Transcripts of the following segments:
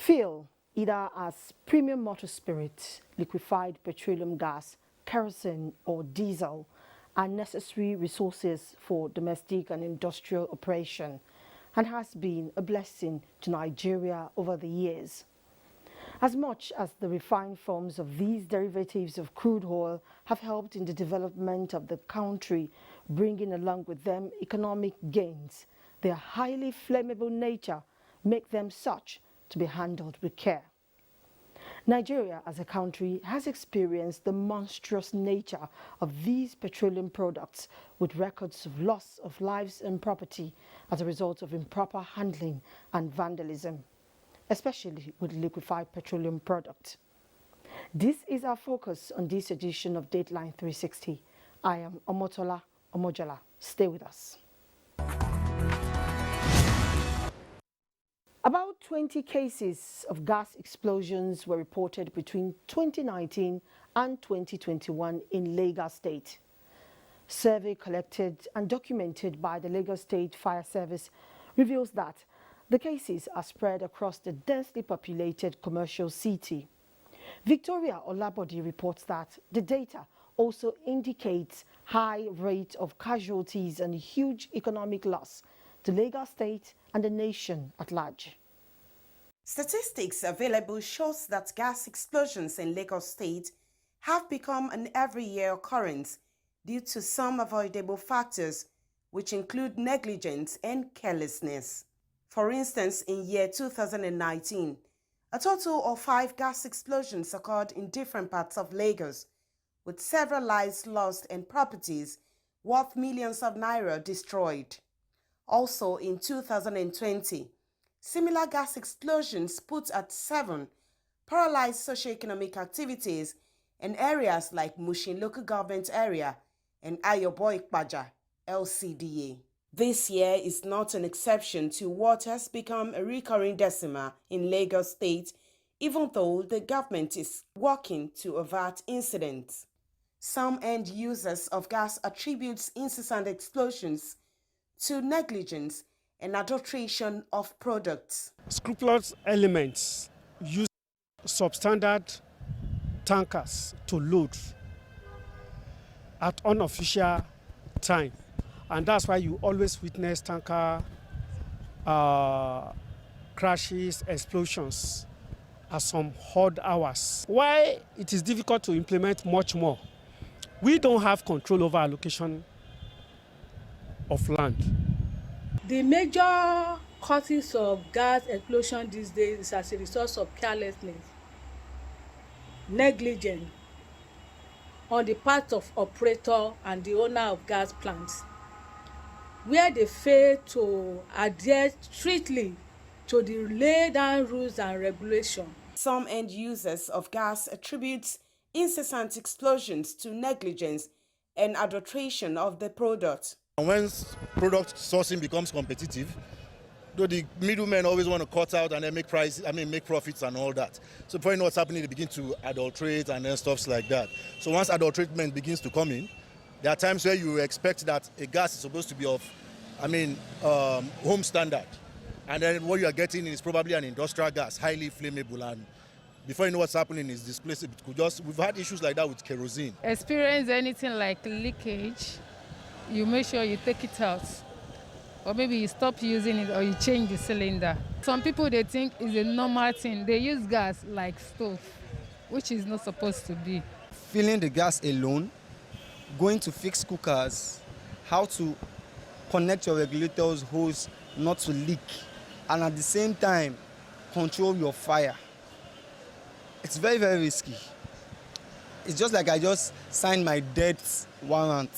Fuel, either as premium motor spirit, liquefied petroleum gas, kerosene or diesel, are necessary resources for domestic and industrial operation and has been a blessing to Nigeria over the years. As much as the refined forms of these derivatives of crude oil have helped in the development of the country, bringing along with them economic gains, their highly flammable nature make them such to be handled with care. Nigeria as a country has experienced the monstrous nature of these petroleum products with records of loss of lives and property as a result of improper handling and vandalism, especially with liquefied petroleum products. This is our focus on this edition of Dateline 360. I am Omotola Omojala. Stay with us. About 20 cases of gas explosions were reported between 2019 and 2021 in Lagos State. Survey collected and documented by the Lagos State Fire Service reveals that the cases are spread across the densely populated commercial city. Victoria Olabodi reports that the data also indicates high rate of casualties and huge economic loss to Lagos State and the nation at large. Statistics available shows that gas explosions in Lagos State have become an every-year occurrence due to some avoidable factors, which include negligence and carelessness. For instance, in year 2019, a total of 5 gas explosions occurred in different parts of Lagos, with several lives lost and properties worth millions of naira destroyed. Also in 2020, similar gas explosions put at 7 paralyzed socio-economic activities in areas like Mushin local government area and Ayobo Ikpaja LCDA. This year is not an exception to what has become a recurring decima in Lagos State, even though the government is working to avert incidents. Some end users of gas attribute incessant explosions to negligence and adulteration of products. Scrupulous elements use substandard tankers to load at unofficial time. And that's why you always witness tanker crashes, explosions at some odd hours. Why it is difficult to implement much more? We don't have control over allocation of land. The major causes of gas explosion these days is as a result of carelessness, negligence on the part of operator and the owner of gas plants, where they fail to adhere strictly to the laid down rules and regulations. Some end users of gas attribute incessant explosions to negligence and adulteration of the product. When product sourcing becomes competitive, though the middlemen always want to cut out and then make profits and all that. So before you know what's happening, they begin to adulterate and then stuff like that. So once adulteration begins to come in, there are times where you expect that a gas is supposed to be of, home standard. And then what you are getting is probably an industrial gas, highly flammable, and before you know what's happening is displaced. We've had issues like that with kerosene. Experience anything like leakage, you make sure you take it out. Or maybe you stop using it or you change the cylinder. Some people, they think it's a normal thing. They use gas like stove, which is not supposed to be. Filling the gas alone, going to fix cookers, how to connect your regulators hose not to leak, and at the same time, control your fire. It's very, very risky. It's just like I just signed my debt warrant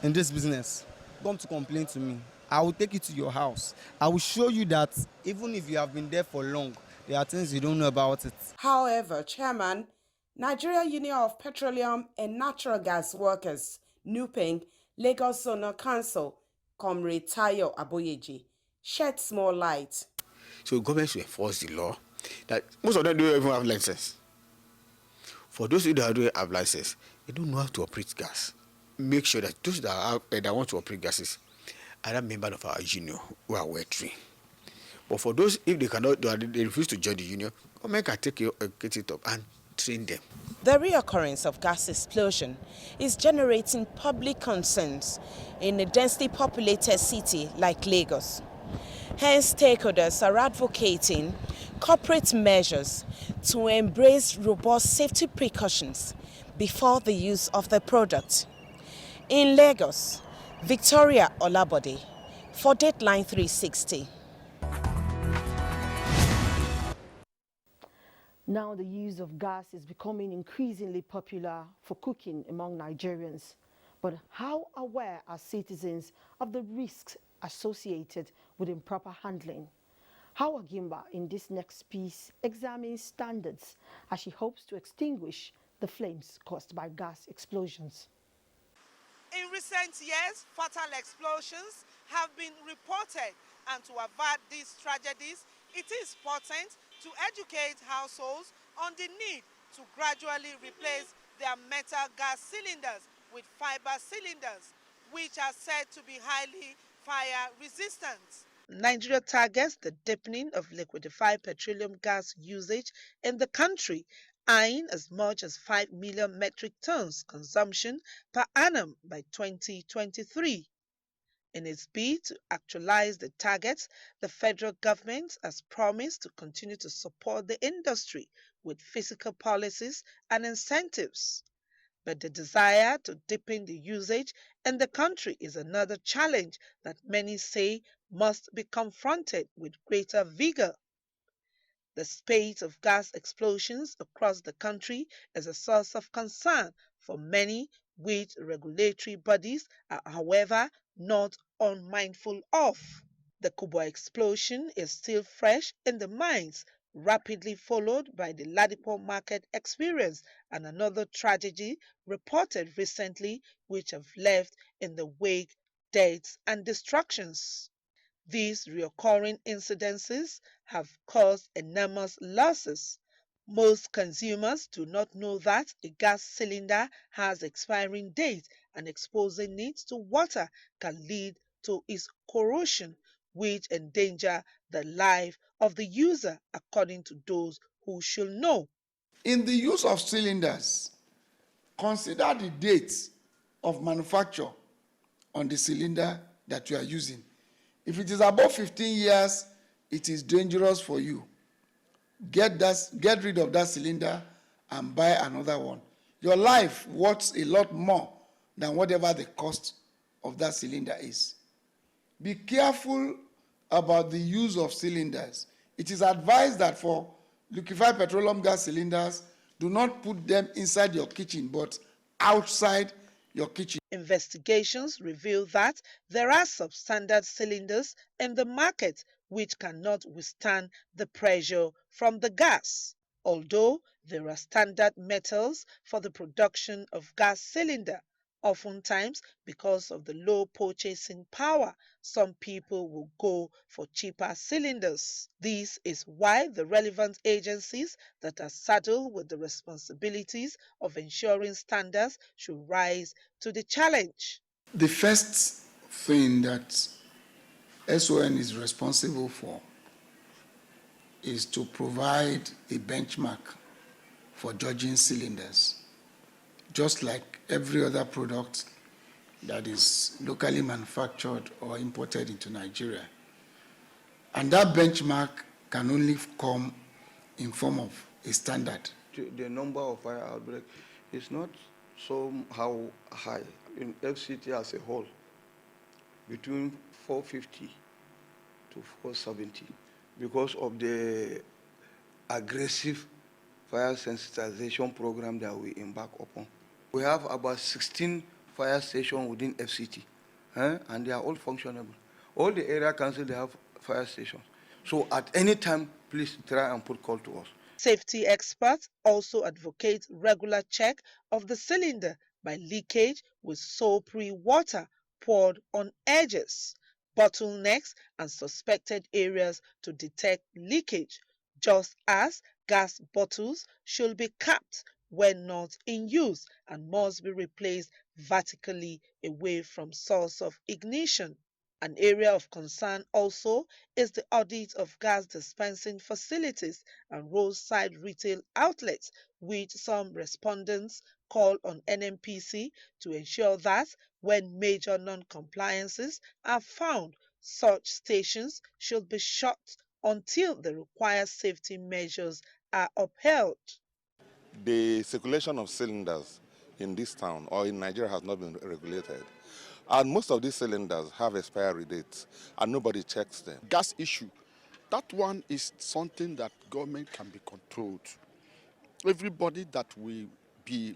in this business. Come to complain to me. I will take you to your house. I will show you that even if you have been there for long, there are things you don't know about it. However, Chairman, Nigeria Union of Petroleum and Natural Gas Workers, NUPENG, Lagos Zonal Council, Comrade Tayo Aboyeji, sheds more light. So government should enforce the law that most of them don't even have license. For those who don't have license, they don't know how to operate gas. Make sure that those that want to operate gases are a member of our union who are well trained. But for those, if they cannot, they refuse to join the union, government can get it up and train them. The reoccurrence of gas explosion is generating public concerns in a densely populated city like Lagos. Hence, stakeholders are advocating corporate measures to embrace robust safety precautions before the use of the product. In Lagos, Victoria Olabode for Dateline 360. Now the use of gas is becoming increasingly popular for cooking among Nigerians. But how aware are citizens of the risks associated with improper handling? Hawa Gimba in this next piece examines standards as she hopes to extinguish the flames caused by gas explosions. In recent years, fatal explosions have been reported, and to avert these tragedies, it is important to educate households on the need to gradually replace their metal gas cylinders with fiber cylinders, which are said to be highly fire resistant. Nigeria targets the deepening of liquefied petroleum gas usage in the country, eyeing as much as 5 million metric tons consumption per annum by 2023. In its bid to actualize the targets, the federal government has promised to continue to support the industry with fiscal policies and incentives. But the desire to deepen the usage in the country is another challenge that many say must be confronted with greater vigor. The spate of gas explosions across the country is a source of concern for many, which regulatory bodies are, however, not unmindful of. The Kubwa explosion is still fresh in the minds, rapidly followed by the Ladipo market experience and another tragedy reported recently, which have left in the wake deaths and destructions. These recurring incidences have caused enormous losses. Most consumers do not know that a gas cylinder has expiring date, and exposing it to water can lead to its corrosion, which endanger the life of the user, according to those who should know. In the use of cylinders, consider the date of manufacture on the cylinder that you are using. If it is above 15 years, it is dangerous for you. Get rid of that cylinder and buy another one. Your life worth a lot more than whatever the cost of that cylinder is. Be careful about the use of cylinders. It is advised that for liquefied petroleum gas cylinders, do not put them inside your kitchen, but outside your kitchen. Investigations reveal that there are substandard cylinders in the market which cannot withstand the pressure from the gas. Although there are standard metals for the production of gas cylinder, oftentimes because of the low purchasing power, some people will go for cheaper cylinders. This is why the relevant agencies that are saddled with the responsibilities of ensuring standards should rise to the challenge. The first thing that SON is responsible for is to provide a benchmark for judging cylinders, just like every other product that is locally manufactured or imported into Nigeria. And that benchmark can only come in form of a standard. The number of fire outbreaks is not somehow high in FCT as a whole, between 450 to 470, because of the aggressive fire sensitization program that we embark upon. We have about 16 fire stations within FCT, and they are all functionable. All the area councils, they have fire stations. So at any time, please try and put call to us. Safety experts also advocate regular check of the cylinder by leakage with soapy water poured on edges, bottlenecks, and suspected areas to detect leakage, just as gas bottles should be capped when not in use and must be replaced vertically away from source of ignition. An area of concern also is the audit of gas dispensing facilities and roadside retail outlets, which some respondents call on NNPC to ensure that when major non-compliances are found, such stations should be shut until the required safety measures are upheld. The circulation of cylinders in this town or in Nigeria has not been regulated. And most of these cylinders have expiry dates and nobody checks them. Gas issue, that one is something that government can be controlled. Everybody that will be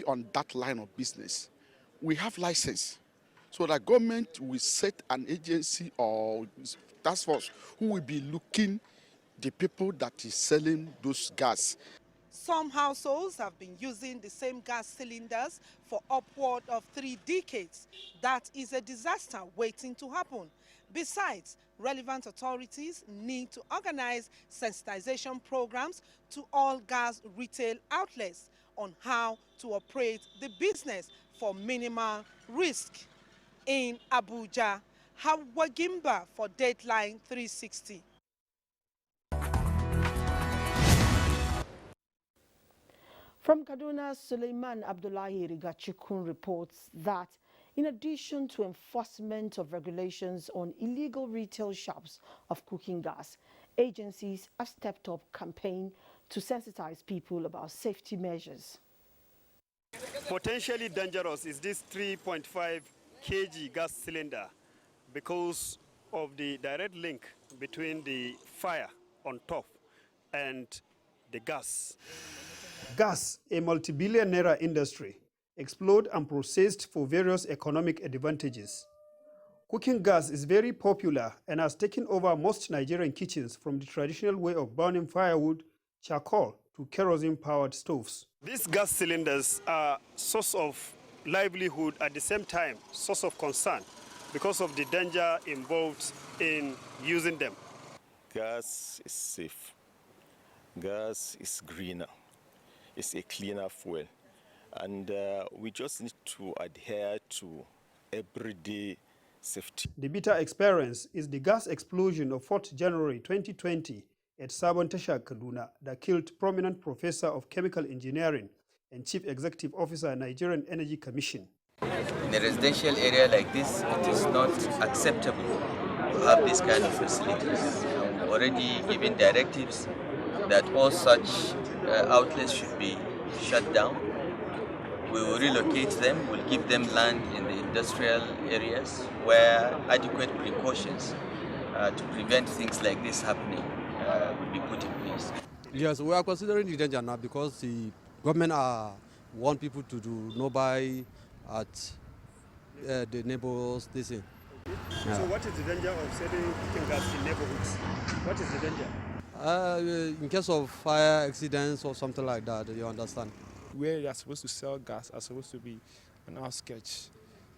on that line of business, we have license. So that government will set an agency or task force who will be looking the people that is selling those gas. Some households have been using the same gas cylinders for upward of 3 decades. That is a disaster waiting to happen. Besides, relevant authorities need to organize sensitization programs to all gas retail outlets on how to operate the business for minimal risk. In Abuja, Hawa Gimba for Deadline 360. From Kaduna, Suleiman Abdullahi Rigachikun reports that in addition to enforcement of regulations on illegal retail shops of cooking gas, agencies have stepped up campaign to sensitize people about safety measures. Potentially dangerous is this 3.5 kg gas cylinder because of the direct link between the fire on top and the gas. Gas, a multi-billion naira industry, explored and processed for various economic advantages. Cooking gas is very popular and has taken over most Nigerian kitchens from the traditional way of burning firewood, charcoal, to kerosene-powered stoves. These gas cylinders are source of livelihood at the same time, source of concern because of the danger involved in using them. Gas is safe. Gas is greener. It's a cleaner fuel. And we just need to adhere to everyday safety. The bitter experience is the gas explosion of 4th January 2020 at Sabon Tasha, Kaduna, that killed prominent professor of chemical engineering and chief executive officer, Nigerian Energy Commission. In a residential area like this, it is not acceptable to have this kind of facilities. And already given directives that all such outlets should be shut down. We will relocate them, we'll give them land in the industrial areas where adequate precautions to prevent things like this happening will be put in place. Yes, we are considering the danger now because the government want people to do no buy at the neighbors, this thing. So what is the danger of selling cooking gas in neighborhoods? What is the danger? In case of fire accidents or something like that, you understand. Where you are supposed to sell gas are supposed to be an outskirts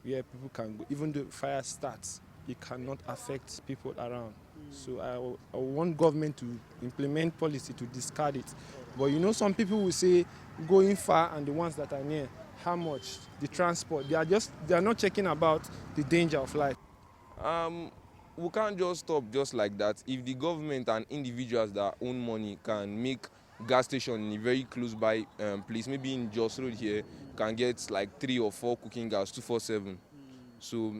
where people can go. Even though fire starts, it cannot affect people around. So I want government to implement policy to discard it. But you know, some people will say going far and the ones that are near, how much, the transport, they are not checking about the danger of life. We can't just stop just like that. If the government and individuals that own money can make gas station in a very close by place, maybe in Jos Road here, can get like 3 or 4 cooking gas 247. So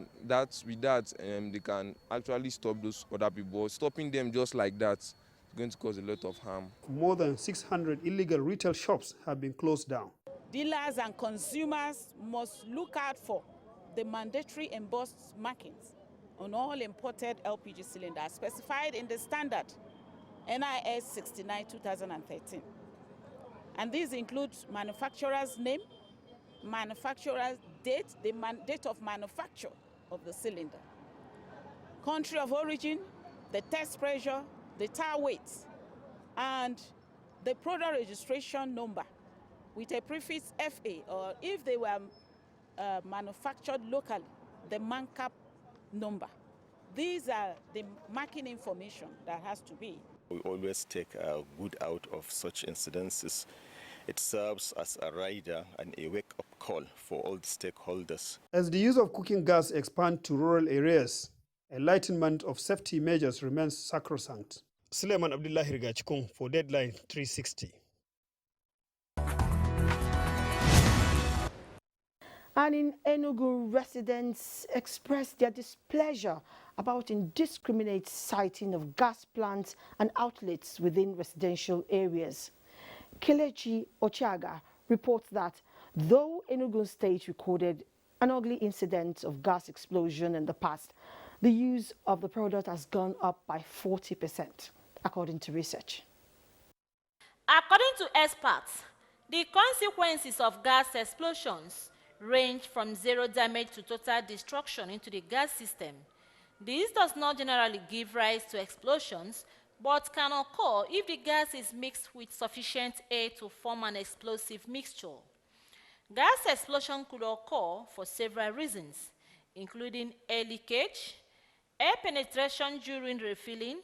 with that, they can actually stop those other people. Stopping them just like that is going to cause a lot of harm. More than 600 illegal retail shops have been closed down. Dealers and consumers must look out for the mandatory embossed markings on all imported LPG cylinders specified in the standard NIS 69/2013. And these include manufacturer's name, manufacturer's date, the date of manufacture of the cylinder, country of origin, the test pressure, the tire weight, and the product registration number with a prefix FA, or if they were manufactured locally, the MANCAP number. These are the marking information that has to be. We always take good out of such incidences It serves as a rider and a wake-up call for all the stakeholders. As the use of cooking gas expands to rural areas, enlightenment of safety measures remains sacrosanct. Suleiman Abdullahi Rigachikun for Deadline 360. And in Enugu, residents expressed their displeasure about indiscriminate siting of gas plants and outlets within residential areas. Kelechi Ochiaga reports that though Enugu State recorded an ugly incident of gas explosion in the past, the use of the product has gone up by 40%, according to research. According to experts, the consequences of gas explosions range from zero damage to total destruction into the gas system. This does not generally give rise to explosions, but can occur if the gas is mixed with sufficient air to form an explosive mixture. Gas explosion could occur for several reasons, including air leakage, air penetration during refilling,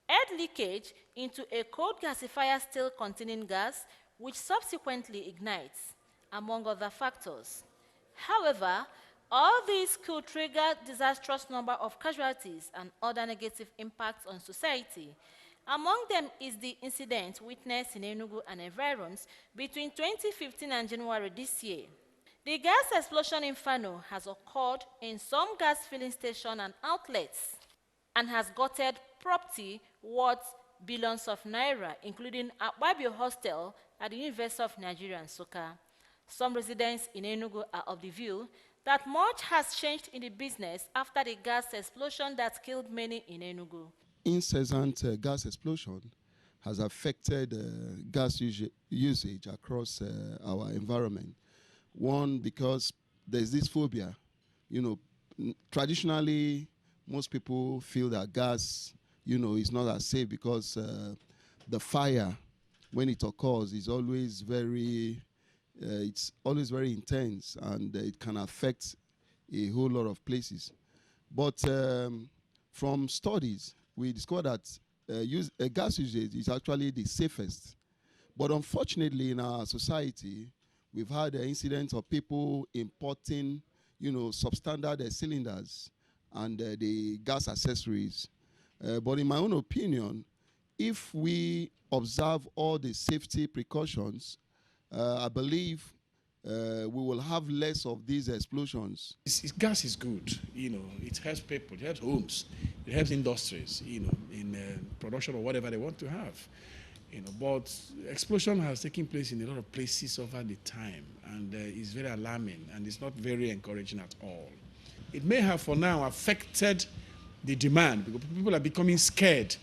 air leakage into a cold gasifier still containing gas, which subsequently ignites, among other factors. However, all these could trigger disastrous number of casualties and other negative impacts on society. Among them is the incident witnessed in Enugu and environs between 2015 and January this year. The gas explosion inferno has occurred in some gas filling stations and outlets and has gutted property worth billions of naira, including Akpabio Hostel at the University of Nigeria and Nsukka. Some residents in Enugu are of the view that much has changed in the business after the gas explosion that killed many in Enugu. Incessant gas explosion has affected gas usage across our environment. One, because there's this phobia. Traditionally, most people feel that gas, is not as safe because the fire, when it occurs, is always very intense, and it can affect a whole lot of places. But from studies, we discovered that gas usage is actually the safest. But unfortunately, in our society, we've had incidents of people importing, substandard cylinders and the gas accessories. But in my own opinion, if we observe all the safety precautions, I believe we will have less of these explosions. Gas is good, it helps people, it helps homes, it helps industries, in production or whatever they want to have. But explosion has taken place in a lot of places over the time, and it's very alarming, and it's not very encouraging at all. It may have for now affected the demand, because people are becoming scared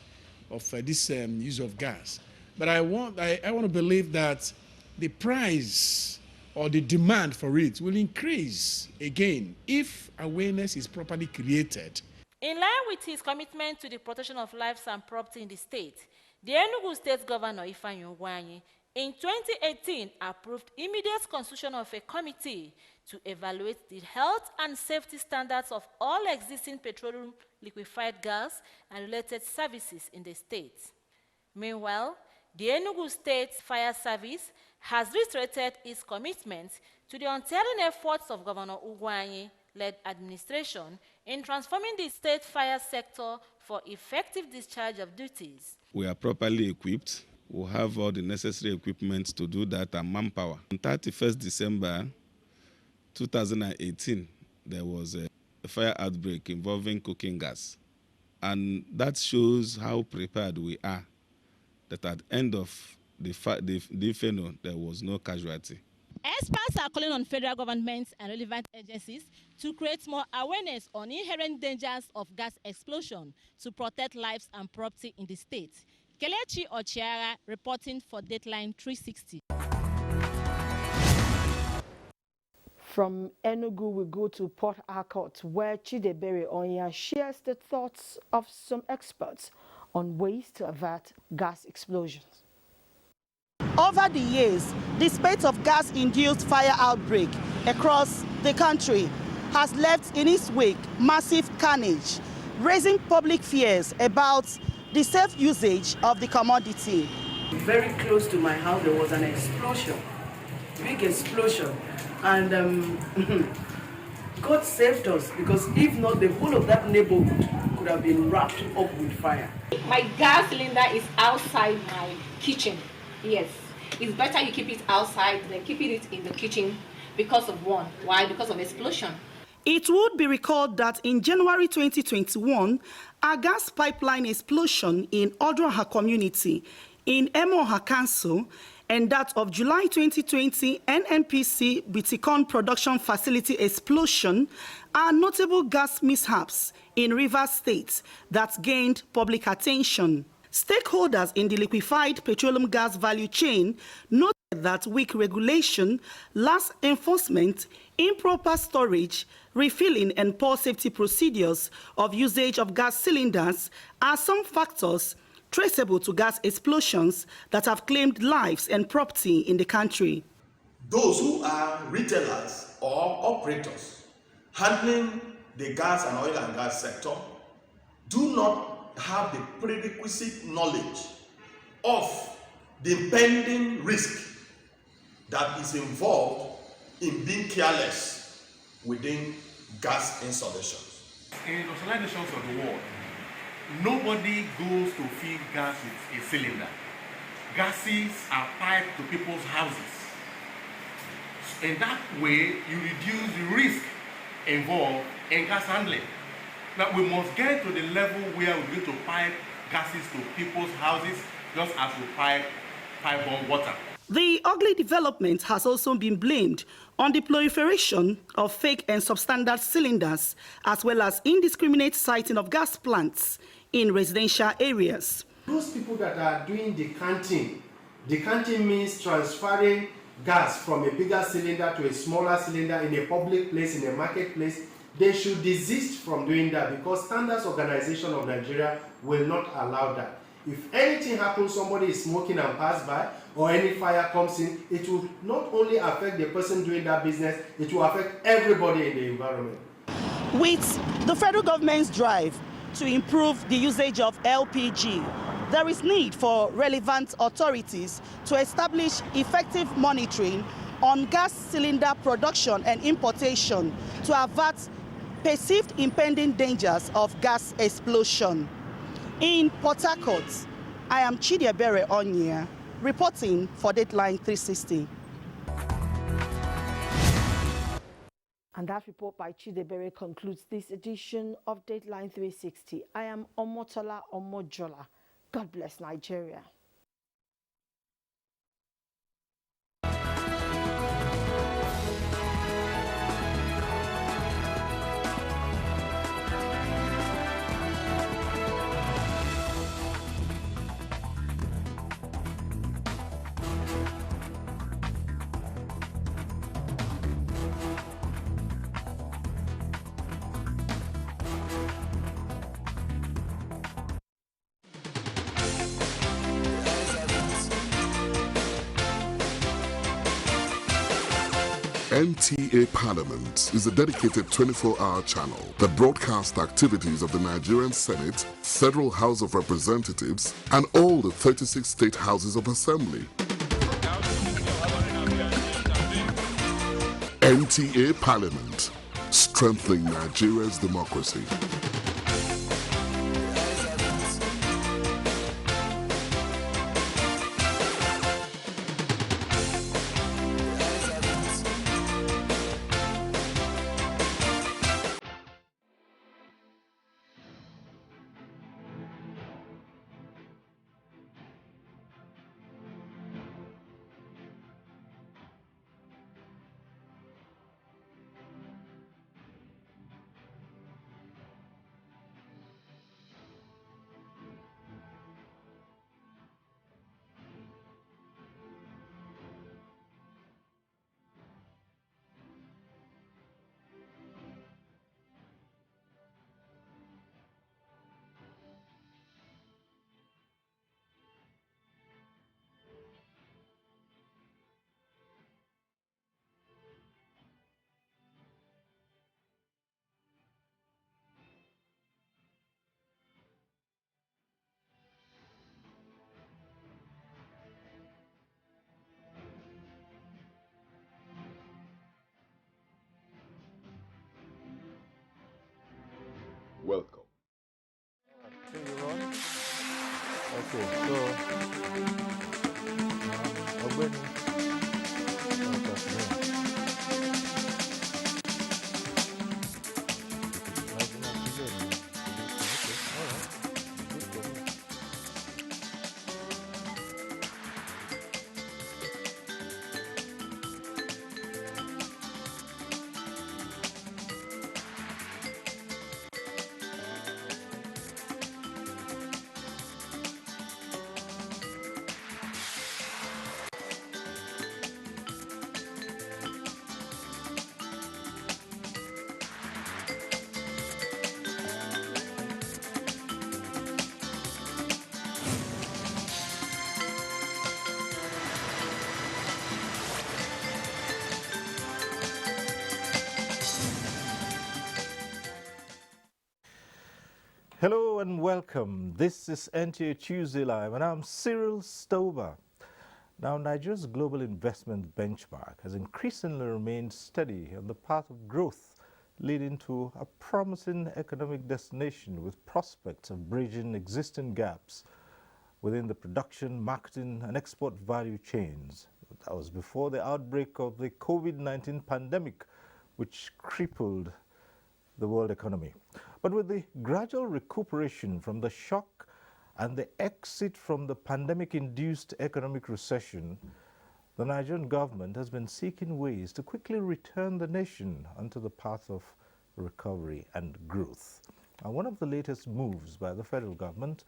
of this use of gas. But I want to believe that the price or the demand for it will increase again if awareness is properly created. In line with his commitment to the protection of lives and property in the state, the Enugu State Governor Ifeanyi Ugwuanyi in 2018 approved immediate constitution of a committee to evaluate the health and safety standards of all existing petroleum liquefied gas and related services in the state. Meanwhile, the Enugu State Fire Service has reiterated its commitment to the untiring efforts of Governor Ugwuanyi-led administration in transforming the state fire sector for effective discharge of duties. We are properly equipped. We have all the necessary equipment to do that and manpower. On 31st December 2018, there was a fire outbreak involving cooking gas. And that shows how prepared we are, that at the end of the inferno, there was no casualty. Experts are calling on federal governments and relevant agencies to create more awareness on inherent dangers of gas explosion to protect lives and property in the state. Kelechi Ochiara reporting for Deadline 360. From Enugu, we go to Port Harcourt, where Chidebere Onya shares the thoughts of some experts on ways to avert gas explosions. Over the years, the spate of gas-induced fire outbreak across the country has left in its wake massive carnage, raising public fears about the safe usage of the commodity. Very close to my house, there was an explosion, big explosion, and God saved us, because if not, the whole of that neighborhood could have been wrapped up with fire. My gas cylinder is outside my kitchen. Yes, it's better you keep it outside than keeping it in the kitchen because of one. Why? Because of explosion. It would be recalled that in January 2021, a gas pipeline explosion in Odraha community in Emoha Council, and that of July 2020 NNPC Biticon production facility explosion are notable gas mishaps in Rivers State that gained public attention. Stakeholders in the liquefied petroleum gas value chain noted that weak regulation, lax enforcement, improper storage, refilling and poor safety procedures of usage of gas cylinders are some factors traceable to gas explosions that have claimed lives and property in the country. Those who are retailers or operators handling the gas and oil and gas sector do not have the prerequisite knowledge of the impending risk that is involved in being careless within gas installations. In industrialized nations of the world, nobody goes to fill gas with a cylinder. Gases are piped to people's houses. In that way, you reduce the risk involved in gas handling. Now, we must get to the level where we're going to pipe gases to people's houses just as we pipe on water. The ugly development has also been blamed on the proliferation of fake and substandard cylinders, as well as indiscriminate siting of gas plants in residential areas. Those people that are doing decanting means transferring gas from a bigger cylinder to a smaller cylinder in a public place, in a marketplace. They should desist from doing that, because Standards Organization of Nigeria will not allow that. If anything happens, somebody is smoking and pass by, or any fire comes in, it will not only affect the person doing that business, it will affect everybody in the environment. With the federal government's drive to improve the usage of LPG, there is need for relevant authorities to establish effective monitoring on gas cylinder production and importation to avert perceived impending dangers of gas explosion. In Port Harcourt, I am Chidiebere Onyia, reporting for Deadline 360. And that report by Chidiebere concludes this edition of Deadline 360. I am Omotola Omojola. God bless Nigeria. NTA Parliament is a dedicated 24-hour channel that broadcasts activities of the Nigerian Senate, Federal House of Representatives, and all the 36 state houses of assembly. NTA Parliament, strengthening Nigeria's democracy. Wonderful. So, Ogbeni, hello and welcome. This is NTA Tuesday Live, and I'm Cyril Stover. Now, Nigeria's global investment benchmark has increasingly remained steady on the path of growth, leading to a promising economic destination with prospects of bridging existing gaps within the production, marketing, and export value chains. That was before the outbreak of the COVID-19 pandemic, which crippled the world economy. But with the gradual recuperation from the shock and the exit from the pandemic-induced economic recession, the Nigerian government has been seeking ways to quickly return the nation onto the path of recovery and growth. And one of the latest moves by the federal government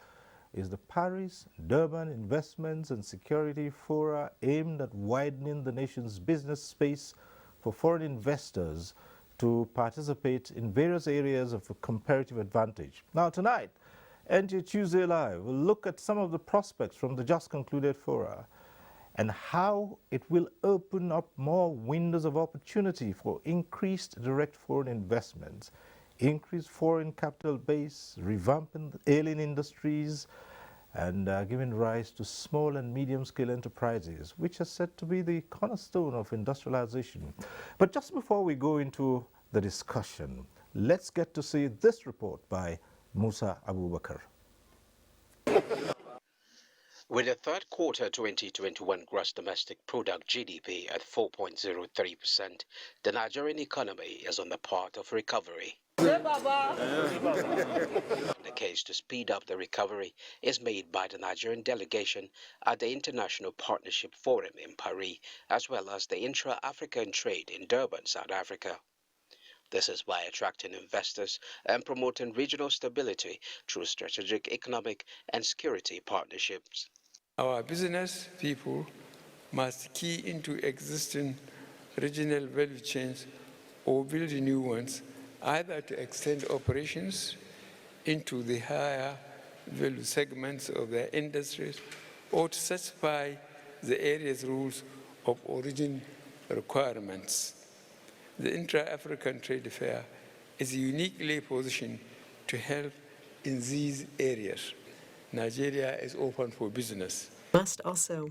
is the Paris-Durban Investments and Security Fora, aimed at widening the nation's business space for foreign investors to participate in various areas of a comparative advantage. Now tonight, NTA Tuesday Live will look at some of the prospects from the just concluded fora and how it will open up more windows of opportunity for increased direct foreign investments, increased foreign capital base, revamping ailing industries, and giving rise to small and medium-scale enterprises, which are said to be the cornerstone of industrialization. But just before we go into the discussion, let's get to see this report by Musa Abubakar. With the third quarter 2021 gross domestic product GDP at 4.03%, the Nigerian economy is on the path of recovery. The case to speed up the recovery is made by the Nigerian delegation at the International Partnership Forum in Paris, as well as the Intra-African Trade in Durban, South Africa. This is by attracting investors and promoting regional stability through strategic economic and security partnerships. Our business people must key into existing regional value chains or build new ones, either to extend operations into the higher value segments of their industries or to satisfy the area's rules of origin requirements. The Intra-African Trade Fair is uniquely positioned to help in these areas. Nigeria is open for business. Must also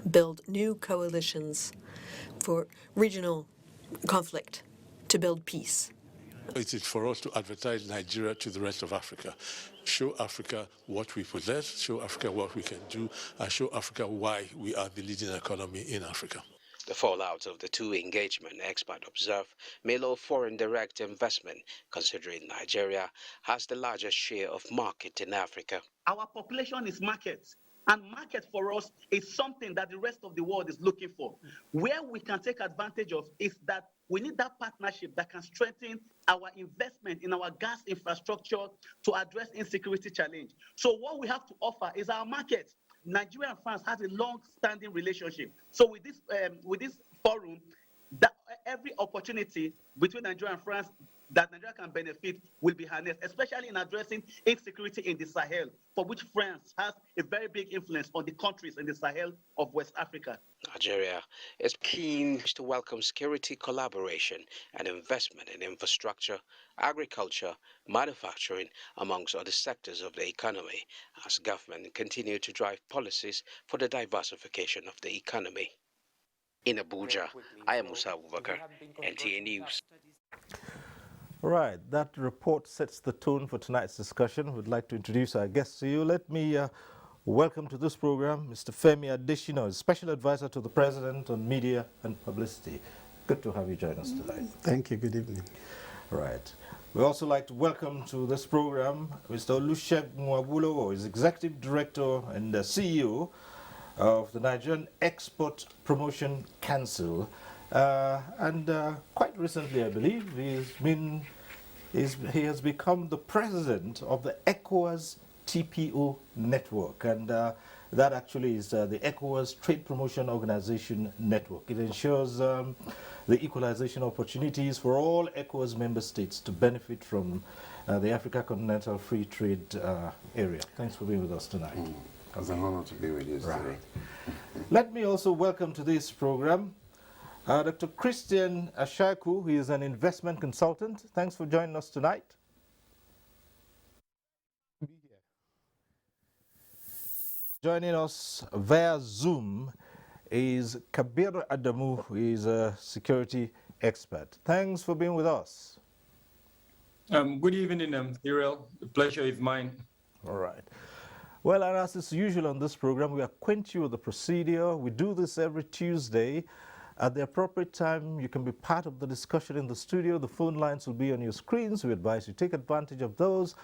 build new coalitions for regional conflict to build peace. It is for us to advertise Nigeria to the rest of Africa, show Africa what we possess, show Africa what we can do, and show Africa why we are the leading economy in Africa. The fallout of the two engagements, experts observe, may lower foreign direct investment, considering Nigeria has the largest share of market in Africa. Our population is markets, and market for us is something that the rest of the world is looking for. Where we can take advantage of is that we need that partnership that can strengthen our investment in our gas infrastructure to address insecurity challenge. So what we have to offer is our market. Nigeria and France has a long-standing relationship. So with this forum, that every opportunity between Nigeria and France that Nigeria can benefit will be harnessed, especially in addressing insecurity in the Sahel, for which France has a very big influence on the countries in the Sahel of West Africa. Nigeria is keen to welcome security collaboration and investment in infrastructure, agriculture, manufacturing, amongst other sectors of the economy, as government continue to drive policies for the diversification of the economy. In Abuja, I am Musa Abubakar, NTA News. All right, that report sets the tone for tonight's discussion. We'd like to introduce our guests to you. Let me welcome to this program Mr. Femi Adesina, Special Advisor to the President on Media and Publicity. Good to have you join us tonight. Thank you. Good evening. All right. We'd also like to welcome to this program Mr. Olusegun Nwabulo, who is Executive Director and CEO of the Nigerian Export Promotion Council. Quite recently, I believe, he has become the president of the ECOWAS TPO network, and that actually is the ECOWAS Trade Promotion Organization network. It ensures the equalization opportunities for all ECOWAS member states to benefit from the Africa Continental Free Trade area. Thanks for being with us tonight. It's an honor to be with you today. Let me also welcome to this program Dr. Christian Ashaku, who is an investment consultant. Thanks for joining us tonight. Joining us via Zoom is Kabir Adamu, who is a security expert. Thanks for being with us. Good evening, Cyril. The pleasure is mine. All right. Well, as is usual on this program, we acquaint you with the procedure. We do this every Tuesday. At the appropriate time, you can be part of the discussion in the studio. The phone lines will be on your screens. We advise you take advantage of those.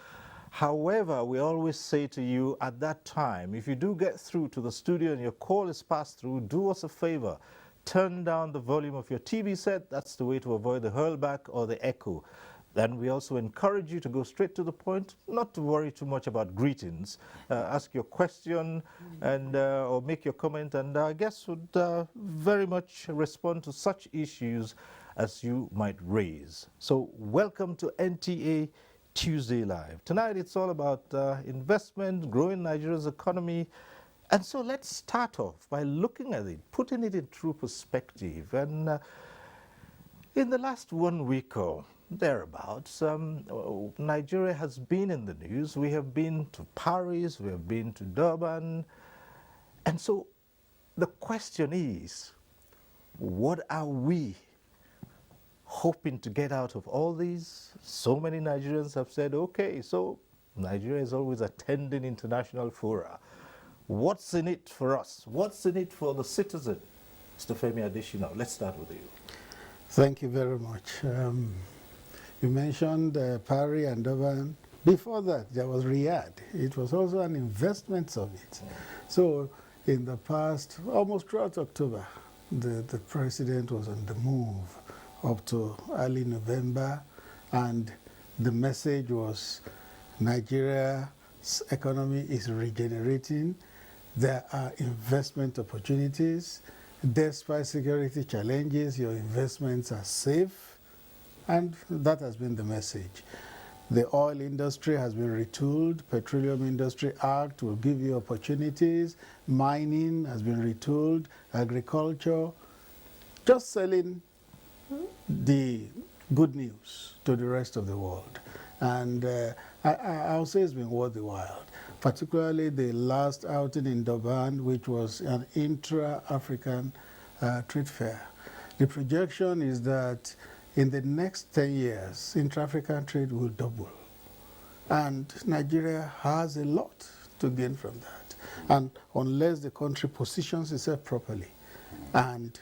However, we always say to you at that time, if you do get through to the studio and your call is passed through, do us a favor. Turn down the volume of your TV set. That's the way to avoid the hurlback or the echo. Then we also encourage you to go straight to the point, not to worry too much about greetings. Ask your question and or make your comment, and our guests would very much respond to such issues as you might raise. So welcome to NTA Tuesday Live. Tonight it's all about investment, growing Nigeria's economy. And so let's start off by looking at it, putting it in true perspective. And in the last 1 week or thereabouts, Nigeria has been in the news. We have been to Paris, we have been to Durban. And so the question is, what are we hoping to get out of all these? So many Nigerians have said, okay, so Nigeria is always attending international fora. What's in it for us? What's in it for the citizen? Mr. Femi Adesina, let's start with you. Thank you very much. You mentioned Paris and Durban. Before that, there was Riyadh. It was also an investment summit. So in the past, almost throughout October, the president was on the move up to early November, and the message was Nigeria's economy is regenerating. There are investment opportunities. Despite security challenges, your investments are safe. And that has been the message. The oil industry has been retooled. Petroleum Industry Act will give you opportunities. Mining has been retooled. Agriculture. Just selling the good news to the rest of the world. And I'll say it's been worth the while. Particularly the last outing in Durban, which was an intra-African trade fair. The projection is that in the next 10 years, intra-African trade will double. And Nigeria has a lot to gain from that. And unless the country positions itself properly and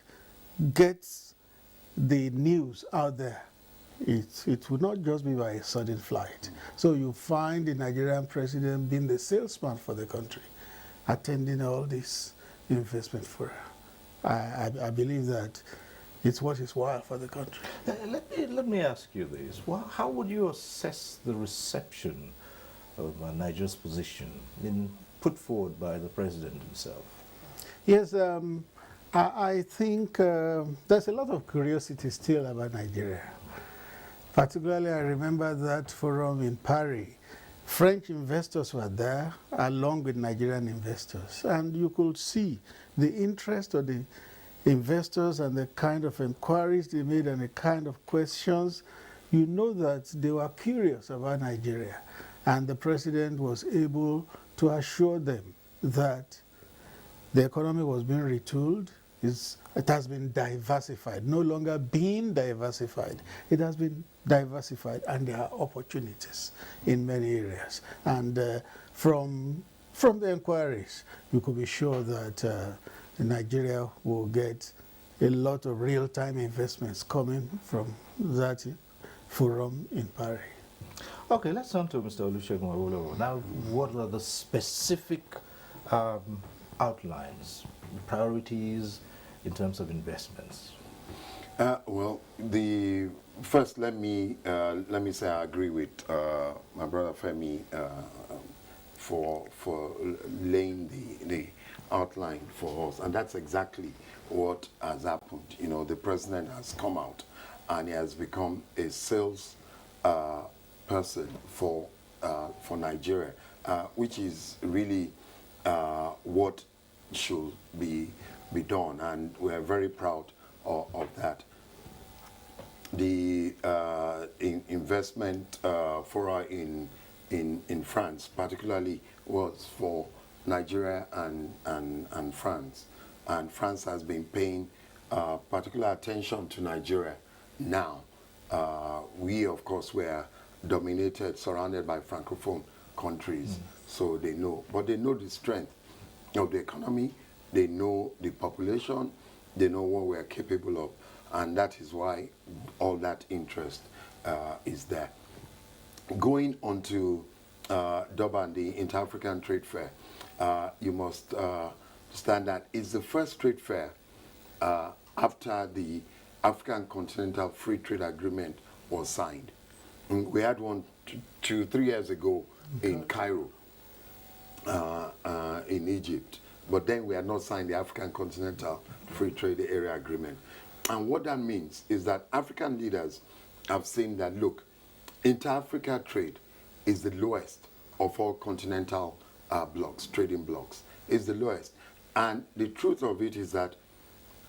gets the news out there, it will not just be by a sudden flight. So you find the Nigerian president being the salesman for the country, attending all this investment fora. I believe that it's what is worth for the country. Let me ask you this. Well, how would you assess the reception of Nigeria's position put forward by the president himself? Yes, I think there's a lot of curiosity still about Nigeria. Particularly, I remember that forum in Paris. French investors were there along with Nigerian investors, and you could see the interest of the investors and the kind of inquiries they made and the kind of questions. You know that they were curious about Nigeria, and the president was able to assure them that the economy was being retooled, it has been diversified, no longer being diversified. It has been diversified, and there are opportunities in many areas. And from the inquiries, you could be sure that Nigeria will get a lot of real-time investments coming from that forum in Paris. Okay, let's turn to Mr. Olusegun Awolowo. Now, what are the specific outlines, priorities in terms of investments? Well, first let me say I agree with my brother Femi for laying the outline for us, and that's exactly what has happened. You know, the president has come out and he has become a sales person for Nigeria, which is really what should be done, and we are very proud of that. The investment fora in France particularly was for Nigeria and France, and France has been paying particular attention to Nigeria now. We of course were dominated, surrounded by francophone countries, so they know, but they know the strength of the economy, they know the population, they know what we are capable of, and that is why all that interest is there. Going on to Durban, the Inter-African Trade Fair, you must understand that it's the first trade fair after the African Continental Free Trade Agreement was signed. We had one 3 years ago in Cairo, in Egypt, but then we had not signed the African Continental Free Trade Area Agreement. And what that means is that African leaders have seen that, look, inter-Africa trade is the lowest of all continental blocks, trading blocks, is the lowest. And the truth of it is that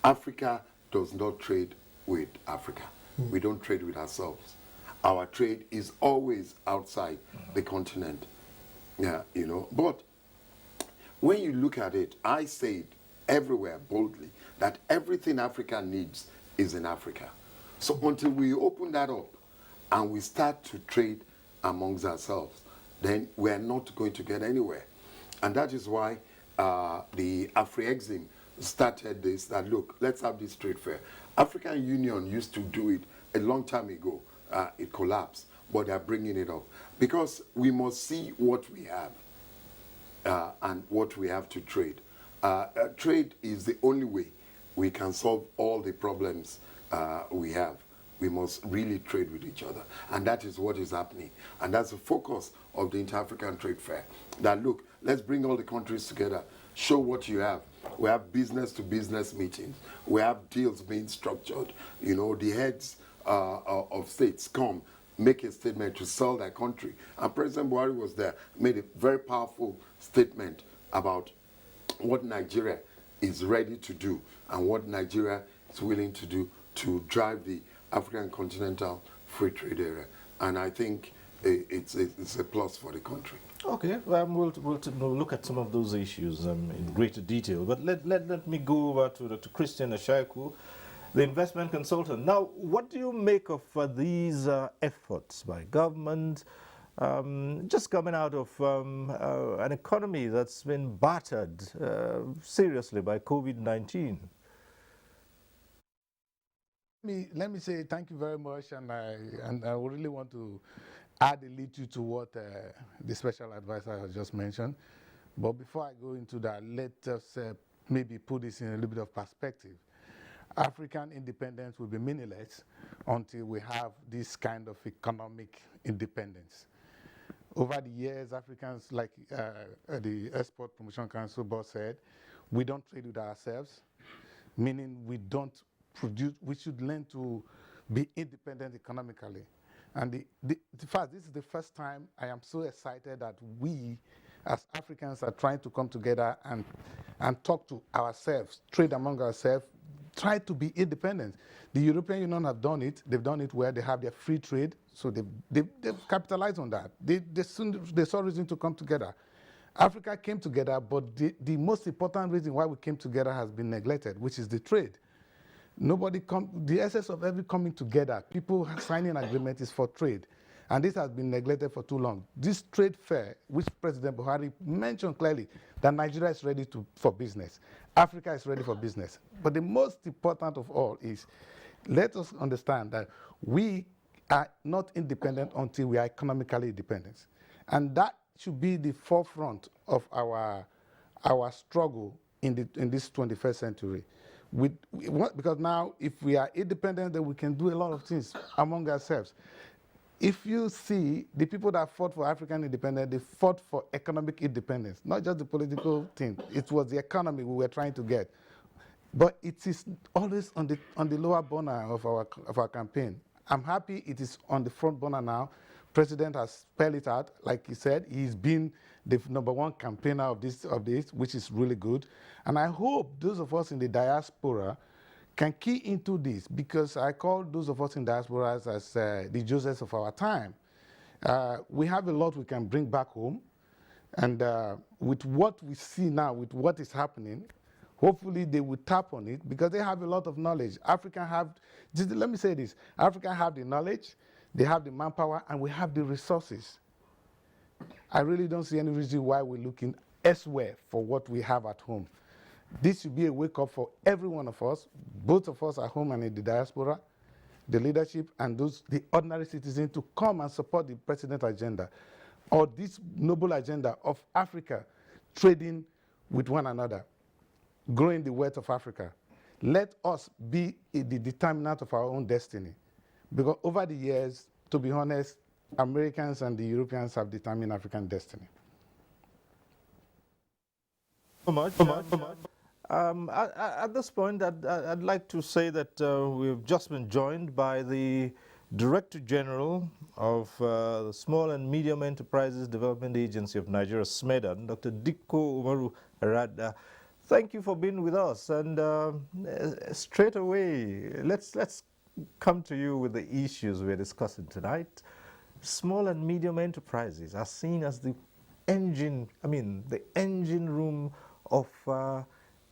Africa does not trade with Africa. We don't trade with ourselves. Our trade is always outside the continent. Yeah, you know, but when you look at it, I say it everywhere boldly that everything Africa needs is in Africa. So until we open that up and we start to trade amongst ourselves, then we're not going to get anywhere. And that is why the Afri-Exim started this, that look, let's have this trade fair. African Union used to do it a long time ago. It collapsed, but they're bringing it up. Because we must see what we have and what we have to trade. Trade is the only way we can solve all the problems we have. We must really trade with each other. And that is what is happening. And that's the focus of the Inter-African Trade Fair. That look, let's bring all the countries together, show what you have. We have business-to-business meetings. We have deals being structured. You know, the heads of states come, make a statement to sell their country. And President Buhari was there, made a very powerful statement about what Nigeria is ready to do and what Nigeria is willing to do to drive the African Continental Free Trade Area. And I think it's a plus for the country. Okay, we'll look at some of those issues in greater detail. But let me go over to Christian Ashaiku, the investment consultant. Now, what do you make of these efforts by government, just coming out of an economy that's been battered seriously by COVID-19? Let me say thank you very much, and I really want to add a little to what the special advisor has just mentioned. But before I go into that, let us maybe put this in a little bit of perspective. African independence will be meaningless until we have this kind of economic independence. Over the years, Africans, like the Export Promotion Council boss said, we don't trade with ourselves, meaning we don't produce. We should learn to be independent economically. And the fact, this is the first time I am so excited that we, as Africans, are trying to come together and talk to ourselves, trade among ourselves, try to be independent. The European Union have done it. They've done it where they have their free trade, so they've capitalized on that. They saw reason to come together. Africa came together, but the most important reason why we came together has been neglected, which is the trade. The essence of every coming together, people signing agreement is for trade. And this has been neglected for too long. This trade fair, which President Buhari mentioned clearly, that Nigeria is ready for business. Africa is ready for business. But the most important of all is, let us understand that we are not independent until we are economically independent. And that should be the forefront of our struggle in this 21st century. Because now, if we are independent, then we can do a lot of things among ourselves. If you see the people that fought for African independence, they fought for economic independence, not just the political thing. It was the economy we were trying to get. But it is always on the lower burner of our campaign. I'm happy it is on the front burner now. President has spelled it out. Like he said, he's been the #1 campaigner of this, which is really good. And I hope those of us in the diaspora can key into this, because I call those of us in diaspora as the Josephs of our time. We have a lot we can bring back home. And with what we see now, with what is happening, hopefully they will tap on it, because they have a lot of knowledge. Let me say this, Africa have the knowledge, they have the manpower, and we have the resources. I really don't see any reason why we're looking elsewhere for what we have at home. This should be a wake-up for every one of us, both of us at home and in the diaspora, the leadership, and the ordinary citizens, to come and support the president's agenda, or this noble agenda of Africa trading with one another, growing the wealth of Africa. Let us be the determinant of our own destiny. Because over the years, to be honest, Americans and the Europeans have determined African destiny. At this point, I'd like to say that we've just been joined by the Director General of the Small and Medium Enterprises Development Agency of Nigeria, SMEDA, Dr. Dikko Umaru Arada. Thank you for being with us. And straight away, let's come to you with the issues we're discussing tonight. Small and medium enterprises are seen as the engine room of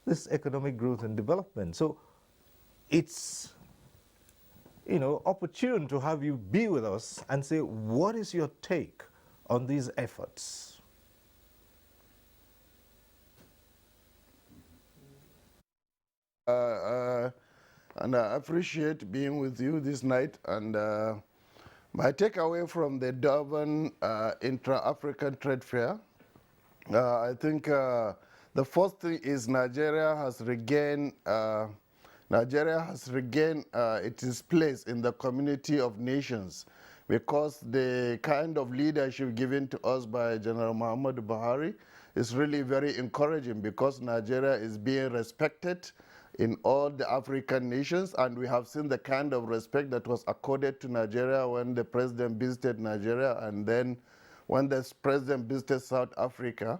this economic growth and development. So it's, opportune to have you be with us and say, what is your take on these efforts? And I appreciate being with you this night. And my takeaway from the Durban Intra-African Trade Fair, I think the first thing is Nigeria has regained its place in the community of nations, because the kind of leadership given to us by General Muhammadu Buhari is really very encouraging, because Nigeria is being respected in all the African nations, and we have seen the kind of respect that was accorded to Nigeria when the president visited Nigeria, and then when the president visited South Africa.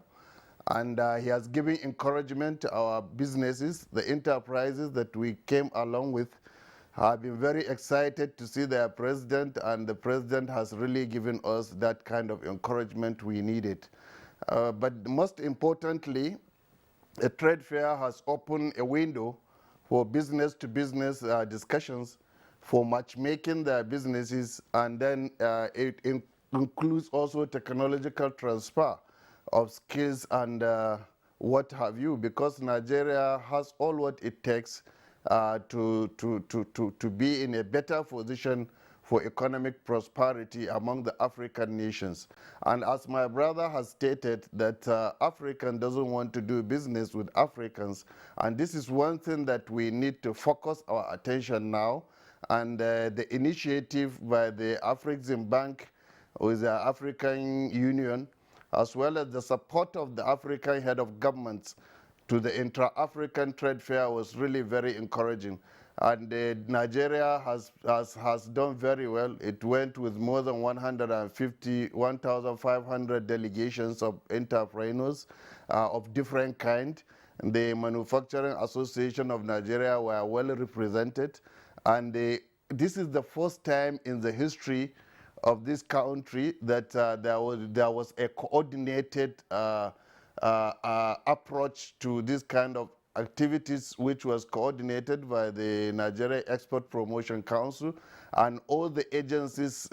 And he has given encouragement to our businesses. The enterprises that we came along with have been very excited to see their president, and the president has really given us that kind of encouragement we needed. But most importantly, the trade fair has opened a window for business-to-business discussions, for matchmaking their businesses, and then it includes also technological transfer of skills and what have you, because Nigeria has all what it takes to be in a better position for economic prosperity among the African nations. And as my brother has stated, that African doesn't want to do business with Africans, and this is one thing that we need to focus our attention now. And the initiative by the Afrexim Bank with the African Union, as well as the support of the African head of governments to the intra-African trade fair, was really very encouraging. And Nigeria has done very well. It went with more than 1,500 delegations of entrepreneurs of different kind. And the Manufacturing Association of Nigeria were well represented. And this is the first time in the history of this country that there was a coordinated approach to this kind of activities, which was coordinated by the Nigeria Export Promotion Council and all the agencies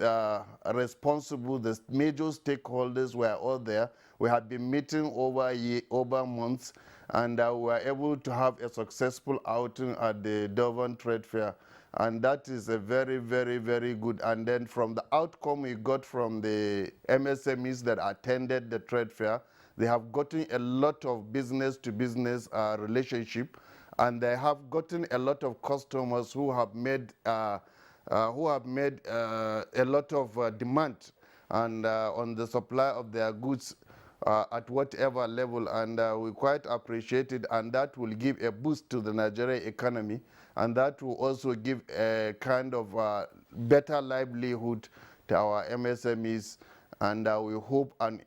responsible, the major stakeholders were all there. We had been meeting over months, and we were able to have a successful outing at the Durban Trade Fair. And that is a very, very, very good. And then from the outcome we got from the MSMEs that attended the trade fair, they have gotten a lot of business-to-business relationship, and they have gotten a lot of customers who have made a lot of demand and on the supply of their goods at whatever level, and we quite appreciate it, and that will give a boost to the Nigerian economy, and that will also give a kind of better livelihood to our MSMEs, and we hope and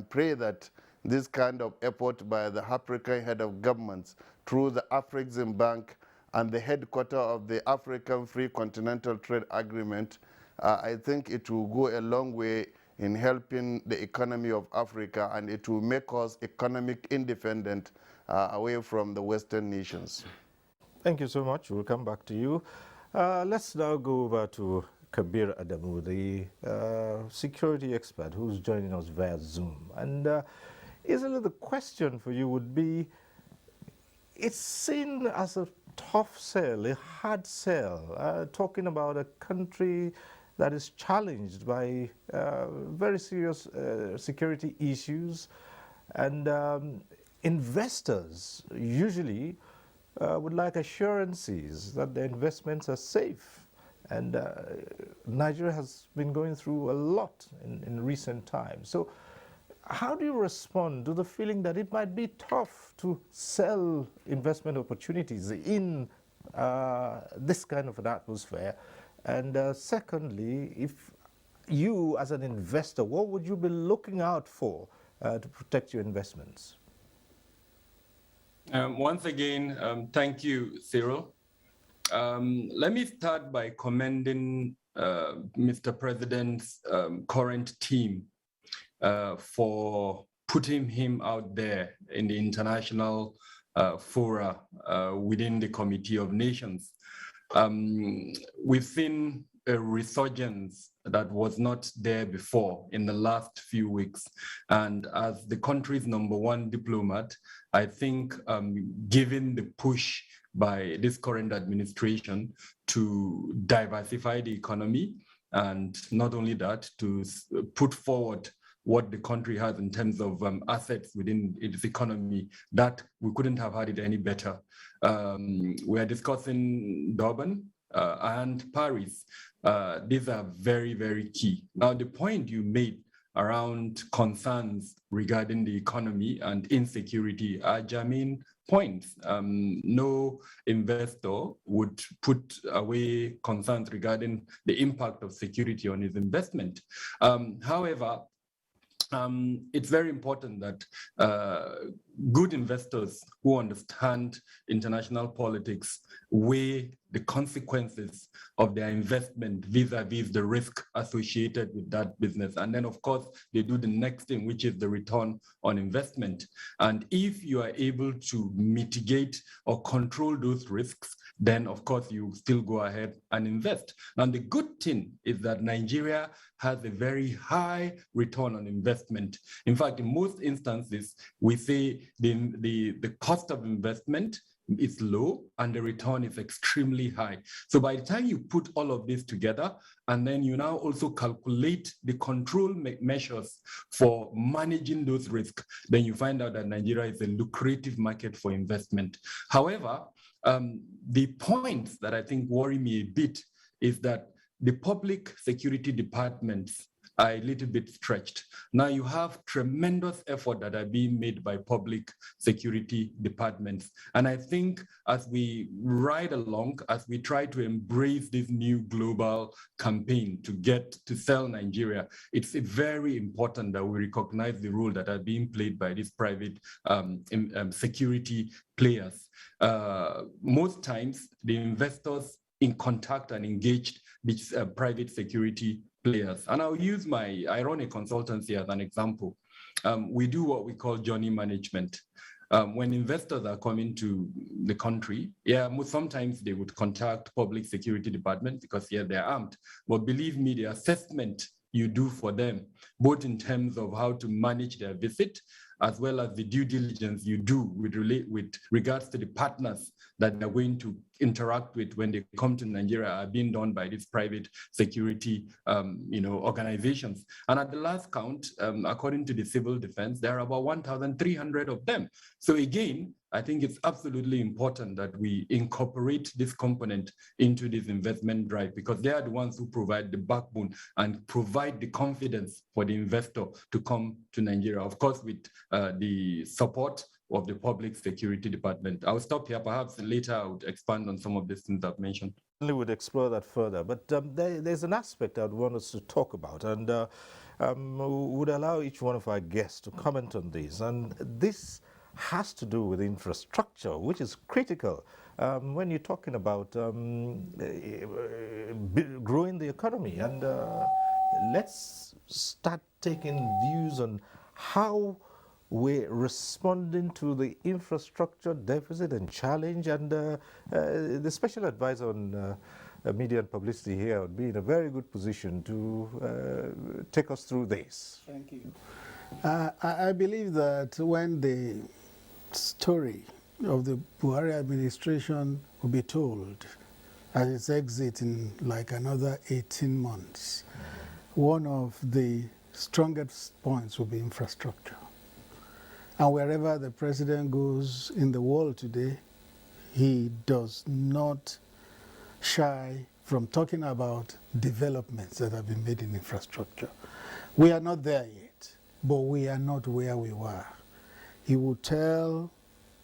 pray that this kind of effort by the African head of governments through the Afrexim Bank and the headquarter of the African Free Continental Trade Agreement, I think it will go a long way in helping the economy of Africa, and it will make us economic independent away from the Western nations. Thank you so much. We'll come back to you. Let's now go over to Kabir Adamu, the security expert who's joining us via Zoom. And Isla, the question for you would be, it's seen as a tough sell, a hard sell, talking about a country that is challenged by very serious security issues, and investors usually would like assurances that their investments are safe. And Nigeria has been going through a lot in recent times. So how do you respond to the feeling that it might be tough to sell investment opportunities in this kind of an atmosphere? And secondly, if you as an investor, what would you be looking out for to protect your investments? Once again, thank you, Cyril. Let me start by commending Mr. President's current team for putting him out there in the international fora within the Committee of Nations. We've seen a resurgence that was not there before in the last few weeks. And as the country's #1 diplomat, I think given the push by this current administration to diversify the economy, and not only that, to put forward what the country has in terms of assets within its economy, that we couldn't have had it any better. We are discussing Durban and Paris. These are very, very key. Now, the point you made around concerns regarding the economy and insecurity are germane points. No investor would put away concerns regarding the impact of security on his investment. However, it's very important that good investors who understand international politics weigh the consequences of their investment vis-a-vis the risk associated with that business. And then, of course, they do the next thing, which is the return on investment. And if you are able to mitigate or control those risks, then, of course, you still go ahead and invest. And the good thing is that Nigeria has a very high return on investment. In fact, in most instances, we say the cost of investment is low and the return is extremely high. So by the time you put all of this together, and then you now also calculate the control measures for managing those risks, then you find out that Nigeria is a lucrative market for investment. However, the points that I think worry me a bit is that the public security departments are a little bit stretched. Now you have tremendous effort that are being made by public security departments. And I think as we ride along, as we try to embrace this new global campaign to sell Nigeria, it's very important that we recognize the role that are being played by these private security players. Most times, the investors in contact and engaged with private security players. And I'll use I run a consultancy as an example. We do what we call journey management. When investors are coming to the country, sometimes they would contact public security department because they're armed. But believe me, the assessment you do for them, both in terms of how to manage their visit, as well as the due diligence you do with regards to the partners that they're going to interact with when they come to Nigeria, are being done by these private security organizations. And at the last count, according to the civil defense, there are about 1,300 of them. So again, I think it's absolutely important that we incorporate this component into this investment drive, because they are the ones who provide the backbone and provide the confidence for the investor to come to Nigeria, of course, with the support of the public security department. I'll stop here. Perhaps later I would expand on some of these things I've mentioned. We would explore that further, but there's an aspect I'd want us to talk about, and would allow each one of our guests to comment on this. And this has to do with infrastructure, which is critical when you're talking about growing the economy. And let's start taking views on how we're responding to the infrastructure deficit and challenge. And the special advisor on media and publicity here would be in a very good position to take us through this. Thank you. I believe that when the story of the Buhari administration will be told at its exit in like another 18 months, one of the strongest points will be infrastructure. And wherever the president goes in the world today, he does not shy from talking about developments that have been made in infrastructure. We are not there yet, but we are not where we were. He would tell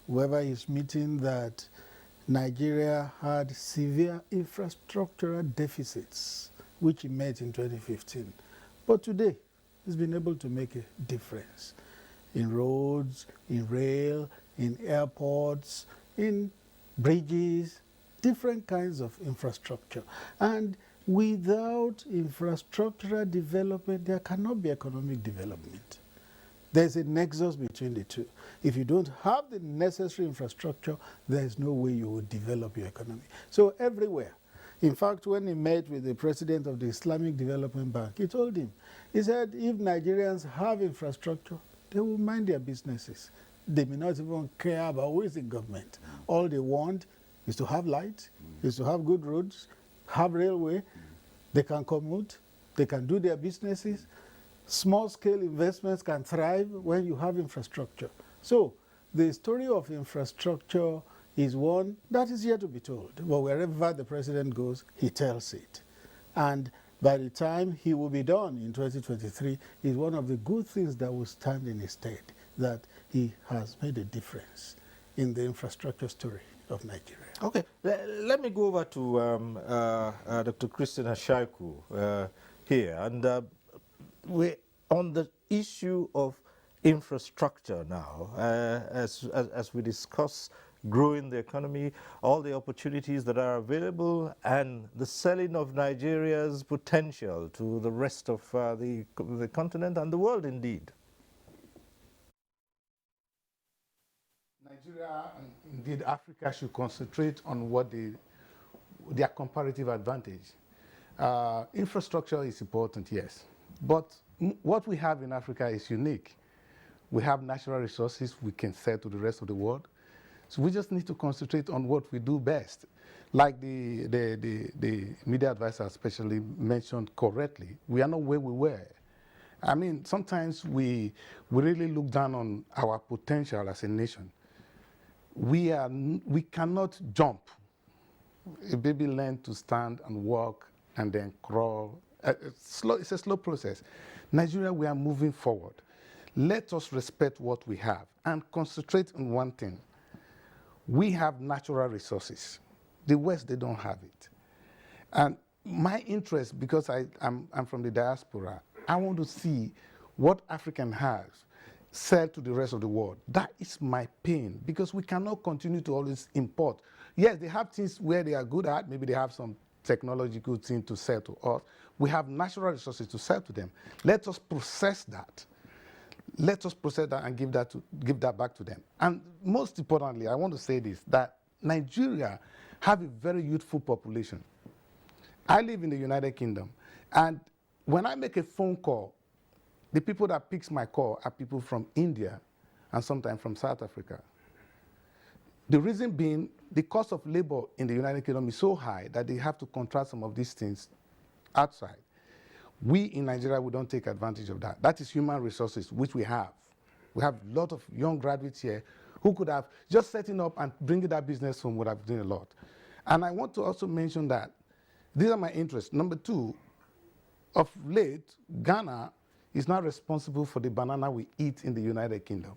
whoever he's meeting that Nigeria had severe infrastructural deficits, which he met in 2015. But today, he's been able to make a difference in roads, in rail, in airports, in bridges, different kinds of infrastructure. And without infrastructural development, there cannot be economic development. There's a nexus between the two. If you don't have the necessary infrastructure, there is no way you will develop your economy. So everywhere. In fact, when he met with the president of the Islamic Development Bank, he told him, he said, if Nigerians have infrastructure, they will mind their businesses. They may not even care about who is in government. All they want is to have light, is to have good roads, have railway. They can commute, they can do their businesses. Small-scale investments can thrive when you have infrastructure. So the story of infrastructure is one that is yet to be told. But wherever the president goes, he tells it. And by the time he will be done in 2023, is one of the good things that will stand in his stead, that he has made a difference in the infrastructure story of Nigeria. Okay, let me go over to Dr. Christian Ashaiku here. And we're on the issue of infrastructure now, as we discuss growing the economy, all the opportunities that are available, and the selling of Nigeria's potential to the rest of the continent and the world indeed. Nigeria and indeed Africa should concentrate on what their comparative advantage. Infrastructure is important, yes, but what we have in Africa is unique. We have natural resources we can sell to the rest of the world. So we just need to concentrate on what we do best. Like the media advisor especially mentioned correctly, we are not where we were. I mean, sometimes we really look down on our potential as a nation. We cannot jump. A baby learns to stand and walk and then crawl. It's a slow process. Nigeria, we are moving forward. Let us respect what we have and concentrate on one thing. We have natural resources. The West, they don't have it. And my interest, because I'm from the diaspora, I want to see what African has sell to the rest of the world. That is my pain, because we cannot continue to always import. yes, they have things where they are good at. Maybe they have some technological thing to sell to us. We have natural resources to sell to them. Let us process that. Let us process that and give that back to them. And most importantly, I want to say this, that Nigeria have a very youthful population. I live in the United Kingdom, and when I make a phone call, the people that picks my call are people from India and sometimes from South Africa. The reason being, the cost of labor in the United Kingdom is so high that they have to contract some of these things outside. We in Nigeria, we don't take advantage of that. That is human resources, which we have. We have a lot of young graduates here who could have just setting up and bringing that business home would have done a lot. And I want to also mention that these are my interests. Number two, of late, Ghana is now responsible for the banana we eat in the United Kingdom.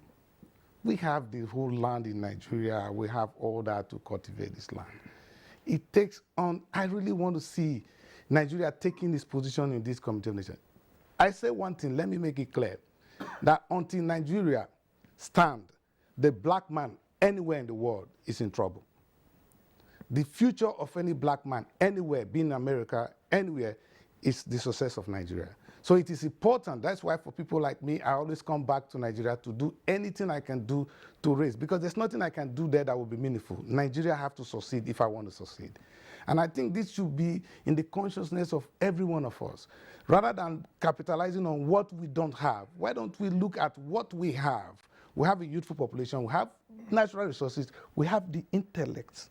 We have the whole land in Nigeria. We have all that to cultivate this land. It takes on, I really want to see Nigeria taking this position in this community of nations. I say one thing, let me make it clear, that until Nigeria stand, the black man anywhere in the world is in trouble. The future of any black man anywhere, be in America, anywhere, is the success of Nigeria. So it is important. That's why for people like me, I always come back to Nigeria to do anything I can do to raise, because there's nothing I can do there that will be meaningful. Nigeria have to succeed if I want to succeed. And I think this should be in the consciousness of every one of us. Rather than capitalizing on what we don't have, why don't we look at what we have? We have a youthful population, we have natural resources, we have the intellect.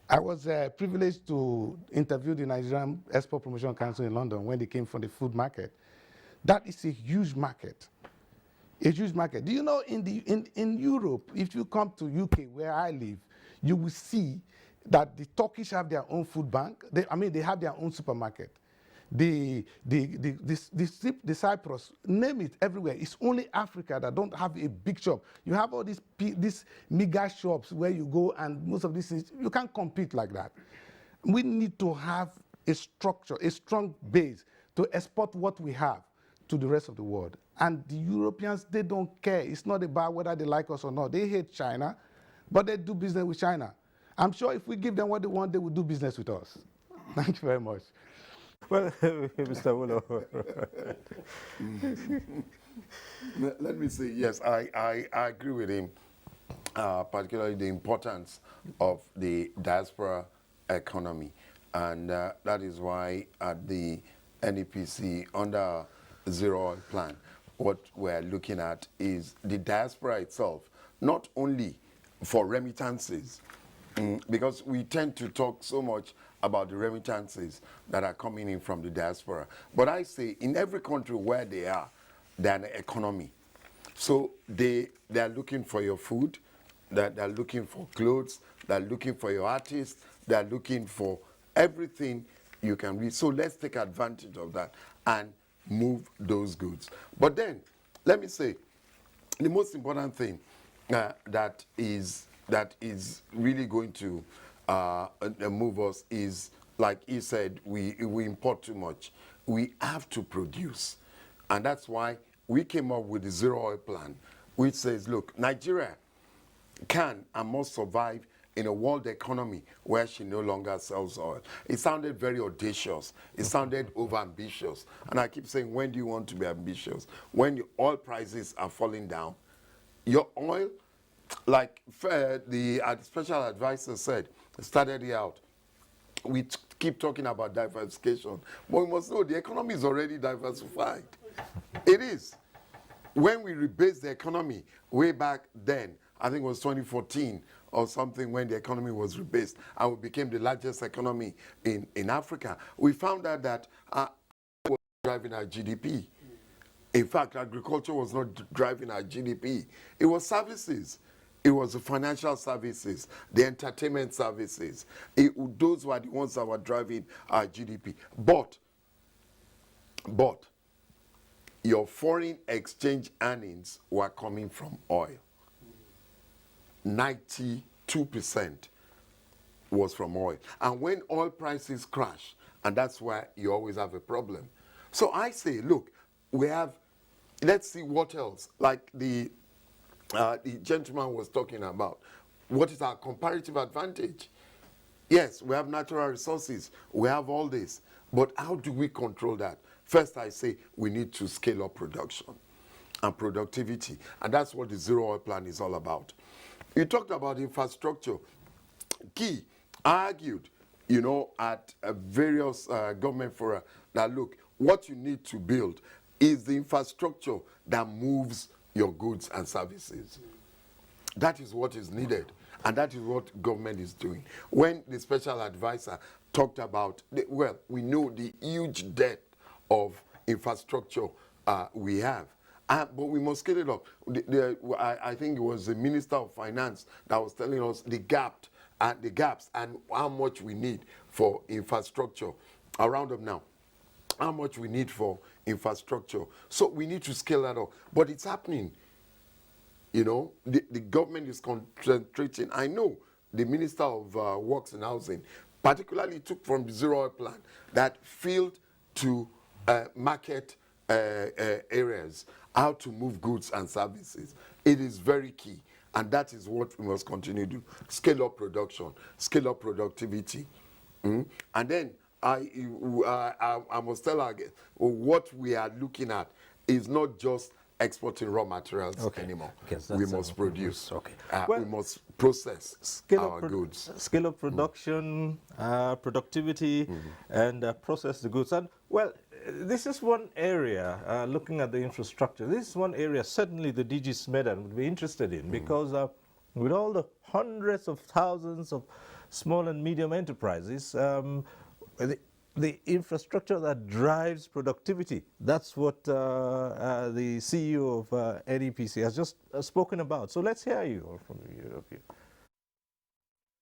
I was privileged to interview the Nigerian Export Promotion Council in London when they came from the food market. That is a huge market. A huge market. Do you know in Europe, if you come to UK where I live, you will see that the Turkish have their own food bank. They have their own supermarket. The Cyprus, name it, everywhere. It's only Africa that don't have a big shop. You have all these mega shops where you go, and most of these things, you can't compete like that. We need to have a structure, a strong base to export what we have to the rest of the world. And the Europeans, they don't care. It's not about whether they like us or not. They hate China, but they do business with China. I'm sure if we give them what they want, they will do business with us. Thank you very much. Well, Mr. Wolo. Let me say, yes, I agree with him, particularly the importance of the diaspora economy. And that is why at the NEPC, under Zero Oil Plan, what we're looking at is the diaspora itself, not only for remittances, because we tend to talk so much about the remittances that are coming in from the diaspora. But I say in every country where they are, they're an economy. So they are looking for your food, they're looking for clothes, they're looking for your artists, they're looking for everything you can read. So let's take advantage of that and move those goods. But then, let me say, the most important thing that is really going to move us is, like he said, we import too much. We have to produce. And that's why we came up with the Zero Oil Plan, which says, look, Nigeria can and must survive in a world economy where she no longer sells oil. It sounded very audacious. It sounded overambitious. And I keep saying, when do you want to be ambitious? When your oil prices are falling down, your oil, like the special advisor said, started it out. We keep talking about diversification, but we must know the economy is already diversified. It is. When we rebased the economy way back then, I think it was 2014 or something, when the economy was rebased and we became the largest economy in Africa, we found out that was driving our GDP. In fact, agriculture was not driving our GDP. It was services. It was the financial services, the entertainment services. Those were the ones that were driving our GDP. But your foreign exchange earnings were coming from oil. 92% was from oil. And when oil prices crash, and that's why you always have a problem. So I say, look, let's see what else, like the gentleman was talking about. What is our comparative advantage? Yes, we have natural resources. We have all this. But how do we control that? First, I say we need to scale up production and productivity. And that's what the Zero Oil Plan is all about. You talked about infrastructure. Key argued, you know, at various government fora that, look, what you need to build is the infrastructure that moves your goods and services. That is what is needed. And that is what government is doing. When the special advisor talked about, well, we know the huge debt of infrastructure we have. But we must scale it up. I think it was the Minister of Finance that was telling us the gaps and how much we need for infrastructure. I'll round up now. How much we need for infrastructure. So we need to scale that up. But it's happening. You know, the government is concentrating. I know the Minister of Works and Housing particularly took from the Zero Oil Plan that field to market areas, how to move goods and services. It is very key. And that is what we must continue to do. Scale up production, scale up productivity. And then I must tell again, what we are looking at is not just exporting raw materials anymore. We must produce. We must process our goods. Scale up production, productivity, and process the goods. And well, this is one area, looking at the infrastructure, this is one area certainly the DG Smedan would be interested in, because with all the hundreds of thousands of small and medium enterprises, the infrastructure that drives productivity, that's what the CEO of NEPC has just spoken about. So let's hear you from you.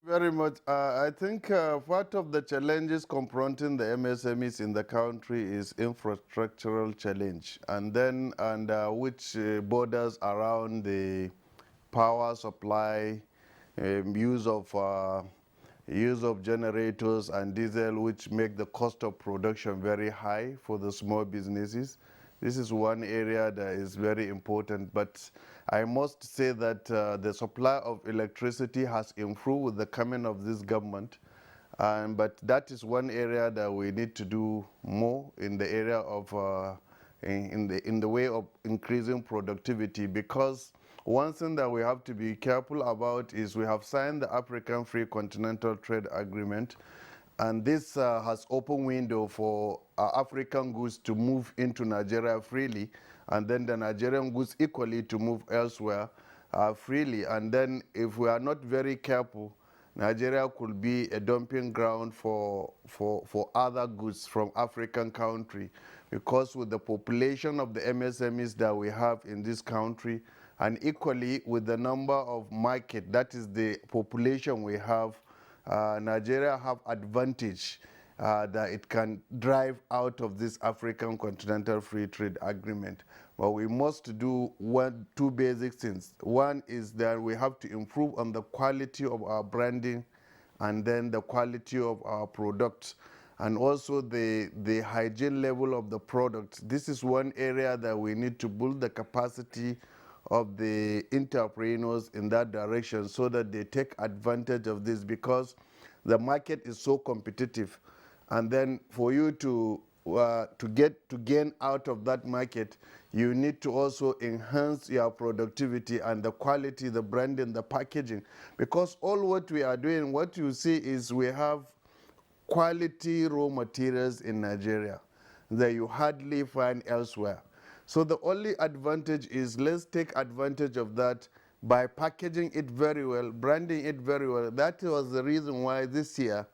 Very much. I think part of the challenges confronting the MSMEs in the country is infrastructural challenge, and then which borders around the power supply, use of generators and diesel, which make the cost of production very high for the small businesses. This is one area that is very important, but I must say that the supply of electricity has improved with the coming of this government, but that is one area that we need to do more in the area of in the way of increasing productivity, because one thing that we have to be careful about is we have signed the African Free Continental Trade Agreement, and this has open window for African goods to move into Nigeria freely, and then the Nigerian goods equally to move elsewhere freely. And then if we are not very careful, Nigeria could be a dumping ground for other goods from African country, because with the population of the MSMEs that we have in this country, and equally with the number of market, that is the population we have, Nigeria have advantage that it can drive out of this African Continental Free Trade Agreement. But we must do two basic things. One is that we have to improve on the quality of our branding, and then the quality of our products, and also the hygiene level of the product. This is one area that we need to build the capacity of the entrepreneurs in that direction, so that they take advantage of this, because the market is so competitive. And then for you to gain out of that market, you need to also enhance your productivity and the quality, the branding, the packaging. Because all what we are doing, what you see is we have quality raw materials in Nigeria that you hardly find elsewhere. So the only advantage is, let's take advantage of that by packaging it very well, branding it very well. That was the reason why this year,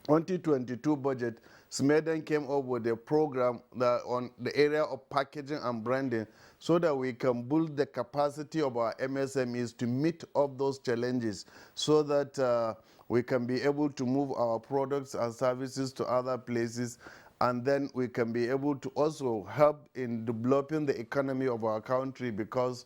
2022 budget, Smedan came up with a program that on the area of packaging and branding, so that we can build the capacity of our MSMEs to meet up those challenges, so that we can be able to move our products and services to other places, and then we can be able to also help in developing the economy of our country, because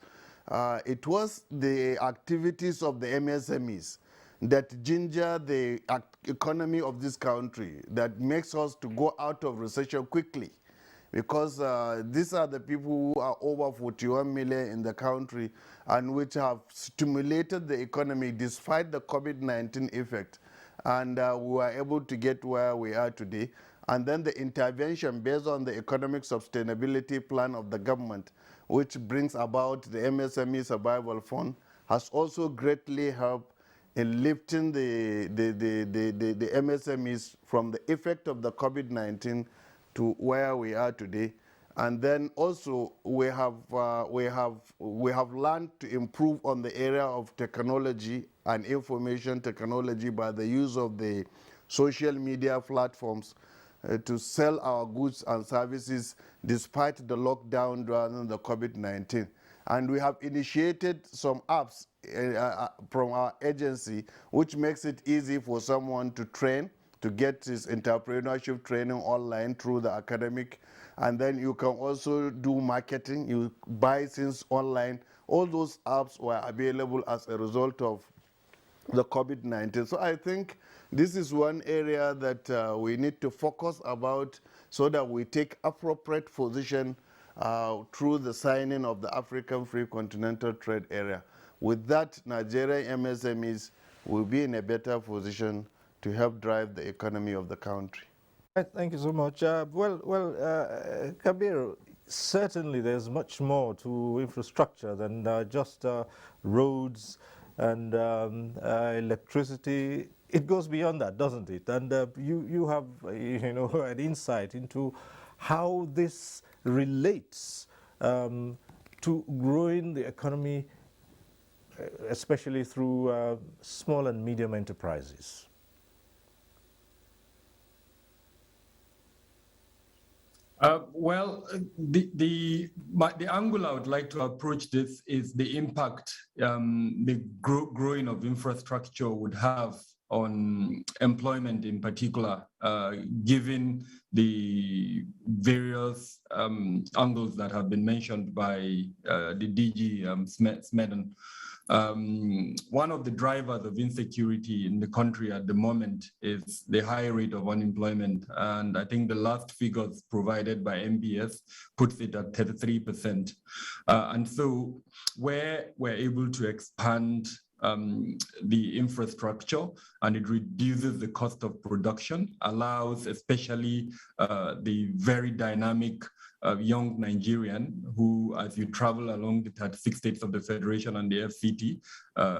it was the activities of the MSMEs that ginger the economy of this country, that makes us to go out of recession quickly, because these are the people who are over 41 million in the country, and which have stimulated the economy despite the COVID-19 effect. and we were able to get where we are today. And then the intervention based on the economic sustainability plan of the government, which brings about the MSME Survival Fund, has also greatly helped in lifting the MSMEs from the effect of the COVID-19 to where we are today. And then also we have learned to improve on the area of technology and information technology by the use of the social media platforms to sell our goods and services despite the lockdown during the COVID-19. And we have initiated some apps from our agency, which makes it easy for someone to train, to get his entrepreneurship training online through the academic. And then you can also do marketing, you buy things online. All those apps were available as a result of the COVID-19. So I think this is one area that we need to focus about so that we take appropriate position through the signing of the African Free Continental Trade Area. With that, Nigerian MSMEs will be in a better position to help drive the economy of the country. Thank you so much. Kabir, certainly there's much more to infrastructure than just roads and electricity. It goes beyond that, doesn't it? And you have an insight into how this relates to growing the economy, especially through small and medium enterprises. The angle I would like to approach this is the impact the growing of infrastructure would have on employment in particular, given the various angles that have been mentioned by the DG Smedon. One of the drivers of insecurity in the country at the moment is the high rate of unemployment. And I think the last figures provided by MBS puts it at 33%. And so where we're able to expand the infrastructure and it reduces the cost of production, allows especially the very dynamic young Nigerian who, as you travel along the 36 states of the Federation and the FCT,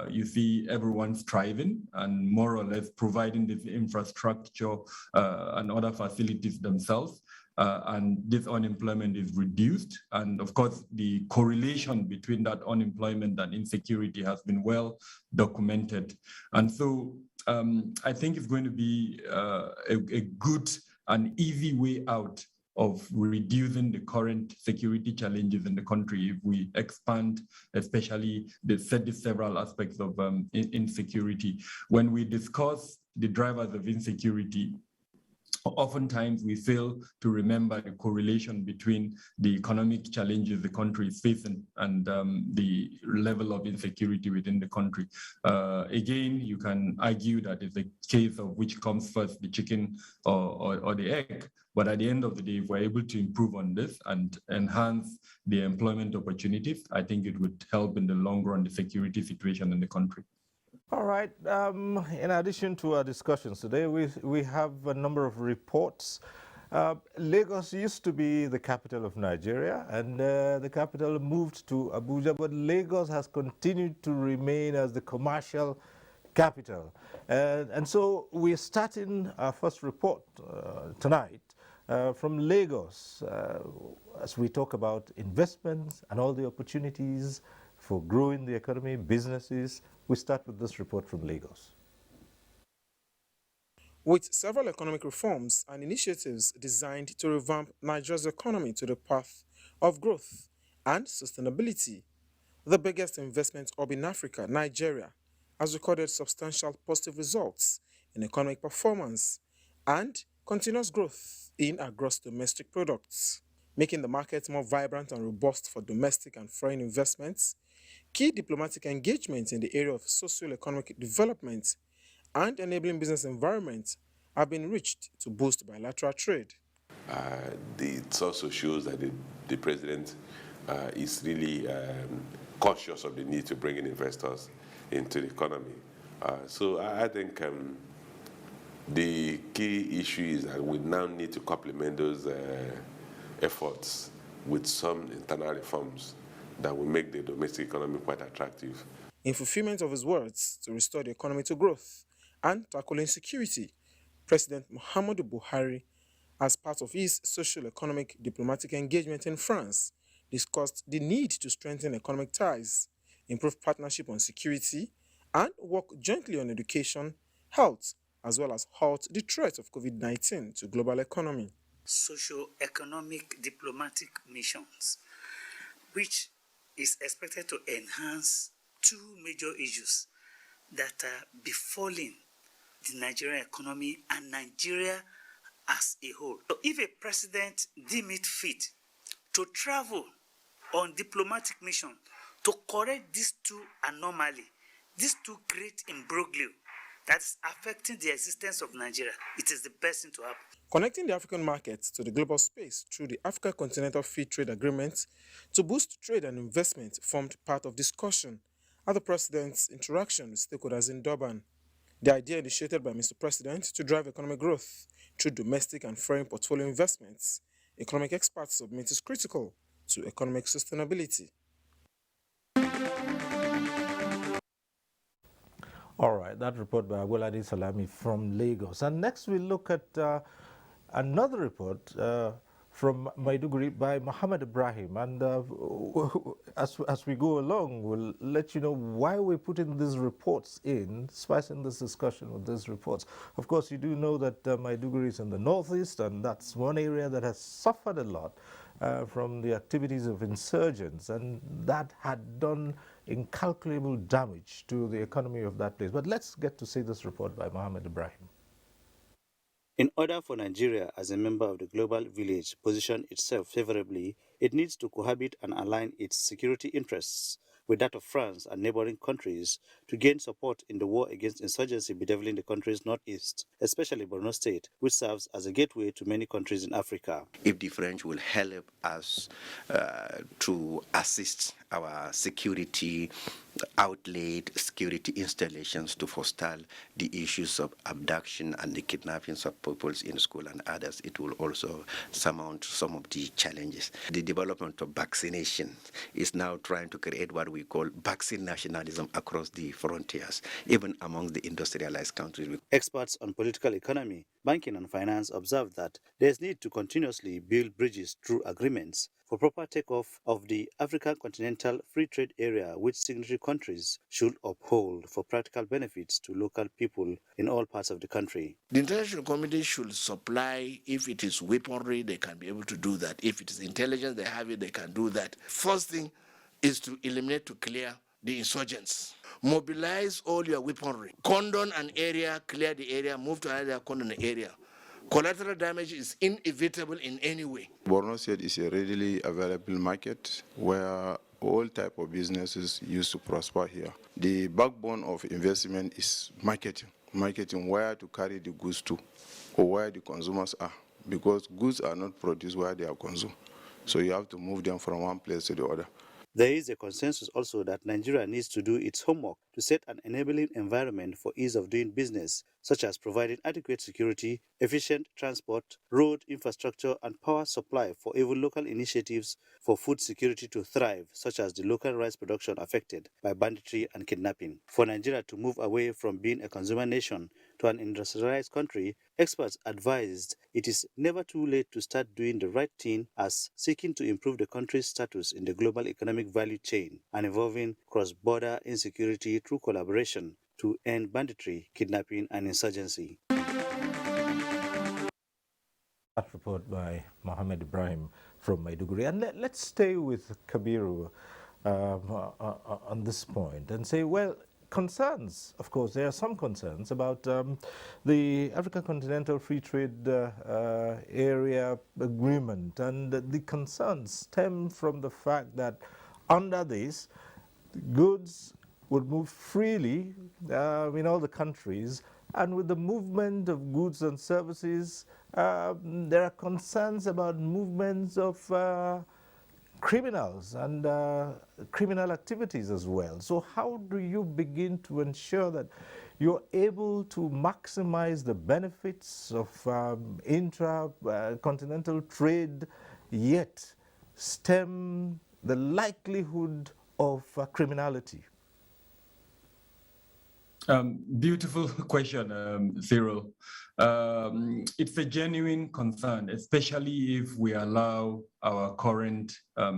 you see everyone striving and more or less providing this infrastructure and other facilities themselves. And this unemployment is reduced. And of course, the correlation between that unemployment and insecurity has been well documented. And so I think it's going to be a good and easy way out of reducing the current security challenges in the country if we expand, especially the several aspects of insecurity. When we discuss the drivers of insecurity, oftentimes we fail to remember the correlation between the economic challenges the country is facing and the level of insecurity within the country. Again, you can argue that it's a case of which comes first, the chicken or the egg. But at the end of the day, if we're able to improve on this and enhance the employment opportunities, I think it would help in the long run the security situation in the country. All right. In addition to our discussions today, we have a number of reports. Lagos used to be the capital of Nigeria, and the capital moved to Abuja, but Lagos has continued to remain as the commercial capital. And so we're starting our first report tonight from Lagos as we talk about investments and all the opportunities for growing the economy, businesses. We start with this report from Lagos. With several economic reforms and initiatives designed to revamp Nigeria's economy to the path of growth and sustainability, the biggest investment hub in Africa, Nigeria, has recorded substantial positive results in economic performance and continuous growth in our gross domestic products, making the market more vibrant and robust for domestic and foreign investments. Key diplomatic engagements in the area of socio-economic development and enabling business environment have been reached to boost bilateral trade. It also shows that the president is really conscious of the need to bring in investors into the economy. So I think The key issue is that we now need to complement those efforts with some internal reforms that will make the domestic economy quite attractive. In fulfillment of his words to restore the economy to growth and tackle insecurity, President Muhammadu Buhari, as part of his socio-economic diplomatic engagement in France, discussed the need to strengthen economic ties, improve partnership on security, and work jointly on education, health, as well as halt the threat of COVID-19 to global economy. Socio-economic diplomatic missions, which is expected to enhance two major issues that are befalling the Nigerian economy and Nigeria as a whole. So if a president deems it fit to travel on diplomatic mission to correct these two anomalies, these two great imbroglio that is affecting the existence of Nigeria, it is the best thing to happen. Connecting the African market to the global space through the Africa Continental Free Trade Agreement to boost trade and investment formed part of discussion at the President's interaction with stakeholders in Durban. The idea initiated by Mr. President to drive economic growth through domestic and foreign portfolio investments, economic experts submit is critical to economic sustainability. All right, that report by Agolade Salami from Lagos. And next we look at another report from Maiduguri by Muhammad Ibrahim. And as we go along, we'll let you know why we're putting these reports in, spicing this discussion with these reports. Of course, you do know that Maiduguri is in the northeast, and that's one area that has suffered a lot from the activities of insurgents, and that had done incalculable damage to the economy of that place. But let's get to see this report by Muhammad Ibrahim. In order for Nigeria, as a member of the global village, position itself favorably, it needs to cohabit and align its security interests with that of France and neighboring countries to gain support in the war against insurgency bedeviling the country's northeast, especially Borno State, which serves as a gateway to many countries in Africa. If the French will help us to assist our security outlet, security installations to forestall the issues of abduction and the kidnappings of pupils in school and others, it will also surmount some of the challenges. The development of vaccination is now trying to create what we call vaccine nationalism across the frontiers, even among the industrialized countries. Experts on political economy, banking and finance observe that there is need to continuously build bridges through agreements for proper takeoff of the African Continental Free Trade Area, which signatory countries should uphold for practical benefits to local people in all parts of the country. The international community should supply, if it is weaponry, they can be able to do that. If it is intelligence, they have it, they can do that. First thing is to eliminate, to clear the insurgents. Mobilize all your weaponry. Cordon an area, clear the area, move to another cordon area. Collateral damage is inevitable in any way. Borno State is a readily available market where all type of businesses used to prosper here. The backbone of investment is marketing. Marketing where to carry the goods to or where the consumers are, because goods are not produced where they are consumed. So you have to move them from one place to the other. There is a consensus also that Nigeria needs to do its homework to set an enabling environment for ease of doing business, such as providing adequate security, efficient transport, road infrastructure, and power supply for even local initiatives for food security to thrive, such as the local rice production affected by banditry and kidnapping. For Nigeria to move away from being a consumer nation to an industrialized country, experts advised it is never too late to start doing the right thing as seeking to improve the country's status in the global economic value chain and involving cross-border insecurity through collaboration to end banditry, kidnapping, and insurgency. That report by Mohammed Ibrahim from Maiduguri. And let's stay with Kabiru on this point and say, well, concerns, of course, there are some concerns about the African Continental Free Trade Area Agreement, and the concerns stem from the fact that under this, goods would move freely in all the countries, and with the movement of goods and services, there are concerns about movements of criminals and criminal activities as well. So how do you begin to ensure that you're able to maximize the benefits of intra-continental trade, yet stem the likelihood of criminality? Beautiful question, Cyril. It's a genuine concern, especially if we allow our current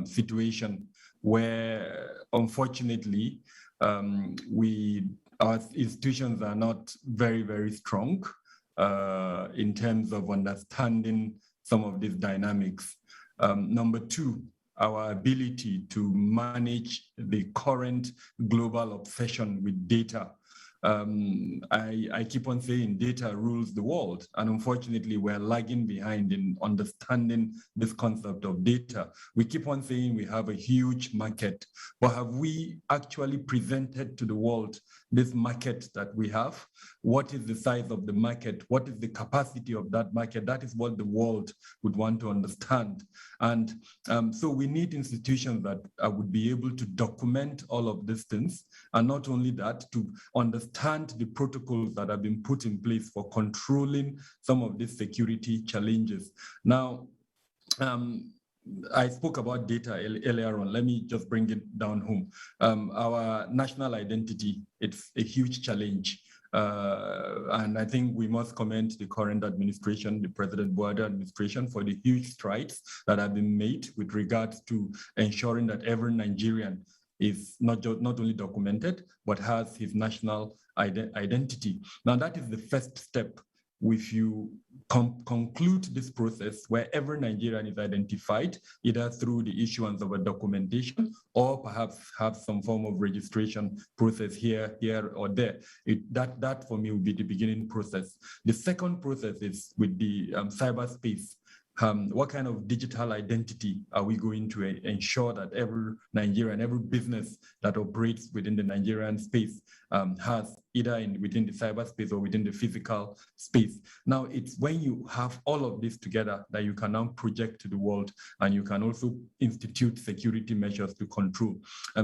situation where, unfortunately, our institutions are not very, very strong in terms of understanding some of these dynamics. Number two, our ability to manage the current global obsession with data. I keep on saying data rules the world, and unfortunately we're lagging behind in understanding this concept of data. We keep on saying we have a huge market, but have we actually presented to the world this market that we have? What is the size of the market? What is the capacity of that market? That is what the world would want to understand. And so we need institutions that would be able to document all of these things, and not only that, to understand the protocols that have been put in place for controlling some of these security challenges. Now, I spoke about data earlier on. Let me just bring it down home. Our national identity, it's a huge challenge. And I think we must commend the current administration, the President Buhari administration, for the huge strides that have been made with regards to ensuring that every Nigerian is not only documented, but has his national identity. Now, that is the first step. If you conclude this process where every Nigerian is identified, either through the issuance of a documentation or perhaps have some form of registration process here or there, that for me would be the beginning process. The second process is with the cyberspace. What kind of digital identity are we going to ensure that every Nigerian, every business that operates within the Nigerian space has, either within the cyberspace or within the physical space? Now, it's when you have all of this together that you can now project to the world, and you can also institute security measures to control.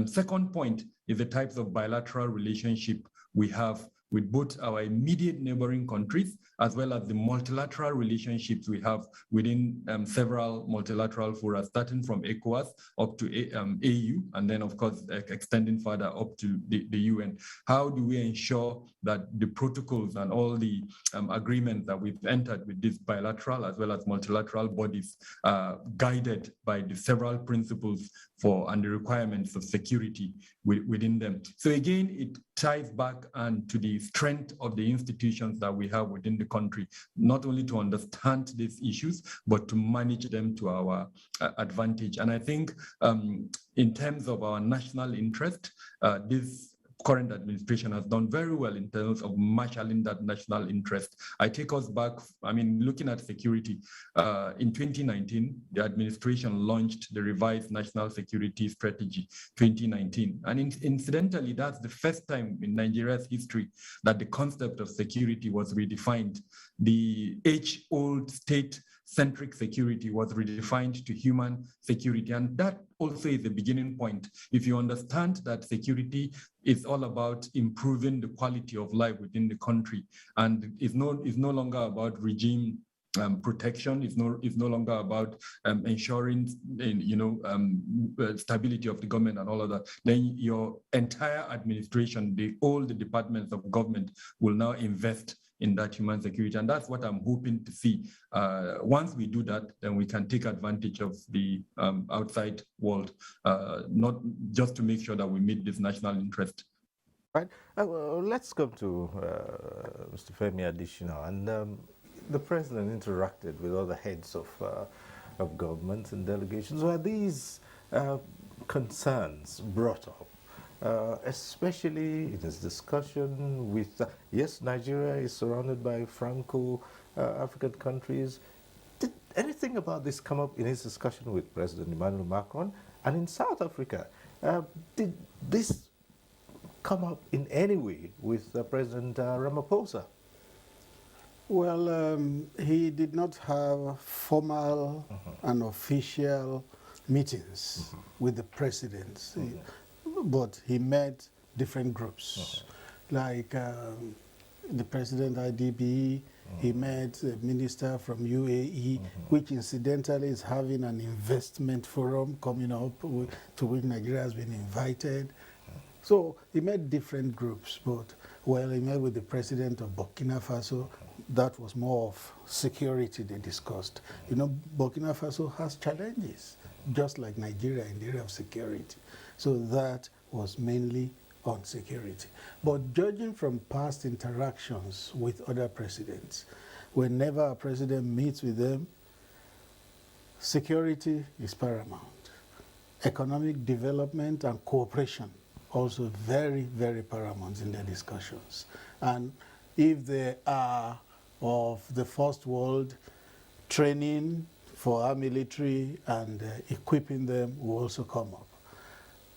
Second point is the types of bilateral relationship we have with both our immediate neighboring countries, as well as the multilateral relationships we have within several multilateral fora, starting from ECOWAS up to AU, and then of course extending further up to the UN. How do we ensure that the protocols and all the agreements that we've entered with these bilateral as well as multilateral bodies are guided by the several principles and the requirements of security within them? So again, it ties back and to the strength of the institutions that we have within the country, not only to understand these issues, but to manage them to our advantage. And I think in terms of our national interest, this current administration has done very well in terms of marshalling that national interest. I take us back, looking at security, in 2019, the administration launched the revised National Security Strategy 2019. And incidentally, that's the first time in Nigeria's history that the concept of security was redefined. The age-old state-centric security was redefined to human security. And that also is the beginning point. If you understand that security is all about improving the quality of life within the country, and is no longer about regime protection, is no longer about ensuring stability of the government and all of that, then your entire administration, all the departments of government will now invest in that human security. And that's what I'm hoping to see. Once we do that, then we can take advantage of the outside world, not just to make sure that we meet this national interest. Right. Let's come to Mr. Femi Adesina. And the president interacted with other heads of governments and delegations. Were these concerns brought up? Especially in his discussion with, yes, Nigeria is surrounded by Franco-African countries. Did anything about this come up in his discussion with President Emmanuel Macron? And in South Africa, did this come up in any way with President Ramaphosa? Well, he did not have formal and official meetings with the presidents, but he met different groups, like the president IDB. He met a minister from UAE, which incidentally is having an investment forum coming up to which Nigeria has been invited. So he met different groups, but he met with the president of Burkina Faso. That was more of security they discussed. You know, Burkina Faso has challenges, just like Nigeria in the area of security. So that was mainly on security. But judging from past interactions with other presidents, whenever a president meets with them, security is paramount. Economic development and cooperation also very, very paramount in their discussions. And if they are of the first world, training for our military and equipping them will also come up.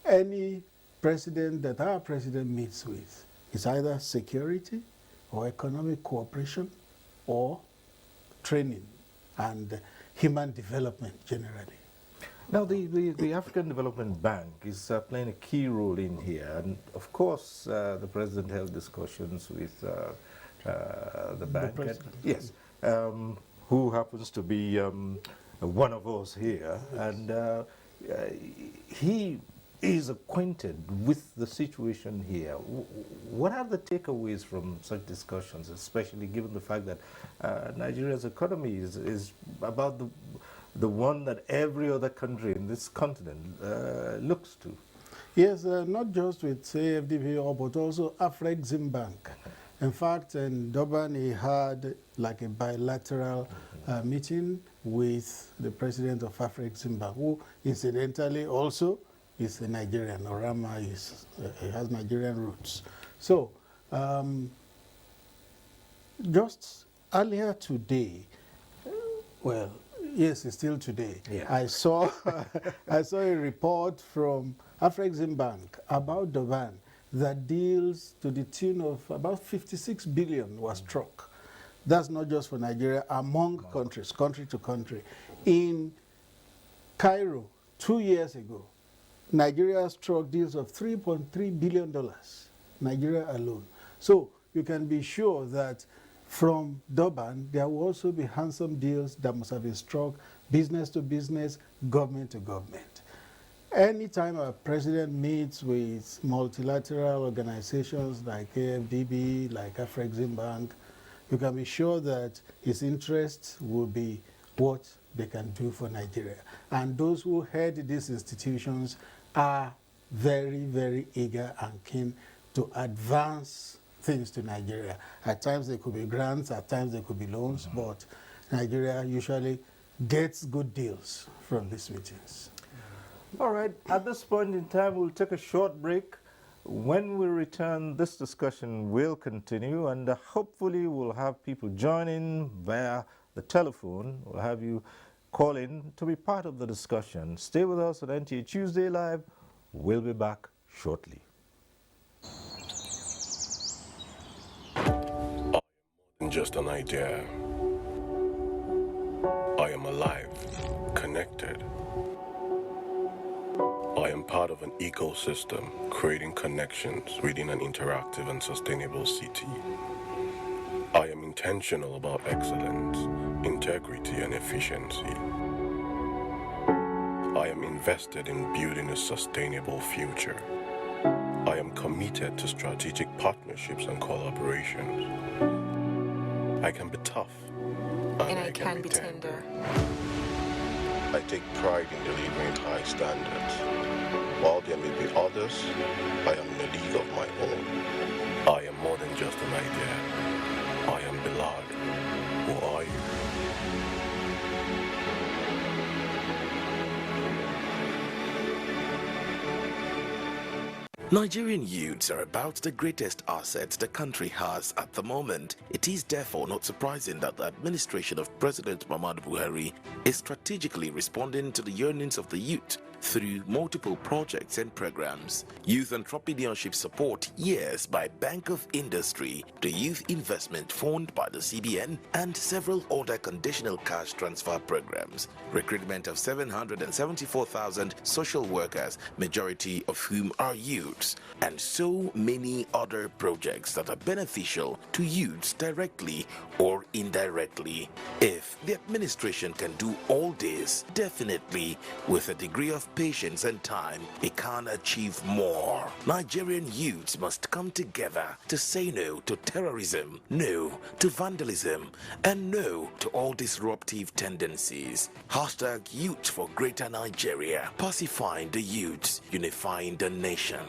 Any president that our president meets with is either security or economic cooperation or training and human development generally. Now, the African Development Bank is playing a key role in here, and of course, the president held discussions with the bank. Yes, who happens to be one of us here, and he is acquainted with the situation here. What are the takeaways from such discussions, especially given the fact that Nigeria's economy is about the one that every other country in this continent looks to? Yes, not just with AFDB, but also Afreximbank. In fact, in Durban, he had like a bilateral meeting with the president of Afreximbank, who incidentally also is a Nigerian. Orama has Nigerian roots. So, just earlier today, yes, it's still today. Yeah. I saw a report from Afreximbank about Durban that deals to the tune of about 56 billion was struck. That's not just for Nigeria, among countries, country to country. In Cairo, 2 years ago, Nigeria struck deals of $3.3 billion, Nigeria alone. So you can be sure that from Durban, there will also be handsome deals that must have been struck, business to business, government to government. Anytime a president meets with multilateral organizations like AFDB, like Afreximbank, you can be sure that his interests will be what they can do for Nigeria. And those who head these institutions are very, very eager and keen to advance things to Nigeria. At times they could be grants, at times they could be loans, but Nigeria usually gets good deals from these meetings. All right, at this point in time, we'll take a short break. When we return, this discussion will continue, and hopefully we'll have people join in via the telephone. We'll have you call in to be part of the discussion. Stay with us at NTA Tuesday Live. We'll be back shortly. Just an idea. I am alive, connected. I am part of an ecosystem, creating connections within an interactive and sustainable city. I am intentional about excellence, integrity, and efficiency. I am invested in building a sustainable future. I am committed to strategic partnerships and collaborations. I can be tough, and I can be tender. I take pride in delivering high standards. While there may be others, I am in a league of my own. I am more than just an idea. I am beloved. Who are you? Nigerian youths are about the greatest assets the country has at the moment. It is therefore not surprising that the administration of President Muhammadu Buhari is strategically responding to the yearnings of the youth through multiple projects and programs. Youth entrepreneurship support years by Bank of Industry, the Youth Investment Fund by the CBN, and several other conditional cash transfer programs. Recruitment of 774,000 social workers, majority of whom are youths, and so many other projects that are beneficial to youths directly or indirectly. If the administration can do all this, definitely with a degree of patience and time, it can achieve more. Nigerian youths must come together to say no to terrorism, no to vandalism, and no to all disruptive tendencies. Hashtag Youth for Greater Nigeria. Pacifying the youths, unifying the nation.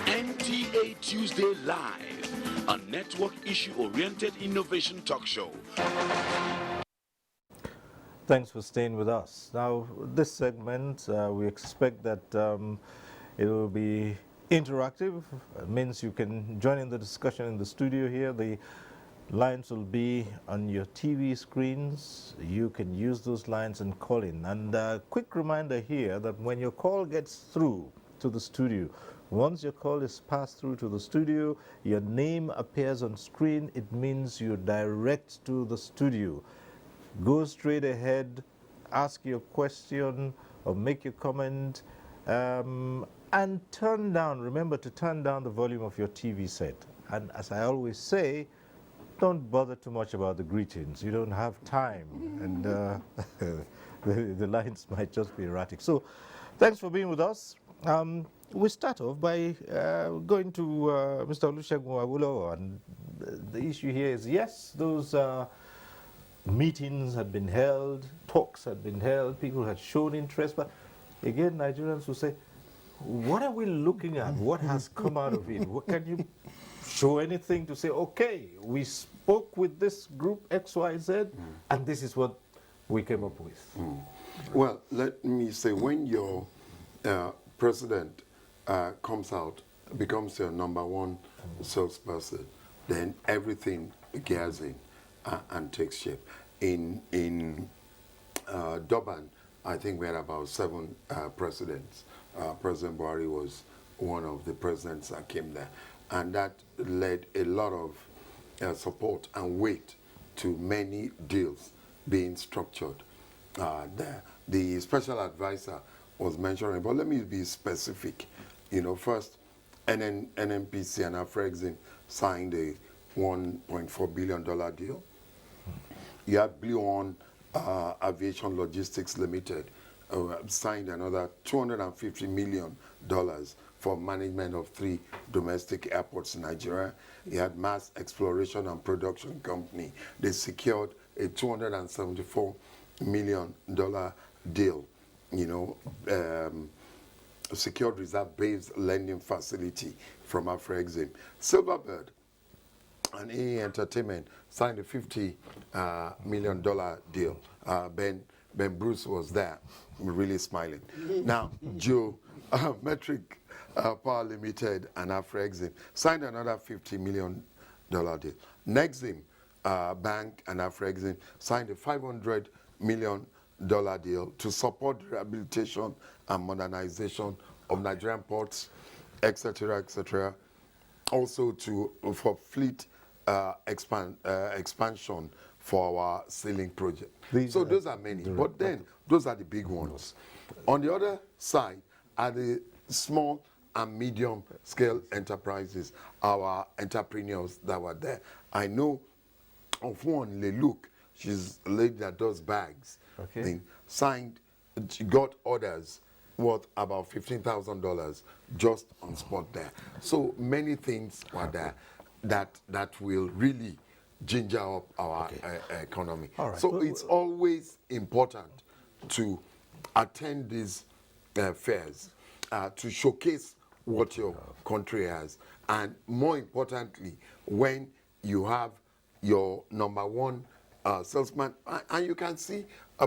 NTA Tuesday Live, a network issue-oriented innovation talk show. Thanks for staying with us. Now, this segment, we expect that it will be interactive. It means you can join in the discussion in the studio here. The lines will be on your TV screens. You can use those lines and call in. And a quick reminder here that when your call gets through to the studio, once your call is passed through to the studio, your name appears on screen. It means you're direct to the studio. Go straight ahead, ask your question or make your comment, and remember to turn down the volume of your TV set. And as I always say, don't bother too much about the greetings. You don't have time, and the lines might just be erratic. So thanks for being with us. We start off by going to Mr. Olusegun Awolowo, and the issue here is, yes, those meetings had been held, talks had been held, people had shown interest, but again, Nigerians will say, what are we looking at? What has come out of it? What, can you show anything to say, okay, we spoke with this group XYZ, and this is what we came up with? Well, let me say, when your president comes out, becomes your #1 salesperson, then everything gears in and takes shape. In Durban, I think we had about 7 presidents. President Buhari was one of the presidents that came there. And that led a lot of support and weight to many deals being structured there. The special advisor was mentioning, but let me be specific. You know, first, NNPC and Afrexim signed a $1.4 billion deal. You had Blue On Aviation Logistics Limited signed another $250 million for management of 3 domestic airports in Nigeria. You had Mass Exploration and Production Company. They secured a $274 million deal, you know, secured reserve-based lending facility from Afrexim. Silverbird and EE Entertainment signed a $50 million deal. Ben Bruce was there, really smiling. Now, Joe Metric Power Limited and Afrexim signed another $50 million deal. Nexim Bank and Afrexim signed a $500 million deal to support the rehabilitation and modernization of Nigerian ports, etc., etc. Also for fleet expansion for our sailing project. So those are many, but then those are the big ones. On the other side are the small and medium scale enterprises, our entrepreneurs that were there. I know of one, Leluc, she's a lady that does bags. Okay. Signed, she got orders worth about $15,000 just on spot there. So many things were there that will really ginger up our economy. All right. So it's always important to attend these fairs to showcase what your country has And more importantly, when you have your number one salesman, and you can see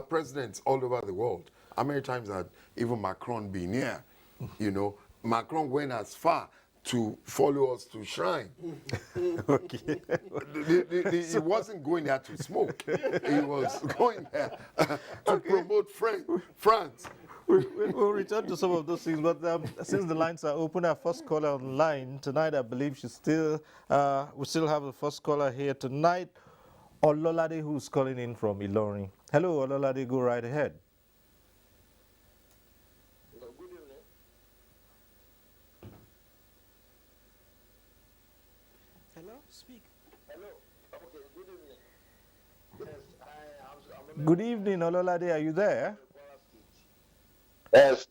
presidents all over the world. How many times had even Macron been here? You know, Macron went as far to follow us to shrine. Okay. He wasn't going there to smoke. He was going there to promote France. We'll return to some of those things, but since the lines are open, our first caller online tonight, I believe we still have the first caller here tonight, Ololade, who's calling in from Ilorin. Hello, Ololade, go right ahead. Hello, speak. Hello. Okay, good evening. Yes, Good evening, Ololade, are you there? Yes.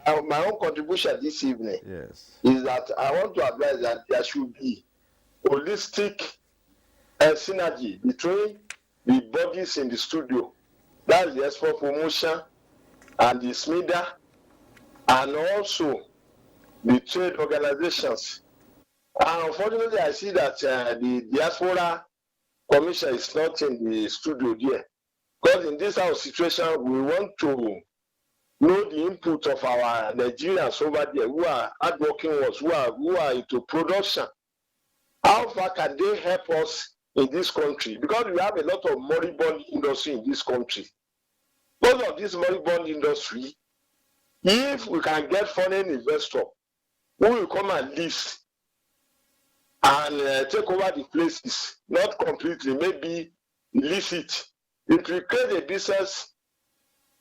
My own contribution this evening is that I want to advise that there should be holistic synergy between the bodies in the studio, that's the export promotion and the SMIDA, and also the trade organizations. And unfortunately, I see that the Diaspora Commission is not in the studio there. Because in this our situation, we want to know the input of our Nigerians over there who are hardworking ones, who are into production. How far can they help us in this country? Because we have a lot of moribund industry in this country. Most of this moribund industry, if we can get foreign investor who will come and lease and take over the places, not completely, maybe lease it, it will create a business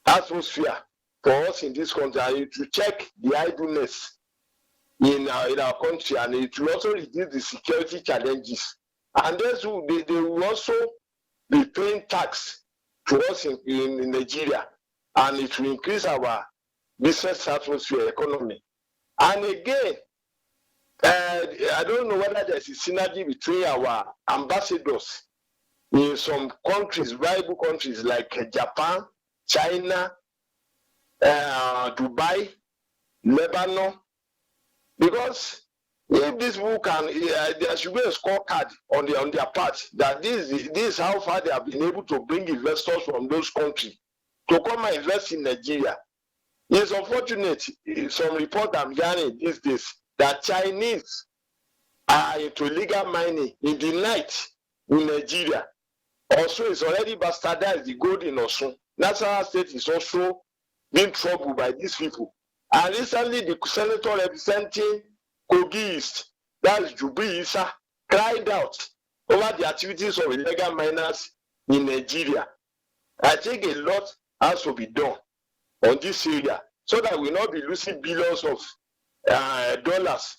atmosphere for us in this country, and it will check the idleness in our country, and it will also reduce the security challenges. And they will also be paying tax to us in Nigeria, and it will increase our business atmosphere economy. And again, I don't know whether there's a synergy between our ambassadors in some countries, viable countries like Japan, China, Dubai, Lebanon, because if these people can, there should be a scorecard on their part that this is how far they have been able to bring investors from those countries to come and invest in Nigeria. It's unfortunate, some report I'm hearing these days, that Chinese are into illegal mining in the night in Nigeria. Also, it's already bastardized the gold in Osun. National State is also being troubled by these people. And recently, the senator representing Kogi East, that's Jubi Issa, cried out over the activities of illegal miners in Nigeria. I think a lot has to be done on this area so that we will not be losing billions of dollars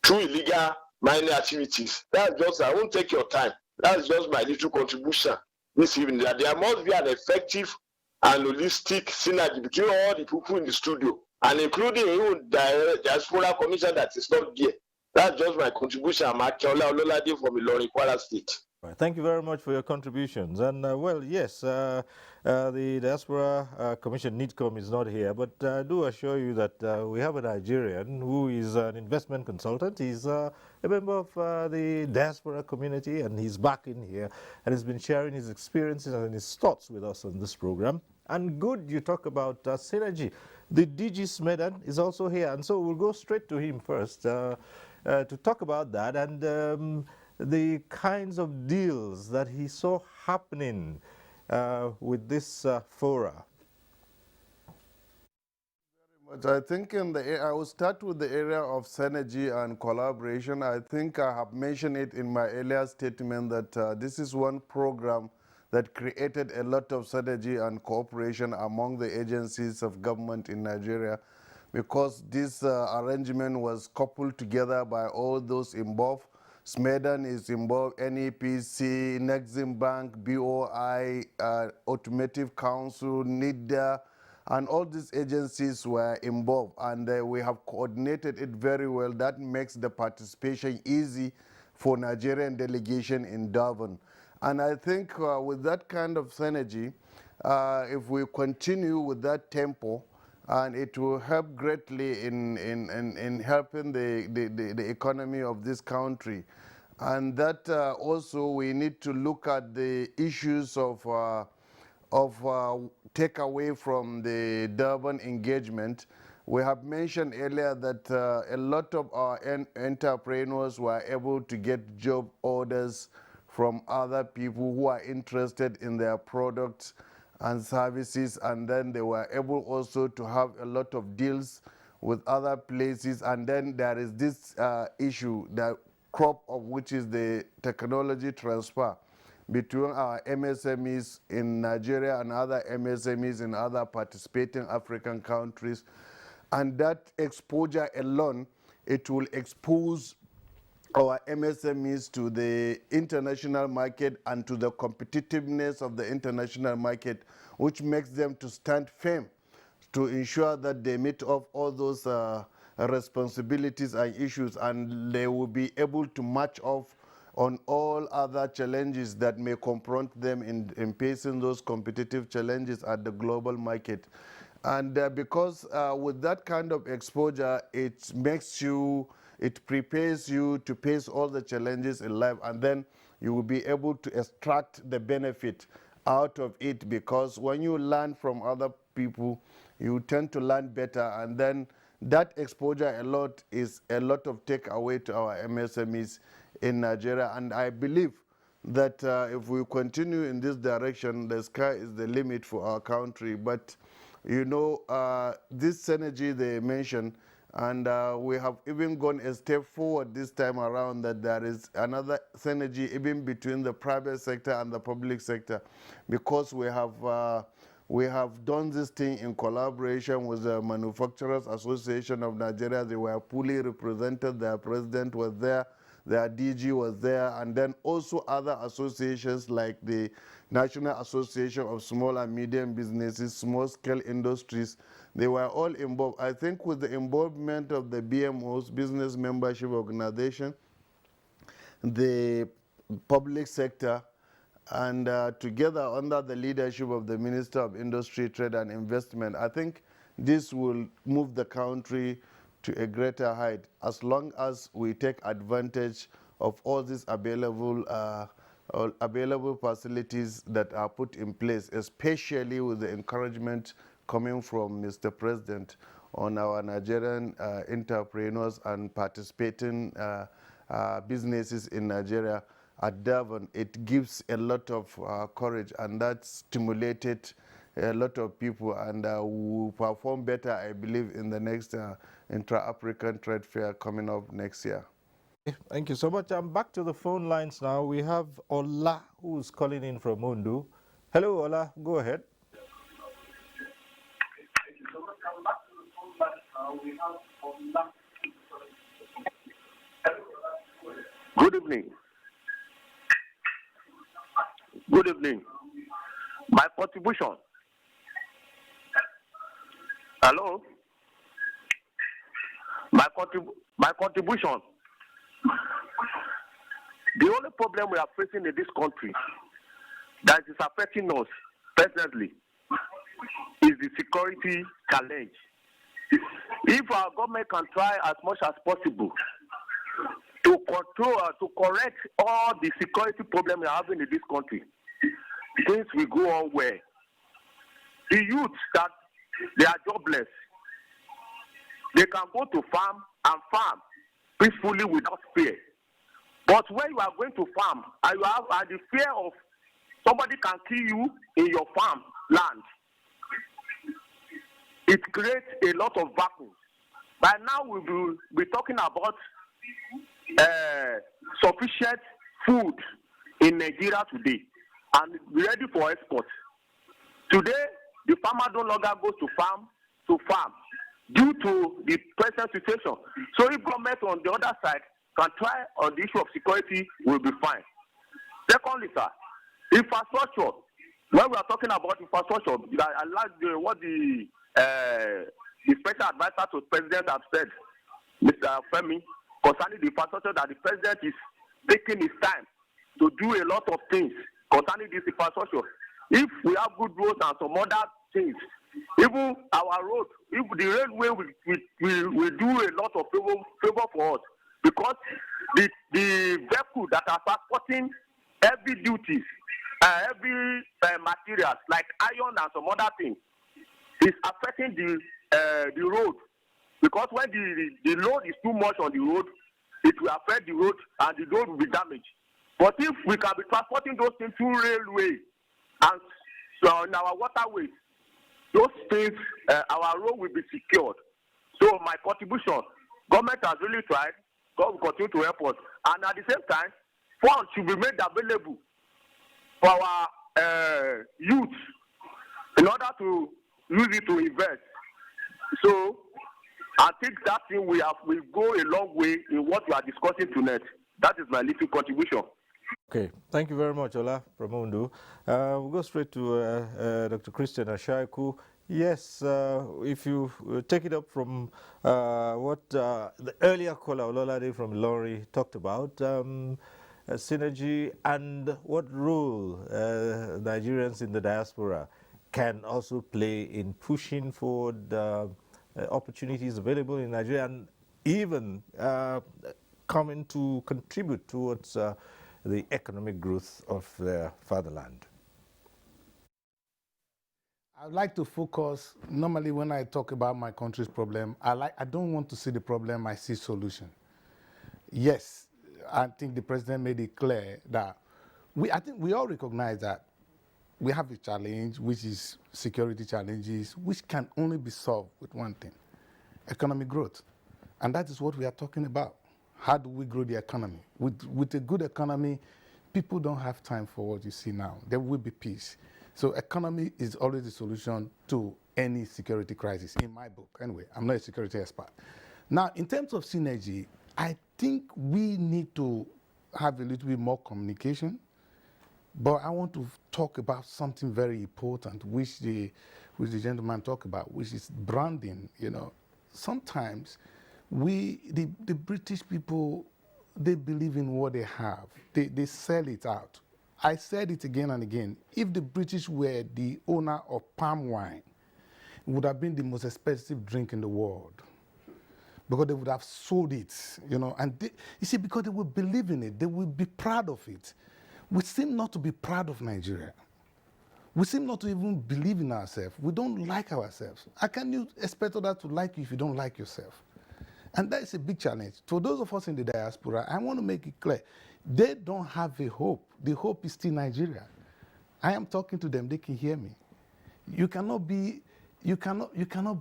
through illegal mining activities. That's just, I won't take your time. That's just my little contribution this evening, that there must be an effective and holistic synergy between all the people in the studio, and including even the Diaspora Commission that is not there. That's just my contribution. I'm Akiola Ololade from Ilorin, Kwara State. Thank you very much for your contributions. And well, yes, the Diaspora Commission NIDCOM is not here, but I do assure you that we have a Nigerian who is an investment consultant. He's a member of the diaspora community, and he's back in here and has been sharing his experiences and his thoughts with us on this program. And good, you talk about synergy. The DG Smedan is also here, and so we'll go straight to him first to talk about that and the kinds of deals that he saw happening with this fora. But I think I will start with the area of synergy and collaboration. I think I have mentioned it in my earlier statement that this is one program that created a lot of synergy and cooperation among the agencies of government in Nigeria, because this arrangement was coupled together by all those involved. Smedan is involved, NEPC, Nexim Bank, BOI, Automotive Council, NIDA, and all these agencies were involved, and we have coordinated it very well. That makes the participation easy for Nigerian delegation in Durban. And I think with that kind of synergy, if we continue with that tempo, and it will help greatly in helping the economy of this country. And that also we need to look at the issues of take away from the Durban engagement. We have mentioned earlier that a lot of our entrepreneurs were able to get job orders from other people who are interested in their products and services, and then they were able also to have a lot of deals with other places. And then there is this issue, the crop of which is the technology transfer between our MSMEs in Nigeria and other MSMEs in other participating African countries. And that exposure alone, it will expose our MSMEs to the international market and to the competitiveness of the international market, which makes them to stand firm to ensure that they meet up all those responsibilities and issues, and they will be able to match off on all other challenges that may confront them in facing those competitive challenges at the global market. And because with that kind of exposure, it prepares you to face all the challenges in life, and then you will be able to extract the benefit out of it, because when you learn from other people, you tend to learn better, and then that exposure is a lot of takeaway to our MSMEs in Nigeria. And I believe that if we continue in this direction, the sky is the limit for our country. But you know, this synergy they mentioned, and we have even gone a step forward this time around, that there is another synergy even between the private sector and the public sector, because we have done this thing in collaboration with the Manufacturers Association of Nigeria. They were fully represented. Their president was there, their DG was there, and then also other associations like the National Association of Small and Medium Businesses, Small Scale Industries. They were all involved. I think with the involvement of the BMOs, Business Membership Organization, the public sector, and together under the leadership of the Minister of Industry, Trade and Investment, I think this will move the country to a greater height, as long as we take advantage of all these available facilities that are put in place, especially with the encouragement coming from Mr. President on our Nigerian entrepreneurs and participating businesses in Nigeria at Durban. It gives a lot of courage, and that stimulated a lot of people, and will perform better, I believe, in the next Intra-African Trade Fair coming up next year. Thank you so much. I'm back to the phone lines now. We have Ola, who's calling in from Mundu. Hello, Ola. Go ahead. Good evening. Good evening. My contribution. Hello. My contribution. The only problem we are facing in this country that is affecting us presently is the security challenge. If our government can try as much as possible to control, to correct all the security problems we are having in this country, things will go on well. The youth that they are jobless, they can go to farm and farm peacefully without fear. But when you are going to farm and you have the fear of somebody can kill you in your farm land, it creates a lot of vacuum. By now we will be talking about sufficient food in Nigeria today and ready for export. Today, the farmer no longer goes to farm due to the present situation. So if government on the other side can try on the issue of security, will be fine. Secondly, sir, infrastructure. When we are talking about infrastructure, I like what the special advisor to the president have said, Mr. Femi, concerning the infrastructure, that the president is taking his time to do a lot of things concerning this infrastructure. If we have good roads and some other things, Even our road, if the railway will do a lot of favor for us, because the vehicle that are transporting heavy duties, heavy materials like iron and some other things is affecting the road, because when the load is too much on the road, it will affect the road and the road will be damaged. But if we can be transporting those things through railway and on our waterways, those things, our road will be secured. So my contribution, government has really tried, God will continue to help us. And at the same time, funds should be made available for our youth in order to use it to invest. So I think that thing will go a long way in what we are discussing tonight. That is my little contribution. Okay, thank you very much, Ola from Ondo. We'll go straight to Dr. Christian Ashaiku. Yes, if you take it up from what the earlier caller, Ololade from Lorry, talked about, synergy and what role Nigerians in the diaspora can also play in pushing forward opportunities available in Nigeria and even coming to contribute towards the economic growth of their fatherland. I'd like to focus, normally when I talk about my country's problem, I don't want to see the problem, I see solution. Yes, I think the president made it clear that I think we all recognize that we have a challenge, which is security challenges, which can only be solved with one thing, economic growth. And that is what we are talking about. How do we grow the economy? With a good economy, people don't have time for what you see now. There will be peace. So economy is always the solution to any security crisis, in my book. Anyway, I'm not a security expert. Now, in terms of synergy, I think we need to have a little bit more communication. But I want to talk about something very important, which the gentleman talked about, which is branding. You know, sometimes the British people, they believe in what they have. They sell it out. I said it again and again. If the British were the owner of palm wine, it would have been the most expensive drink in the world, because they would have sold it, you know. And you see, because they would believe in it, they would be proud of it. We seem not to be proud of Nigeria. We seem not to even believe in ourselves. We don't like ourselves. How can you expect others to like you if you don't like yourself? And that is a big challenge. For those of us in the diaspora, I want to make it clear, they don't have a hope. The hope is still Nigeria. I am talking to them, they can hear me. You cannot be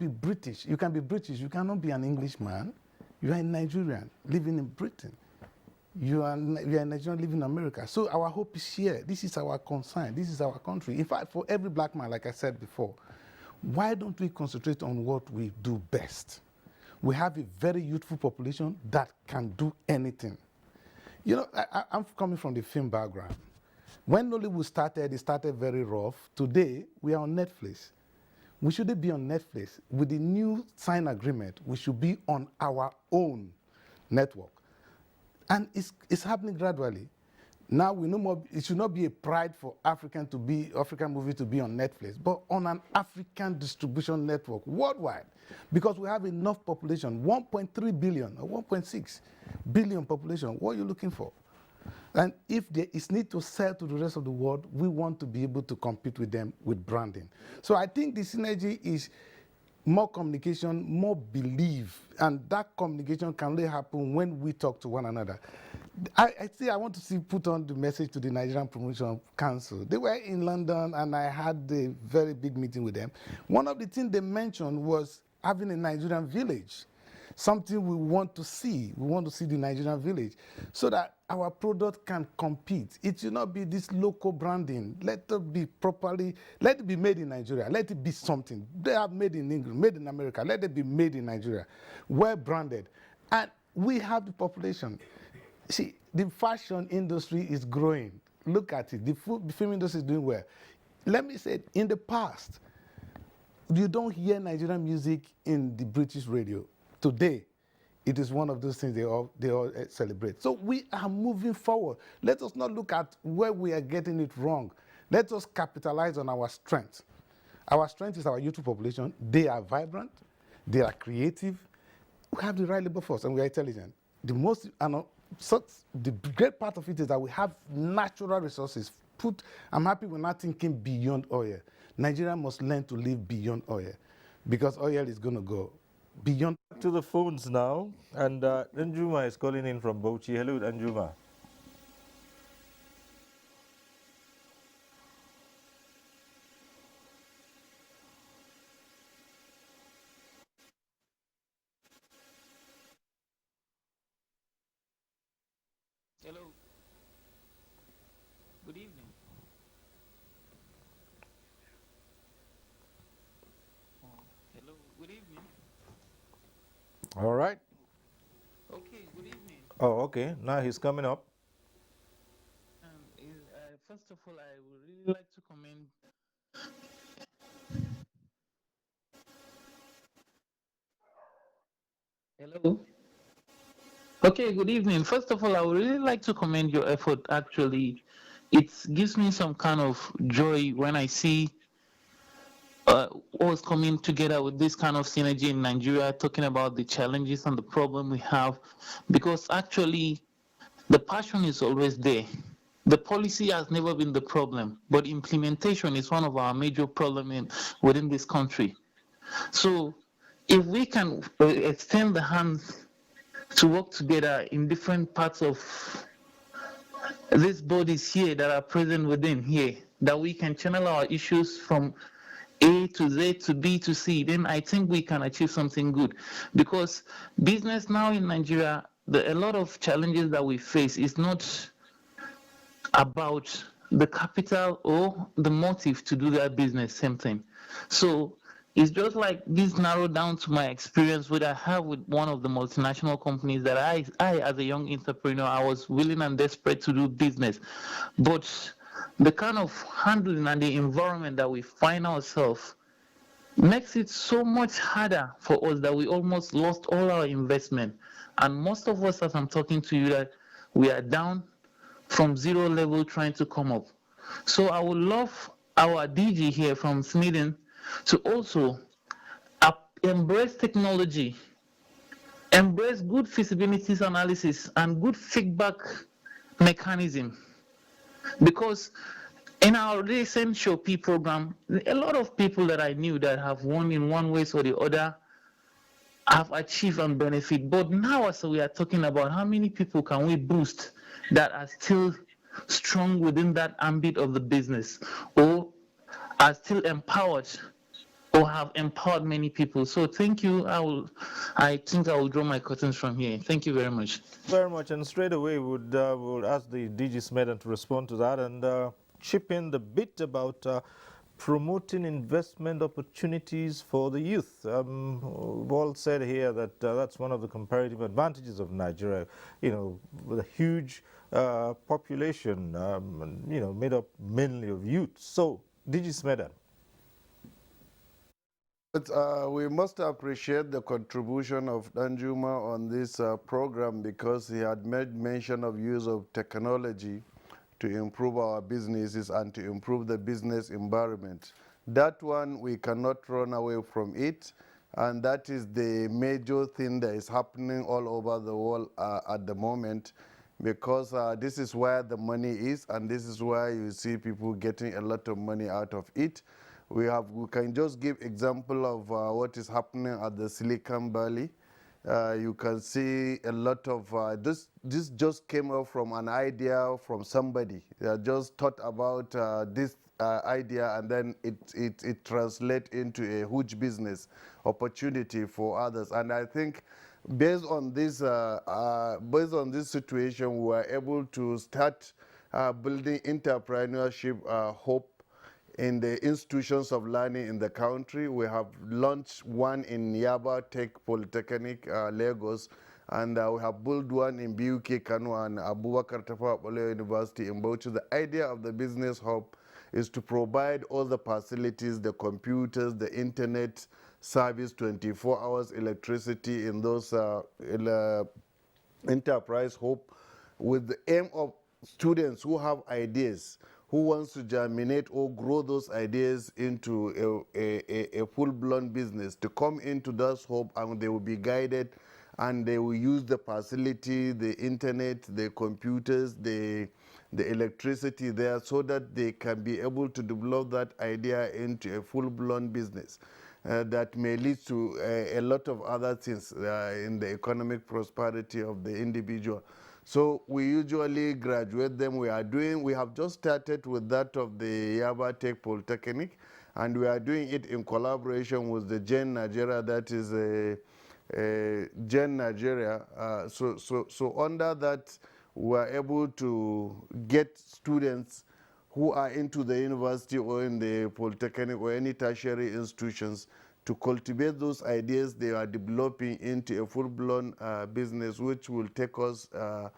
British. You can be British, you cannot be an Englishman. You are a Nigerian living in Britain. You are a Nigerian living in America. So our hope is here. This is our concern. This is our country. In fact, for every black man, like I said before, why don't we concentrate on what we do best? We have a very youthful population that can do anything. You know, I'm coming from the film background. When Nollywood started, it started very rough. Today, we are on Netflix. We shouldn't be on Netflix. With the new sign agreement, we should be on our own network. And it's happening gradually. Now we no more, it should not be a pride for African movie to be on Netflix, but on an African distribution network worldwide. Because we have enough population, 1.3 billion or 1.6 billion population. What are you looking for? And if there is need to sell to the rest of the world, we want to be able to compete with them with branding. So I think the synergy is more communication, more belief, and that communication can only happen when we talk to one another. I want to put on the message to the Nigerian Promotion Council. They were in London, and I had a very big meeting with them. One of the things they mentioned was having a Nigerian village, something we want to see. We want to see the Nigerian village so that our product can compete. It should not be this local branding. Let it be properly, let it be made in Nigeria. Let it be something. They are made in England, made in America. Let it be made in Nigeria. Well branded. And we have the population. See, the fashion industry is growing. Look at it. The film industry is doing well. Let me say, in the past, you don't hear Nigerian music in the British radio. Today, it is one of those things they all celebrate. So we are moving forward. Let us not look at where we are getting it wrong. Let us capitalize on our strength. Our strength is our youthful population. They are vibrant, they are creative. We have the right labor force and we are intelligent. The most, the great part of it is that we have natural resources. I'm happy we're not thinking beyond oil. Nigeria must learn to live beyond oil because oil is going to go beyond. To the phones now, and Anjuma is calling in from Bauchi. Hello, Anjuma. Hello. Good evening. Hello. Good evening. All right. Okay. Good evening. Oh, okay. Now he's coming up. First of all, I would really like to commend. Hello. Okay, good evening. First of all, I would really like to commend your effort. Actually, it gives me some kind of joy when I see us coming together with this kind of synergy in Nigeria, talking about the challenges and the problem we have, because actually the passion is always there. The policy has never been the problem, but implementation is one of our major problems within this country. So if we can extend the hands to work together in different parts of these bodies here that are present within here, that we can channel our issues from A to Z to B to C, then I think we can achieve something good. Because business now in Nigeria, a lot of challenges that we face is not about the capital or the motive to do that business, same thing. So it's just like this narrowed down to my experience what I have with one of the multinational companies that I as a young entrepreneur, I was willing and desperate to do business. But the kind of handling and the environment that we find ourselves makes it so much harder for us that we almost lost all our investment. And most of us, as I'm talking to you, that we are down from zero level trying to come up. So I would love our DG here from Sweden to also embrace technology, embrace good feasibilities analysis and good feedback mechanism. Because in our recent Shopee program, a lot of people that I knew that have won in one way or the other have achieved and benefit. But now as we are talking about how many people can we boost that are still strong within that ambit of the business or are still empowered or have empowered many people. So thank you. I think I will draw my curtains from here. Thank you very much. Very much, and straight away we'll ask the DG Smedan to respond to that and chip in the bit about promoting investment opportunities for the youth. We've all said here that that's one of the comparative advantages of Nigeria, you know, with a huge population, you know, made up mainly of youth. So, DG Smedan. But we must appreciate the contribution of Danjuma on this program because he had made mention of use of technology to improve our businesses and to improve the business environment. That one, we cannot run away from it, and that is the major thing that is happening all over the world at the moment, because this is where the money is, and this is where you see people getting a lot of money out of it. We can just give example of what is happening at the Silicon Valley. You can see a lot of, this just came up from an idea from somebody. They just thought about this idea and then it translates into a huge business opportunity for others. And I think based on this situation, we were able to start building entrepreneurship hope in the institutions of learning in the country. We have launched one in Yaba Tech Polytechnic, Lagos, and we have built one in BUK Kano and Abubakar Tafawa Balewa University in Bauchi. The idea of the business hub is to provide all the facilities, the computers, the internet service, 24 hours electricity in those enterprise hub, with the aim of students who have ideas, who wants to germinate or grow those ideas into a full-blown business to come into that hub, and they will be guided, and they will use the facility, the internet, the computers, the electricity there, so that they can be able to develop that idea into a full-blown business that may lead to a lot of other things in the economic prosperity of the individual. So we usually graduate them. We have just started with that of the Yaba Tech Polytechnic, and we are doing it in collaboration with the Gen Nigeria, that is Gen Nigeria. So under that, we are able to get students who are into the university or in the polytechnic or any tertiary institutions to cultivate those ideas they are developing into a full-blown business, which will take us a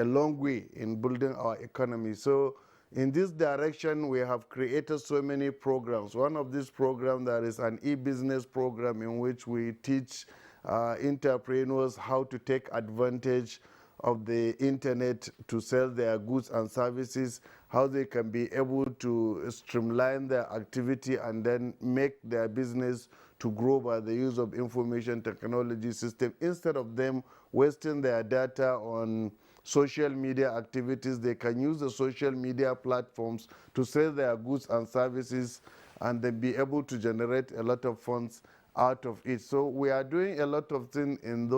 long way in building our economy. So in this direction, we have created so many programs. One of these programs, there is an e-business program in which we teach entrepreneurs how to take advantage of the internet to sell their goods and services, how they can be able to streamline their activity and then make their business to grow by the use of information technology system. Instead of them wasting their data on social media activities, they can use the social media platforms to sell their goods and services and then be able to generate a lot of funds out of it. So we are doing a lot of things in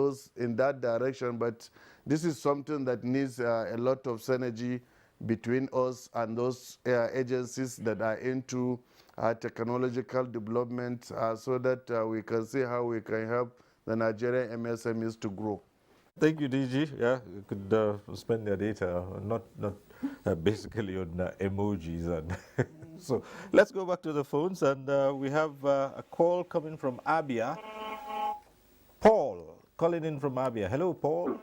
that direction, but this is something that needs a lot of synergy between us and those agencies that are into technological development so that we can see how we can help the Nigerian MSMEs to grow. Thank you, DG. Yeah, you could spend your data not basically on emojis. And so let's go back to the phones, and we have a call coming from Abia. Paul, calling in from Abia. Hello, Paul.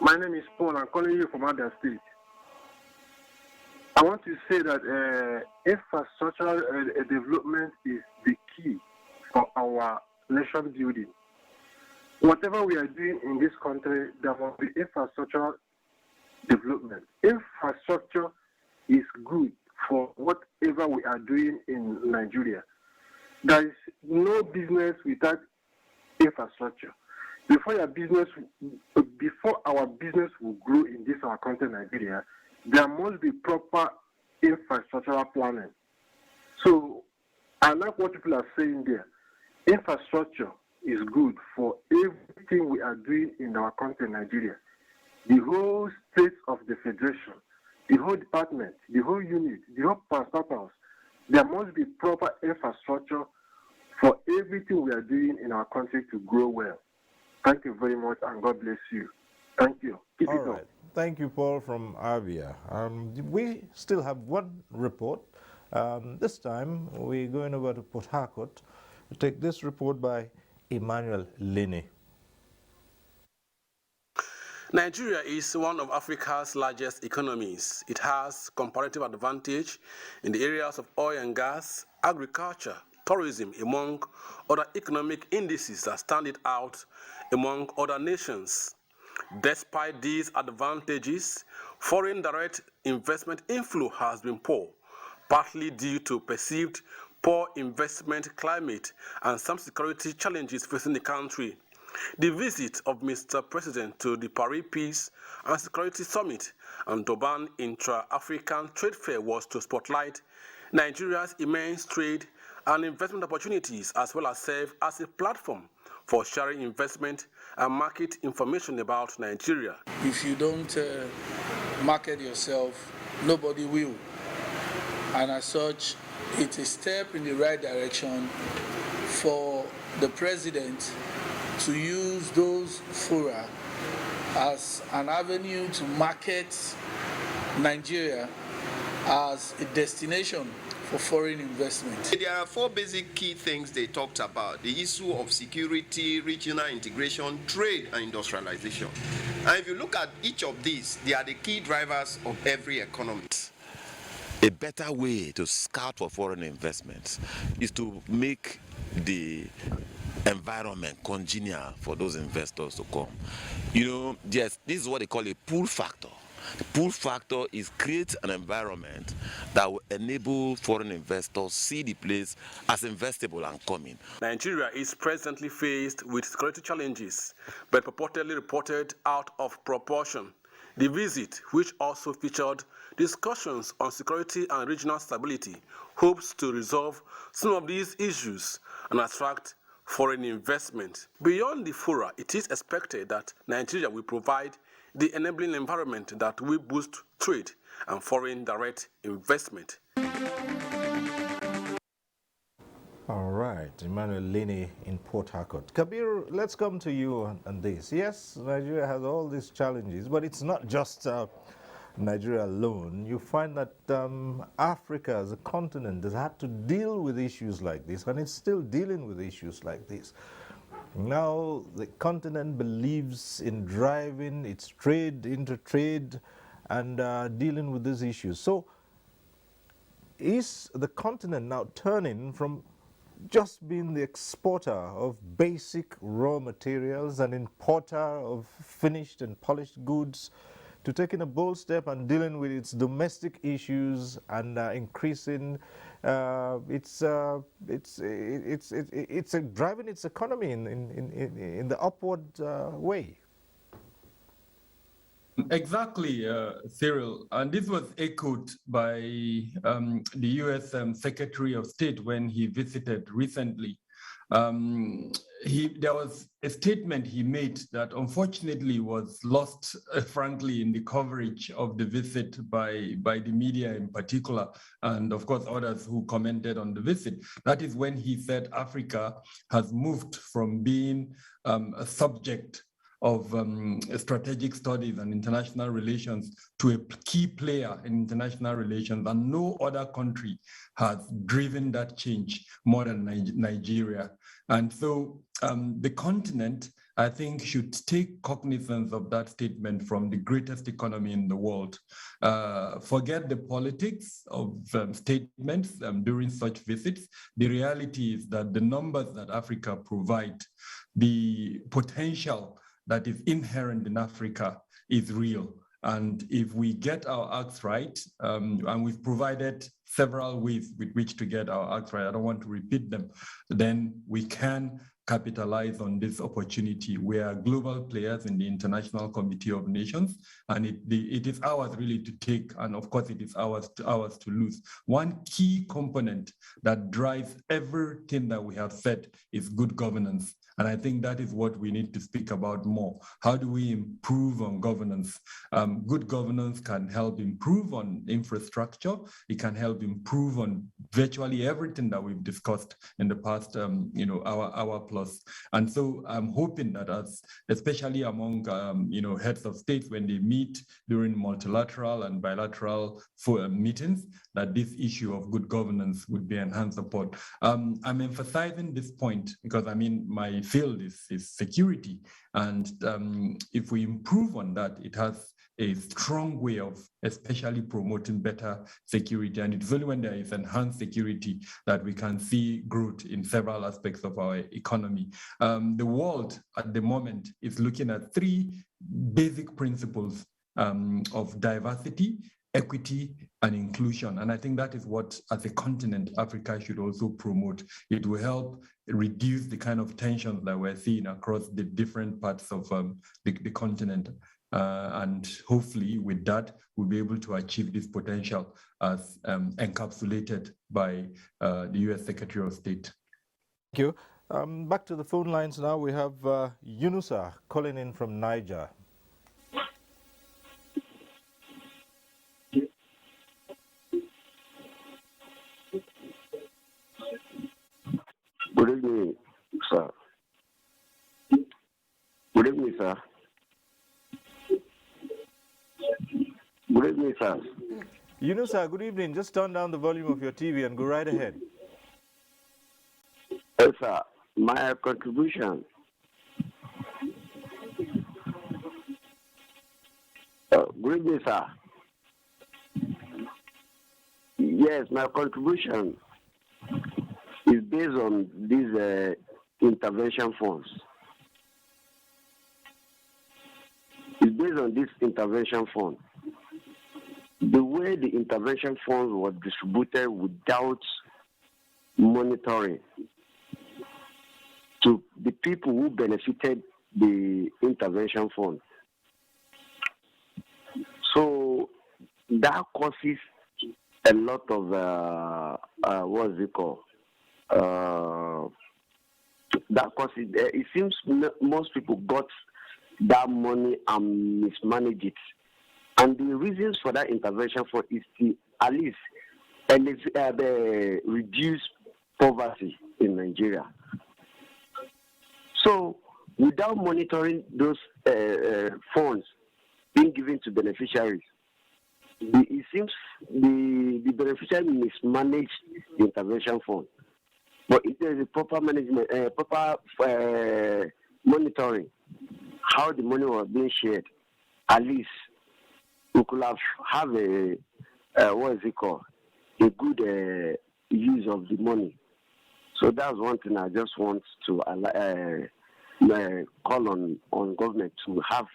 My name is Paul. I'm calling you from Abia State. I want to say that infrastructural development is the key for our nation building. Whatever we are doing in this country, there must be infrastructural development. Infrastructure is good for whatever we are doing in Nigeria. There is no business without infrastructure. Before our business will grow in this our country, Nigeria, there must be proper infrastructural planning. So I like what people are saying there. Infrastructure is good for everything we are doing in our country, Nigeria. The whole state of the federation, the whole department, the whole unit, the whole parastatals, there must be proper infrastructure for everything we are doing in our country to grow well. Thank you very much, and God bless you. Thank you. Keep it up. Thank you, Paul from Abia. We still have one report. This time, we're going over to Port Harcourt to take this report by Emmanuel Lene. Nigeria is one of Africa's largest economies. It has comparative advantage in the areas of oil and gas, agriculture, tourism, among other economic indices that stand it out among other nations. Despite these advantages, foreign direct investment inflow has been poor, partly due to perceived poor investment climate and some security challenges facing the country. The visit of Mr. President to the Paris Peace and Security Summit and Durban Intra-African Trade Fair was to spotlight Nigeria's immense trade and investment opportunities, as well as serve as a platform for sharing investment and market information about Nigeria. If you don't market yourself, nobody will. And as such, it's a step in the right direction for the president to use those fora as an avenue to market Nigeria as a destination for foreign investment. There are four basic key things they talked about: the issue of security, regional integration, trade, and industrialization. And if you look at each of these, they are the key drivers of every economy. A better way to scout for foreign investments is to make the environment congenial for those investors to come. You know, yes, this is what they call a pull factor. The pull factor is create an environment that will enable foreign investors see the place as investable and coming. Nigeria is presently faced with security challenges, but purportedly reported out of proportion. The visit, which also featured discussions on security and regional stability, hopes to resolve some of these issues and attract foreign investment. Beyond the fora, it is expected that Nigeria will provide the enabling environment that will boost trade and foreign direct investment. All right, Emmanuel Lini in Port Harcourt. Kabir, let's come to you on this. Yes, Nigeria has all these challenges, but it's not just Nigeria alone. You find that Africa as a continent has had to deal with issues like this, and it's still dealing with issues like this. Now, the continent believes in driving its trade, inter-trade, and dealing with these issues. So, is the continent now turning from just being the exporter of basic raw materials and importer of finished and polished goods to taking a bold step and dealing with its domestic issues and increasing it's driving its economy in the upward way? Exactly, Cyril. And this was echoed by the U.S. Secretary of State when he visited recently. There was a statement he made that unfortunately was lost, frankly, in the coverage of the visit by the media in particular, and of course others who commented on the visit. That is when he said Africa has moved from being a subject of strategic studies and international relations to a key player in international relations, and no other country has driven that change more than Nigeria. And so the continent, I think, should take cognizance of that statement from the greatest economy in the world. Forget the politics of statements during such visits. The reality is that the numbers that Africa provide, the potential that is inherent in Africa is real. And if we get our acts right, and we've provided several ways with which to get our acts right, I don't want to repeat them, then we can capitalize on this opportunity. We are global players in the International Committee of Nations, and it is ours really to take, and of course it is ours to lose. One key component that drives everything that we have said is good governance. And I think that is what we need to speak about more. How do we improve on governance? Good governance can help improve on infrastructure. It can help improve on virtually everything that we've discussed in the past, hour plus. And so I'm hoping that especially among, heads of states when they meet during multilateral and bilateral meetings, that this issue of good governance would be enhanced upon. I'm emphasizing this point because my field is security, and if we improve on that, it has a strong way of especially promoting better security, and it's only when there is enhanced security that we can see growth in several aspects of our economy. The world at the moment is looking at three basic principles of diversity, equity, and inclusion. And I think that is what, as a continent, Africa should also promote. It will help reduce the kind of tensions that we're seeing across the different parts of the continent. And hopefully with that, we'll be able to achieve this potential as encapsulated by the U.S. Secretary of State. Thank you. Back to the phone lines now. We have Yunusa calling in from Niger. Good evening, sir. Good evening, sir. Good evening, sir. Yunusa, good evening. Just turn down the volume of your TV and go right ahead. Yes, sir. My contribution. Good evening, sir. Yes, my contribution is based on these intervention funds. It's based on this intervention fund. the way the intervention funds were distributed without monitoring to the people who benefited the intervention fund. So that causes a lot of what is it called? That causes it seems most people got that money and mismanage it. And the reasons for that intervention fund is to at least reduce poverty in Nigeria. So without monitoring those funds being given to beneficiaries, it seems the beneficiary mismanaged the intervention fund. But if there is a proper management, proper monitoring, how the money was being shared, at least we could have a what is it called? A good use of the money. So that's one thing I just want to call on government to have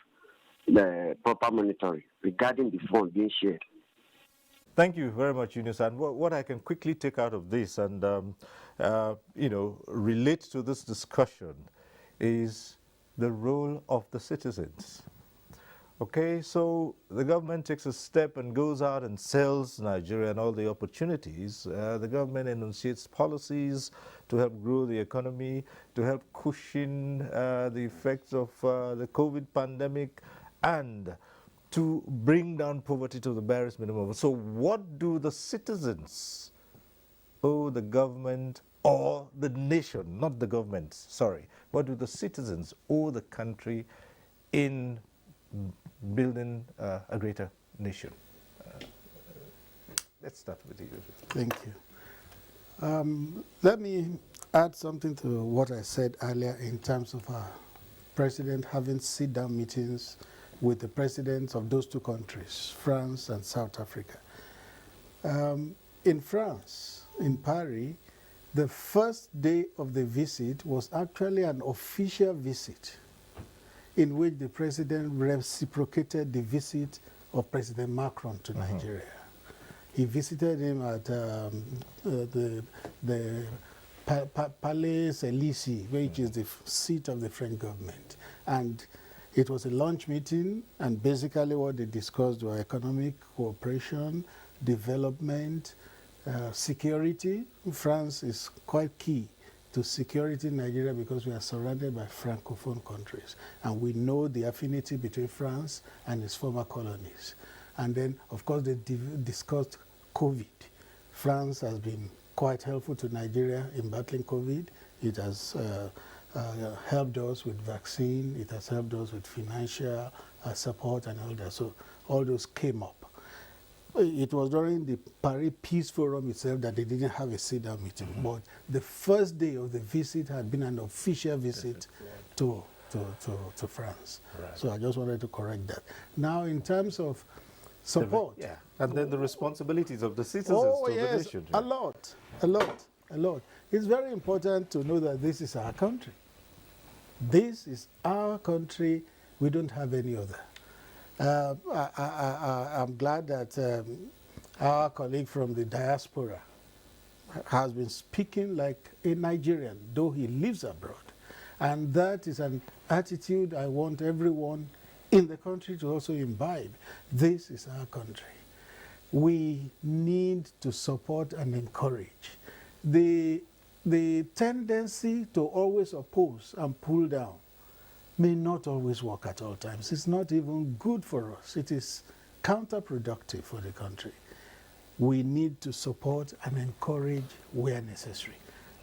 the proper monitoring regarding the fund being shared. Thank you very much, Yunus. And what I can quickly take out of this and relate to this discussion is the role of the citizens. Okay, so the government takes a step and goes out and sells Nigeria and all the opportunities. The government enunciates policies to help grow the economy, to help cushion the effects of the COVID pandemic, and to bring down poverty to the barest minimum. So what do the citizens owe the government or the nation, not the government, sorry, what do the citizens owe the country in building a greater nation? Let's start with you. Thank you. Let me add something to what I said earlier in terms of our president having sit-down meetings with the presidents of those two countries, France and South Africa. In France, in Paris, the first day of the visit was actually an official visit in which the president reciprocated the visit of President Macron to Nigeria. He visited him at the Palais Élysée, which is the seat of the French government. And it was a lunch meeting, and basically what they discussed were economic cooperation, development, security. France is quite key to security in Nigeria because we are surrounded by Francophone countries. And we know the affinity between France and its former colonies. And then, of course, they discussed COVID. France has been quite helpful to Nigeria in battling COVID. It has helped us with vaccine. It has helped us with financial support and all that. So all those came up. It was during the Paris Peace Forum itself that they didn't have a sit-down meeting. But the first day of the visit had been an official visit to France. Right. So I just wanted to correct that. Now, in terms of support. Yeah, and then the responsibilities of the citizens to the nation. A lot. It's very important to know that this is our country. This is our country. We don't have any other. I'm glad that our colleague from the diaspora has been speaking like a Nigerian, though he lives abroad. And that is an attitude I want everyone in the country to also imbibe. This is our country. We need to support and encourage. The tendency to always oppose and pull down may not always work at all times. It's not even good for us. It is counterproductive for the country. We need to support and encourage where necessary.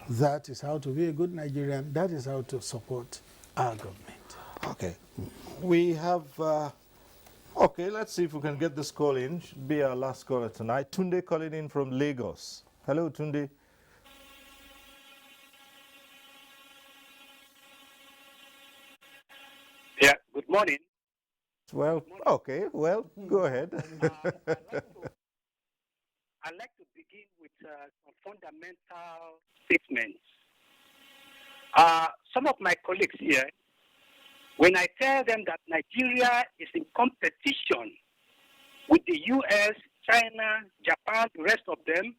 That is how to be a good Nigerian. That is how to support our government. Okay. We have, okay, let's see if we can get this call in. Should be our last caller tonight. Tunde calling in from Lagos. Hello, Tunde. Yeah, good morning. Well, okay, well, go ahead. I'd like to begin with some fundamental statements. Some of my colleagues here, when I tell them that Nigeria is in competition with the U.S. China, Japan, the rest of them,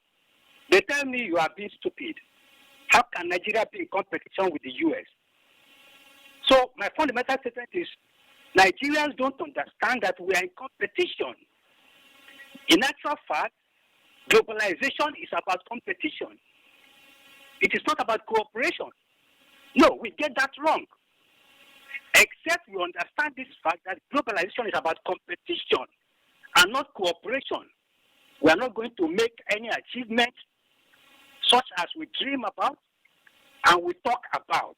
they tell me you are being stupid. How can Nigeria be in competition with the US? So my fundamental statement is Nigerians don't understand that we are in competition. In actual fact, globalization is about competition. It is not about cooperation. No, we get that wrong. Except we understand this fact that globalization is about competition and not cooperation. We are not going to make any achievement such as we dream about and we talk about.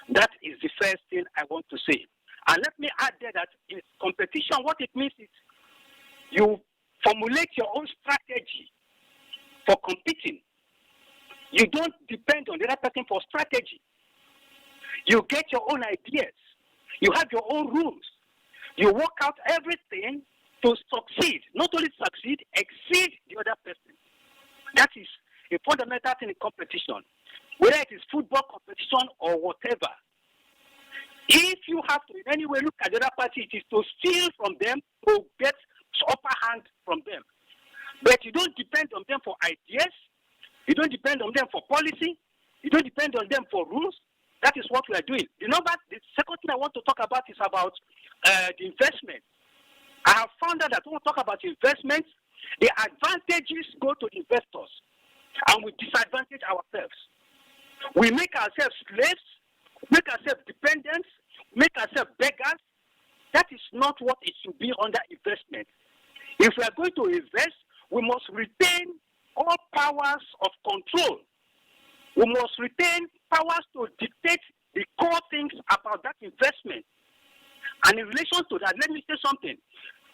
That is the first thing I want to say. And let me add there that in competition, what it means is you formulate your own strategy for competing. You don't depend on the other person for strategy. You get your own ideas. You have your own rules. You work out everything to succeed. Not only succeed, exceed the other person. That is a fundamental thing in competition. Whether it is football competition or whatever. If you have to in any way look at the other party, it is to steal from them, to get upper hand from them. But you don't depend on them for ideas. You don't depend on them for policy. You don't depend on them for rules. That is what we are doing. The second thing I want to talk about is about the investment. I have found out that when we talk about investments, the advantages go to investors, and we disadvantage ourselves. We make ourselves slaves, make ourselves dependents, make ourselves beggars. That is not what it should be under investment. If we are going to invest, we must retain all powers of control. We must retain powers to dictate the core things about that investment. And in relation to that, let me say something.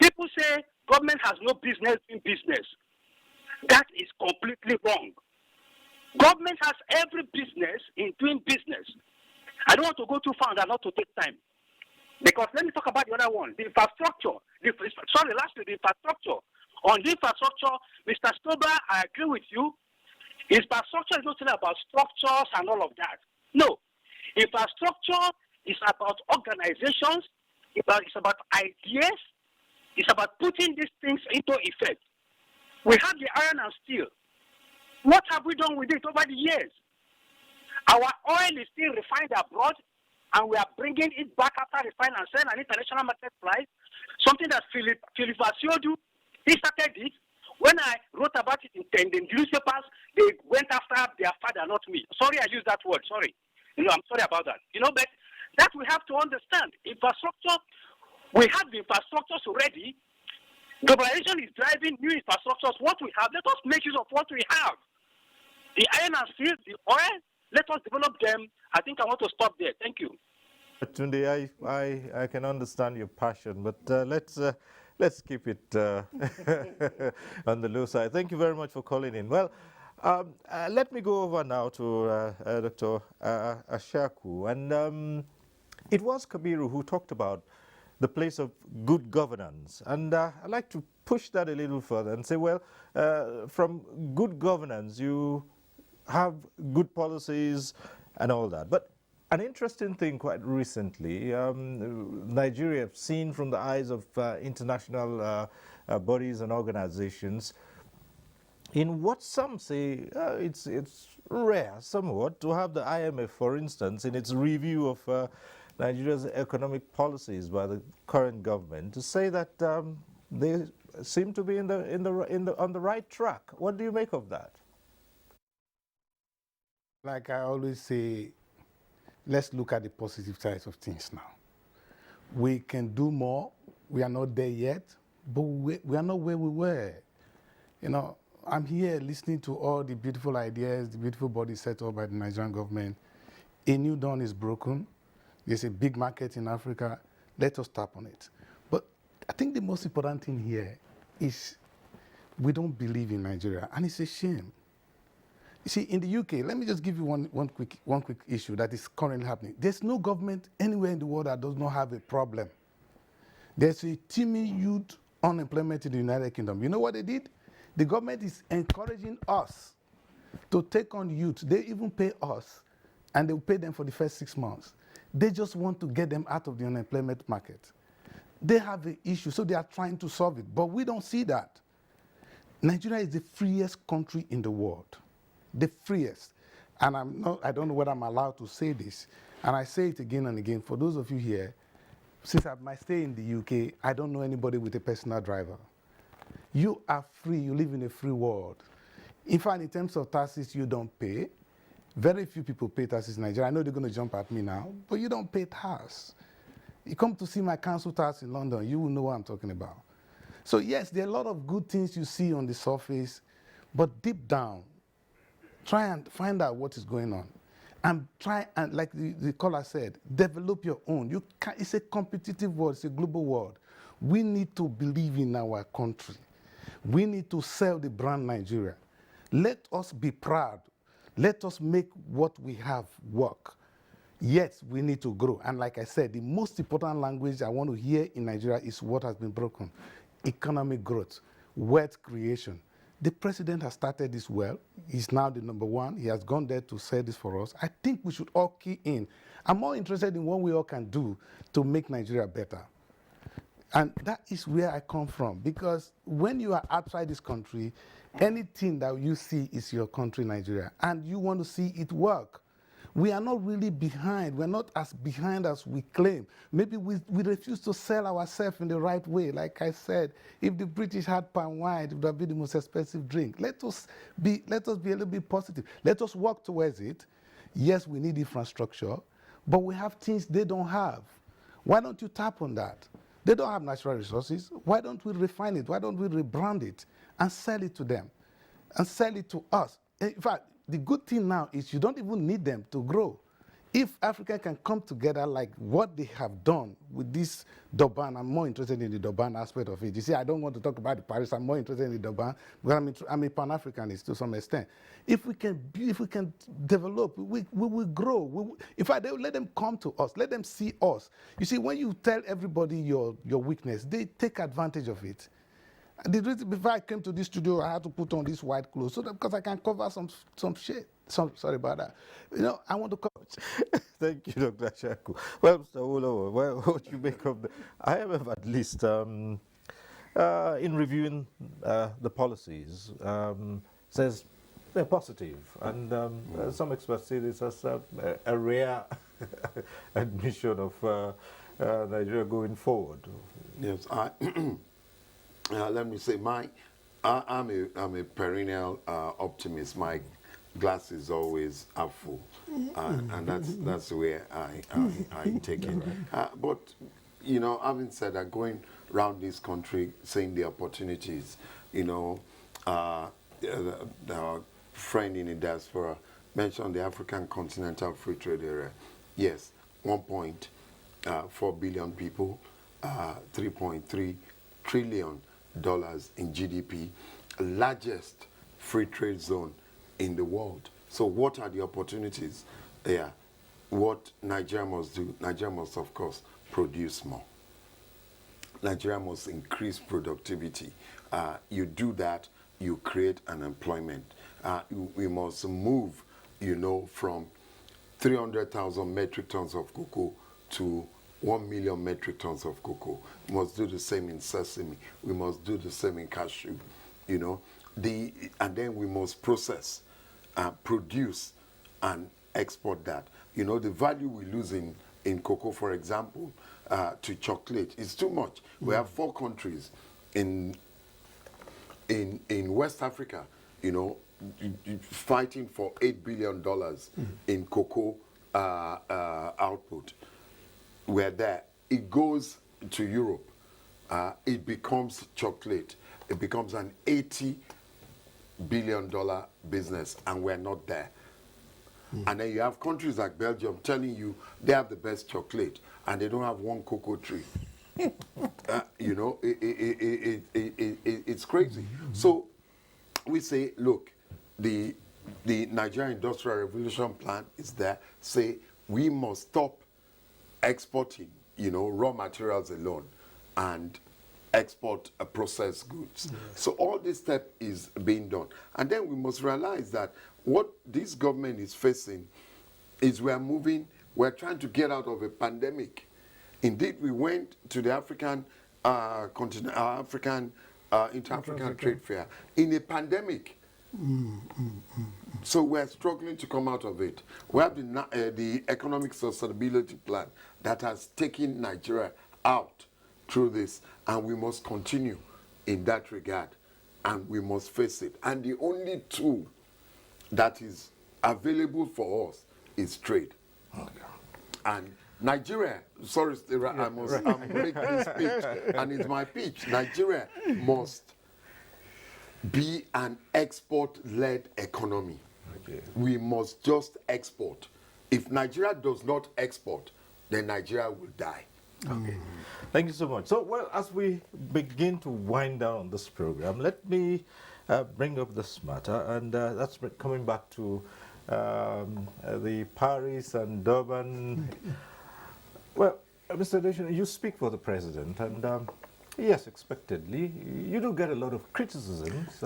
People say government has no business in business. That is completely wrong. Government has every business in doing business. I don't want to go too far and not to take time. Because let me talk about the other one, the infrastructure. Lastly, the infrastructure. On the infrastructure, Mr. Stober, I agree with you. Infrastructure is not only about structures and all of that. No. Infrastructure is about organizations. It's about ideas. It's about putting these things into effect. We have the iron and steel. What have we done with it over the years? Our oil is still refined abroad, and we are bringing it back after refined and sell an international market price. Something that Philip Asiodu, he started it. When I wrote about it in the newspapers, they went after their father, not me. Sorry, I used that word. Sorry. I'm sorry about that. But that we have to understand. Infrastructure, we have the infrastructures already. Globalization is driving new infrastructures. What we have, let us make use of what we have. The iron and steel, the oil, let us develop them. I think I want to stop there. Thank you. Tunde, I can understand your passion, but let's keep it on the low side. Thank you very much for calling in. Well, let me go over now to Dr. Ashaku. And it was Kabiru who talked about the place of good governance. And I'd like to push that a little further and say, well, from good governance, you have good policies and all that. But an interesting thing quite recently, Nigeria have seen from the eyes of international bodies and organizations, in what some say it's rare somewhat to have the IMF, for instance, in its review of Nigeria's economic policies by the current government, to say that they seem to be on the right track. What do you make of that? Like I always say, let's look at the positive sides of things now. We can do more. We are not there yet, but we are not where we were. I'm here listening to all the beautiful ideas, the beautiful body set up by the Nigerian government. A new dawn is broken. There's a big market in Africa. Let us tap on it. But I think the most important thing here is we don't believe in Nigeria, and it's a shame. You see, in the UK, let me just give you one quick issue that is currently happening. There's no government anywhere in the world that does not have a problem. There's a teeming youth unemployment in the United Kingdom. You know what they did? The government is encouraging us to take on youth. They even pay us, and they'll pay them for the first 6 months. They just want to get them out of the unemployment market. They have an issue, so they are trying to solve it, but we don't see that. Nigeria is the freest country in the world, the freest. And I don't know whether I'm allowed to say this, and I say it again and again. For those of you here, since I might stay in the UK, I don't know anybody with a personal driver. You are free, you live in a free world. In fact, in terms of taxes, you don't pay. Very few people pay taxes in Nigeria. I know they're going to jump at me now, but you don't pay tax. You come to see my council tax in London, you will know what I'm talking about. So yes, there are a lot of good things you see on the surface, but deep down, try and find out what is going on. And try and, like the caller said, develop your own. It's a competitive world, it's a global world. We need to believe in our country. We need to sell the brand Nigeria. Let us be proud. Let us make what we have work. Yes, we need to grow. And like I said, the most important language I want to hear in Nigeria is what has been broken. Economic growth, wealth creation. The president has started this well. He's now the #1. He has gone there to say this for us. I think we should all key in. I'm more interested in what we all can do to make Nigeria better. And that is where I come from, because when you are outside this country, anything that you see is your country, Nigeria, and you want to see it work. We are not really behind. We're not as behind as we claim. Maybe we refuse to sell ourselves in the right way. Like I said, if the British had palm wine, it would have been the most expensive drink. Let us be a little bit positive. Let us work towards it. Yes, we need infrastructure, but we have things they don't have. Why don't you tap on that? They don't have natural resources. Why don't we refine it? Why don't we rebrand it and sell it to them and sell it to us? In fact, the good thing now is you don't even need them to grow. If Africa can come together like what they have done with this Durban, I'm more interested in the Durban aspect of it. You see, I don't want to talk about the Paris, I'm more interested in the Durban, because I'm a Pan-Africanist to some extent. If we can develop, we will grow. In fact, they will let them come to us, let them see us. You see, when you tell everybody your weakness, they take advantage of it. The reason, before I came to this studio, I had to put on this white clothes because I can cover some shit. Sorry about that. You know, I want to cover. Thank you, Dr. Shaku. Well, Mr. Olowo, what you make of the IMF, at least, in reviewing the policies, says they're positive, and some experts see this as a rare admission of Nigeria going forward. Yes, let me say, I'm a perennial optimist. My glass is always half full, and that's the way I take it. But you know, having said that, going around this country saying the opportunities, you know, our friend in the diaspora mentioned the African Continental Free Trade Area. Yes, 1.4 billion people, 3.3 trillion dollars in GDP, largest free trade zone in the world. So what are the opportunities there? What Nigeria must do? Nigeria must, of course, produce more. Nigeria must increase productivity. You do that, you create an employment. We must move, you know, from 300,000 metric tons of cocoa to 1 million metric tons of cocoa. We must do the same in sesame. We must do the same in cashew, you know. And then we must process, produce, and export that. You know, the value we lose in cocoa, for example, to chocolate is too much. We have 4 countries in West Africa, you know, fighting for $8 billion in cocoa output. We're there. It goes to Europe. It becomes chocolate. It becomes an $80 billion business, and we're not there. And then you have countries like Belgium telling you they have the best chocolate, and they don't have one cocoa tree. You know, it's crazy. So we say, look, the Nigerian Industrial Revolution Plan is there. Say we must stop exporting, you know, raw materials alone and export processed goods. Yes. So all this step is being done. And then we must realize that what this government is facing is we're trying to get out of a pandemic. Indeed, we went to the African continent, African Inter-African Trade Fair in a pandemic. So we're struggling to come out of it. We have the economic sustainability plan that has taken Nigeria out through this, and we must continue in that regard, and we must face it. And the only tool that is available for us is trade. And Nigeria, sorry, Stira, I must make this pitch, and it's my pitch. Nigeria must be an export-led economy. We must just export. If Nigeria does not export, then Nigeria will die. Okay. Thank you so much. So, well, as we begin to wind down this program, let me bring up this matter, and that's coming back to the Paris and Durban. Well, Mr. Adesina, you speak for the president, and yes, expectedly, you do get a lot of criticisms.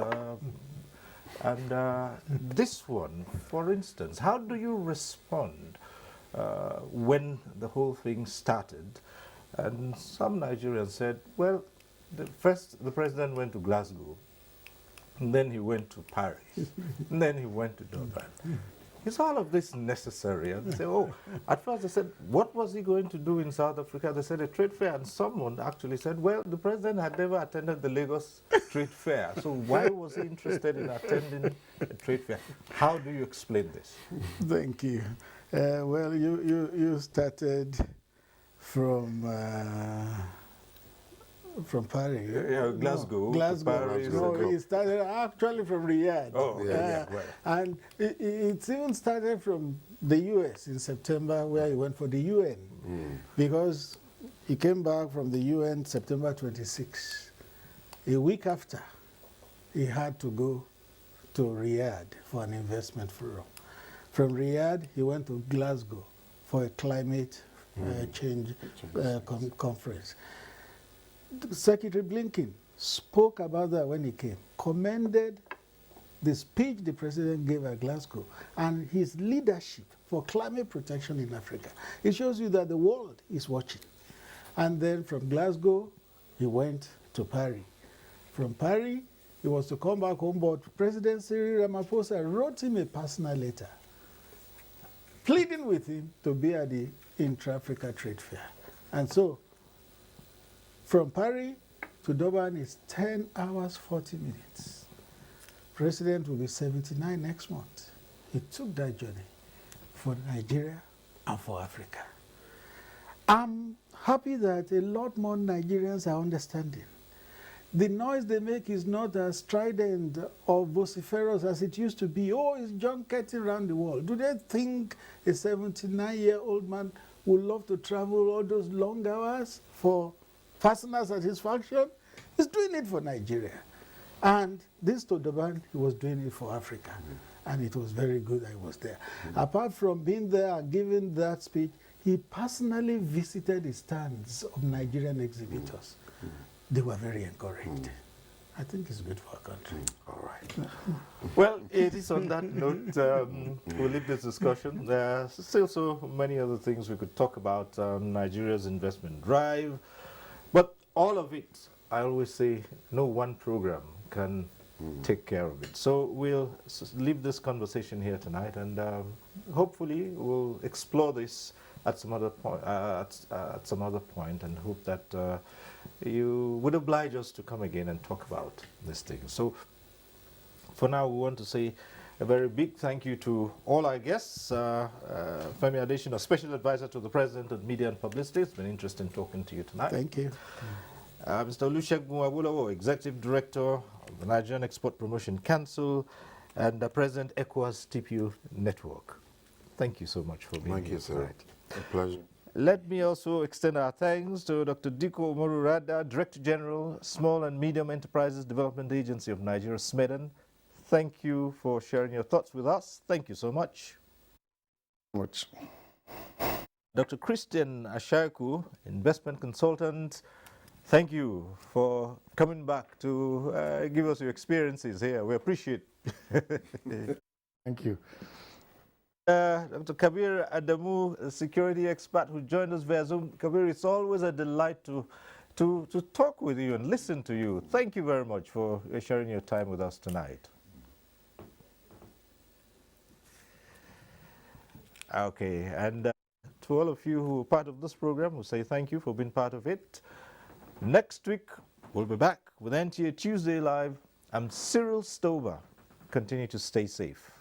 And this one, for instance, how do you respond when the whole thing started? And some Nigerians said, well, first the president went to Glasgow, and then he went to Paris, and then he went to Durban. Is all of this necessary? And they say, oh, at first they said, what was he going to do in South Africa? They said a trade fair, and someone actually said, well, the president had never attended the Lagos Trade Fair, so why was he interested in attending a trade fair? How do you explain this? Thank you. Well, you started from Paris. Yeah, Glasgow. No, Glasgow. Paris. No, it started actually from Riyadh. Oh, okay. And it even started from the US in September, where he went for the UN. Because he came back from the UN September 26. A week after, he had to go to Riyadh for an investment forum. From Riyadh, he went to Glasgow for a climate change conference. Secretary Blinken spoke about that when he came, commended the speech the president gave at Glasgow and his leadership for climate protection in Africa. It shows you that the world is watching. And then from Glasgow, he went to Paris. From Paris, he was to come back home, but President Cyril Ramaphosa wrote him a personal letter pleading with him to be at the Intra-Africa Trade Fair. And so, from Paris to Durban is 10 hours, 40 minutes. President will be 79 next month. He took that journey for Nigeria and for Africa. I'm happy that a lot more Nigerians are understanding. The noise they make is not as strident or vociferous as it used to be. Oh, it's junketing around the world. Do they think a 79-year-old man would love to travel all those long hours for personal satisfaction? He's doing it for Nigeria. And this to Durban, he was doing it for Africa. And it was very good I was there. Apart from being there and giving that speech, he personally visited the stands of Nigerian exhibitors. They were very encouraged. I think it's good for our country. All right. Well, it is on that note, we'll leave this discussion. There are still so many other things we could talk about, Nigeria's investment drive. But all of it, I always say, no one program can take care of it. So we'll leave this conversation here tonight, and hopefully we'll explore this at some other point. At some other point, and hope that you would oblige us to come again and talk about this thing. So for now, we want to say a very big thank you to all our guests. Femi Adesina, Special Advisor to the President on Media and Publicity. It's been interesting talking to you tonight. Thank you. Mr. Olusegun Awolowo, Executive Director of the Nigerian Export Promotion Council and President ECOWAS TPU Network. Thank you so much for being here. Thank you, sir. A pleasure. Let me also extend our thanks to Dr. Diko Omorurada, Director General, Small and Medium Enterprises Development Agency of Nigeria, SMEDEN. Thank you for sharing your thoughts with us. Thank you so much. Dr. Christian Ashaku, Investment Consultant, thank you for coming back to give us your experiences here. We appreciate it. Thank you. Dr. Kabir Adamu, a security expert who joined us via Zoom. Kabir, it's always a delight to to talk with you and listen to you. Thank you very much for sharing your time with us tonight. Okay, and to all of you who are part of this program, we'll say thank you for being part of it. Next week, we'll be back with NTA Tuesday Live. I'm Cyril Stover. Continue to stay safe.